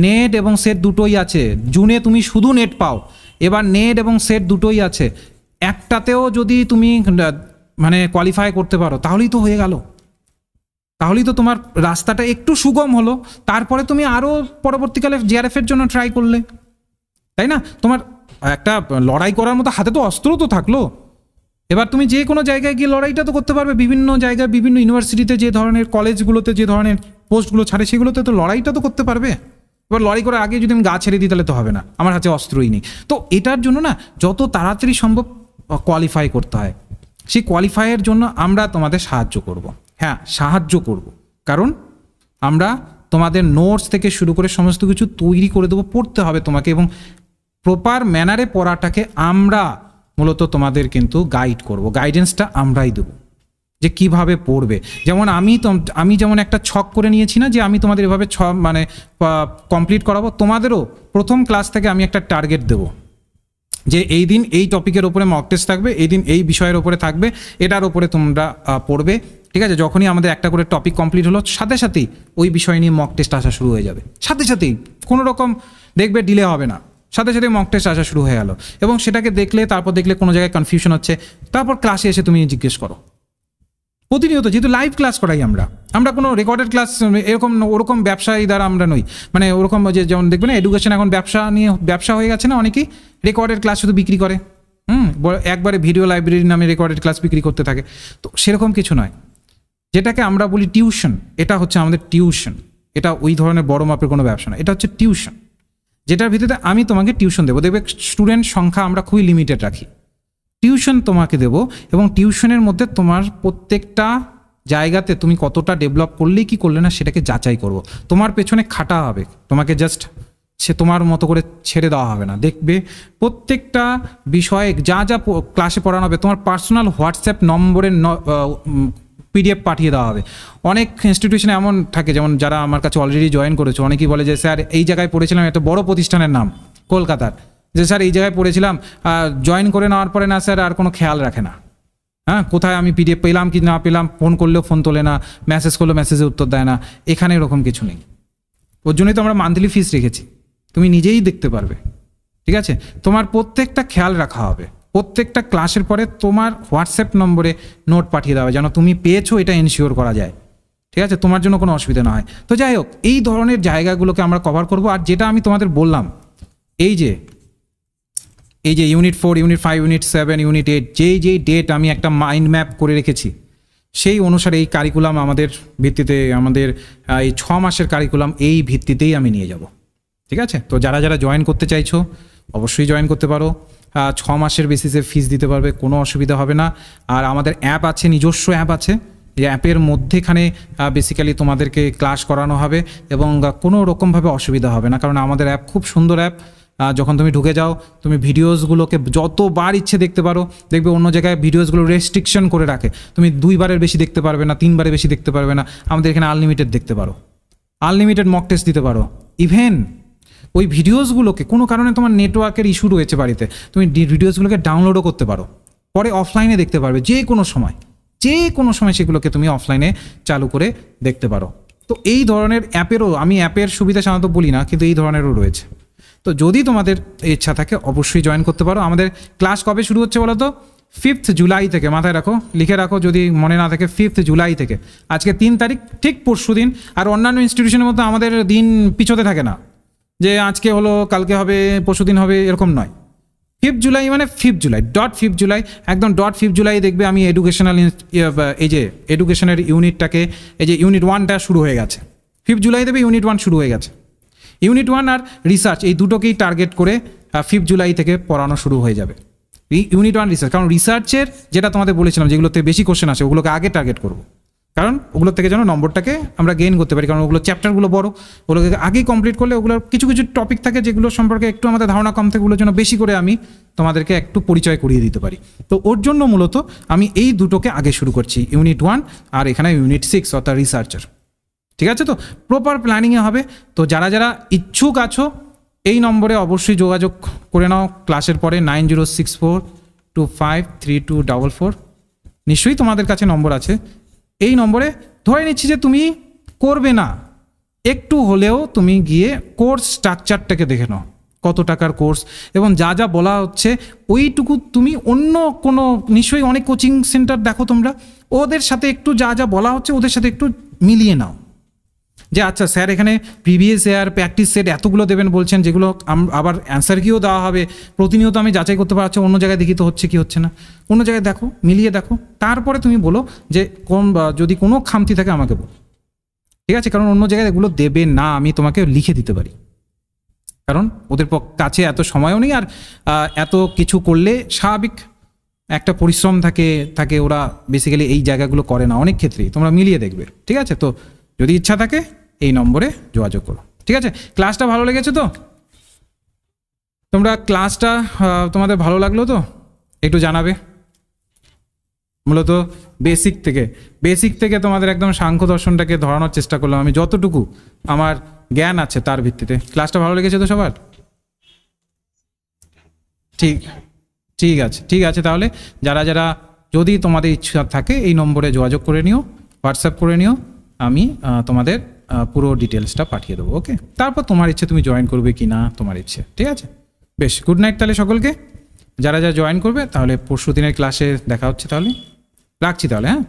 নেট এবং সেট দুটোই আছে। জুনে তুমি শুধু নেট পাও, এবার নেট এবং সেট দুটোই আছে, একটাতেও যদি তুমি মানে কোয়ালিফাই করতে পারো তাহলেই তো হয়ে গেল, তাহলেই তো তোমার রাস্তাটা একটু সুগম হলো। তারপরে তুমি আরও পরবর্তীকালে জিআরএফের জন্য ট্রাই করলে, তাই না? তোমার একটা লড়াই করার মতো হাতে তো অস্ত্র তো থাকলো। এবার তুমি যে কোনো জায়গায় গিয়ে লড়াইটা তো করতে পারবে, বিভিন্ন জায়গায় বিভিন্ন ইউনিভার্সিটিতে যে ধরনের কলেজগুলোতে যে ধরনের পোস্টগুলো ছাড়ে সেগুলোতে তো লড়াইটা তো করতে পারবে। এবার লড়াই করার আগে যদি আমি গা ছেড়ে দিই তাহলে তো হবে না, আমার হাতে অস্ত্রই নেই। তো এটার জন্য না যত তাড়াতাড়ি সম্ভব কোয়ালিফাই করতে হয়, সেই কোয়ালিফাইয়ের জন্য আমরা তোমাদের সাহায্য করব। হ্যাঁ সাহায্য করব, কারণ আমরা তোমাদের নোটস থেকে শুরু করে সমস্ত কিছু তৈরি করে দেবো। পড়তে হবে তোমাকে, এবং প্রপার ম্যানারে পড়াটাকে আমরা মূলত তোমাদের কিন্তু গাইড করব, গাইডেন্সটা আমরাই দেবো যে কিভাবে পড়বে। যেমন আমি যেমন একটা ছক করে নিয়েছি না, যে আমি তোমাদের এভাবে মানে কমপ্লিট করাবো, তোমাদেরও প্রথম ক্লাস থেকে আমি একটা টার্গেট দেবো যে এই দিন এই টপিকের ওপরে মক টেস্ট থাকবে, এই দিন এই বিষয়ের ওপরে থাকবে, এটার ওপরে তোমরা পড়বে, ঠিক আছে। যখনই আমাদের একটা করে টপিক কমপ্লিট হলো সাথে সাথেই ওই বিষয় নিয়ে মক টেস্ট আসা শুরু হয়ে যাবে, সাথে সাথেই কোনো রকম দেখবে ডিলে হবে না, সাথে সাথে মক টেস্ট আসা শুরু হয়ে গেল। এবং সেটাকে দেখলে, তারপর দেখলে কোনো জায়গায় কনফিউশন হচ্ছে, তারপর ক্লাসে এসে তুমি জিজ্ঞেস করো, প্রতিনিয়ত, যেহেতু লাইভ ক্লাস করাই আমরা কোনো রেকর্ডেড ক্লাস এরকম ওরকম ব্যবসায়ী দ্বারা আমরা নই, মানে ওরকম যে যেমন দেখবে না এডুকেশন এখন ব্যবসা হয়ে গেছে না, অনেকেই রেকর্ডেড ক্লাস শুধু বিক্রি করে, একবারে ভিডিও লাইব্রেরির নামে রেকর্ডেড ক্লাস বিক্রি করতে থাকে। তো সেরকম কিছু নয়, যেটাকে আমরা বলি টিউশন, এটা হচ্ছে আমাদের টিউশন। এটা ওই ধরনের বড় মাপের কোনো ব্যবসা না, এটা হচ্ছে টিউশন, যেটার ভিত্তিতে আমি তোমাকে টিউশন দেবো। দেখবে স্টুডেন্ট সংখ্যা আমরা খুবই লিমিটেড রাখি, টিউশন তোমাকে দেবো, এবং টিউশনের মধ্যে তোমার প্রত্যেকটা জায়গাতে তুমি কতটা ডেভেলপ করলে কি করলে না সেটাকে যাচাই করব। তোমার পেছনে খাটা হবে, তোমাকে জাস্ট তোমার মতো করে ছেড়ে দেওয়া হবে না। দেখবে প্রত্যেকটা বিষয়ে যা যা ক্লাসে পড়ানো হবে তোমার পার্সোনাল হোয়াটসঅ্যাপ নম্বরের PDF পাঠিয়ে দেওয়া হবে। অনেক ইনস্টিটিউশনে এমন থাকে, যেমন যারা আমার কাছে অলরেডি জয়েন করেছে, অনেকেই বলে যে স্যার এই জায়গায় পড়েছিলাম, একটা বড় প্রতিষ্ঠানের নাম কলকাতার, যে স্যার এই জায়গায় পড়েছিলাম, জয়েন করে নেওয়ার পরে না স্যার আর কোনো খেয়াল রাখে না, কোথায় আমি PDF পেলাম কি না পেলাম, ফোন করলেও ফোন তোলে না, মেসেজ করলেও মেসেজে উত্তর দেয় না। এখানে এরকম কিছু নেই, ওর জন্যই তো আমরা মান্থলি ফিস রেখেছি, তুমি নিজেই দেখতে পারবে। ঠিক আছে, তোমার প্রত্যেকটা খেয়াল রাখা হবে, প্রত্যেকটা ক্লাসের পরে তোমার হোয়াটসঅ্যাপ নম্বরে নোট পাঠিয়ে দেওয়া হবে, যেন তুমি পেয়েছো এটা এনশিওর করা যায়। ঠিক আছে, তোমার জন্য কোনো অসুবিধা না হয়। তো যাই হোক, এই ধরনের জায়গাগুলোকে আমরা কভার করব। আর যেটা আমি তোমাদের বললাম, এই যে ইউনিট 4, ইউনিট 5, ইউনিট 7, ইউনিট 8, যেই ডেট আমি একটা মাইন্ড ম্যাপ করে রেখেছি, সেই অনুসারে এই কারিকুলাম আমাদের ভিত্তিতে, আমাদের এই 6 মাসের কারিকুলাম এই ভিত্তিতেই আমি নিয়ে যাব। ঠিক আছে, তো যারা যারা জয়েন করতে চাইছো অবশ্যই জয়েন করতে পারো। 6 মাসের বেসিসে ফিস দিতে পারবে, কোনো অসুবিধা হবে না। আর আমাদের অ্যাপ আছে, নিজস্ব অ্যাপ আছে, যে অ্যাপের মধ্যেখানে বেসিক্যালি তোমাদেরকে ক্লাস করানো হবে এবং কোনো রকমভাবে অসুবিধা হবে না, কারণ আমাদের অ্যাপ খুব সুন্দর অ্যাপ। যখন তুমি ঢুকে যাও, তুমি ভিডিওসগুলোকে যতবার ইচ্ছে দেখতে পারো। দেখবে অন্য জায়গায় ভিডিওসগুলো রেস্ট্রিকশন করে রাখে, তুমি 2 বারের বেশি দেখতে পারবে না, 3 বারের বেশি দেখতে পারবে না। আমাদের এখানে আনলিমিটেড দেখতে পারো, আনলিমিটেড মক টেস্ট দিতে পারো। ইভেন ওই ভিডিওসগুলোকে কোনো কারণে তোমার নেটওয়ার্কের ইস্যু রয়েছে বাড়িতে, তুমি ভিডিওসগুলোকে ডাউনলোডও করতে পারো, পরে অফলাইনে দেখতে পারবে যে কোনো সময় সেগুলোকে তুমি অফলাইনে চালু করে দেখতে পারো। তো এই ধরনের অ্যাপেরও, আমি অ্যাপের সুবিধা সাধারণত বলি না, কিন্তু এই ধরনেরও রয়েছে। তো যদি তোমাদের ইচ্ছা থাকে অবশ্যই জয়েন করতে পারো। আমাদের ক্লাস কবে শুরু হচ্ছে বলো তো? 5th জুলাই থেকে, মাথায় রাখো, লিখে রাখো যদি মনে না থাকে, 5th জুলাই থেকে। আজকে 3 তারিখ, ঠিক পরশু দিন। আর অন্যান্য ইনস্টিটিউশনের মধ্যে আমাদের দিন পিছোতে থাকে না, যে আজকে হলো কালকে হবে পরশু দিন হবে, এরকম নয়। 5th জুলাই মানে 5th জুলাই, .5 জুলাই, একদম .5 জুলাই দেখবে আমি এডুকেশনাল, এই যে এডুকেশনের ইউনিটটাকে, এই যে ইউনিট 1টা শুরু হয়ে গেছে। 5th জুলাই দেবে ইউনিট 1 শুরু হয়ে গেছে। ইউনিট 1 আর রিসার্চ, এই দুটোকেই টার্গেট করে 5th জুলাই থেকে পড়ানো শুরু হয়ে যাবে। ইউনিট 1 রিসার্চ, কারণ রিসার্চের যেটা তোমাদের বলেছিলাম, যেগুলোতে বেশি কোশ্চেন আসে ওগুলোকে আগে টার্গেট করবো, কারণ ওগুলোর থেকে যেন নম্বরটাকে আমরা গেইন করতে পারি, কারণ ওগুলো চ্যাপ্টারগুলো বড়, ওগুলোকে আগেই কমপ্লিট করলে ওগুলোর কিছু কিছু টপিক থাকে যেগুলো সম্পর্কে একটু আমাদের ধারণা কম থাকে, ওগুলোর জন্য বেশি করে আমি তোমাদেরকে একটু পরিচয় করিয়ে দিতে পারি। তো ওর জন্য মূলত আমি এই দুটোকে আগে শুরু করছি, ইউনিট 1 আর এখানে ইউনিট 6 অর্থাৎ রিসার্চার। ঠিক আছে, তো প্রপার প্ল্যানিংয়ে হবে। তো যারা যারা ইচ্ছুক আছো এই নম্বরে অবশ্যই যোগাযোগ করে নাও ক্লাসের পরে, 9064253244। নিশ্চয়ই তোমাদের কাছে নম্বর আছে। এই নম্বরে ধরে নিচ্ছি যে তুমি করবে না, একটু হলেও তুমি গিয়ে কোর্স স্ট্রাকচারটাকে দেখে নাও, কত টাকার কোর্স এবং যা যা বলা হচ্ছে ওইটুকু তুমি অন্য কোনো, নিশ্চয়ই অনেক কোচিং সেন্টার দেখো তোমরা, ওদের সাথে একটু যা যা বলা হচ্ছে ওদের সাথে একটু মিলিয়ে নাও, যে আচ্ছা স্যার এখানে প্রিভিয়াস ইয়ার প্র্যাকটিস সেট এতগুলো দেবেন বলছেন, যেগুলো আবার অ্যান্সার কিও দেওয়া হবে, প্রতিনিয়ত আমি যাচাই করতে পারছি অন্য জায়গায় দেখি তো হচ্ছে কি হচ্ছে না, অন্য জায়গায় দেখো, মিলিয়ে দেখো, তারপরে তুমি বলো যে যদি কোনো খামতি থাকে আমাকে বলো। ঠিক আছে, কারণ অন্য জায়গায় এগুলো দেবে না, আমি তোমাকে লিখে দিতে পারি, কারণ ওদের কাছে এত সময়ও নেই, আর এত কিছু করলে স্বাভাবিক একটা পরিশ্রম থাকে, ওরা বেসিক্যালি এই জায়গাগুলো করে না অনেক ক্ষেত্রেই, তোমরা মিলিয়ে দেখবে। ঠিক আছে, তো যদি ইচ্ছা থাকে এই নম্বরে যোগাযোগ করো। ঠিক আছে, ক্লাসটা ভালো লেগেছে তো? তোমরা ক্লাসটা তোমাদের ভালো লাগলো তো? একটু জানাবে। মূলত বেসিক থেকে তোমাদের একদম সাংখ্য দর্শনটাকে ধরানোর চেষ্টা করলাম আমি, যতটুকু আমার জ্ঞান আছে তার ভিত্তিতে। ক্লাসটা ভালো লেগেছে তো সবার? ঠিক আছে, তাহলে যারা যারা যদি তোমাদের ইচ্ছা থাকে এই নম্বরে যোগাযোগ করে নিও, হোয়াটসঅ্যাপ করে নিও, আমি তোমাদের পুরো ডিটেলসটা পাঠিয়ে দেবো। ওকে, তারপর তোমার ইচ্ছে তুমি জয়েন করবে কি না, তোমার ইচ্ছে। ঠিক আছে, বেশ, গুড নাইট তাহলে সকলকে। যারা যারা জয়েন করবে তাহলে পরশু দিনের ক্লাসে দেখা হচ্ছে, তাহলে রাখছি তাহলে, হ্যাঁ।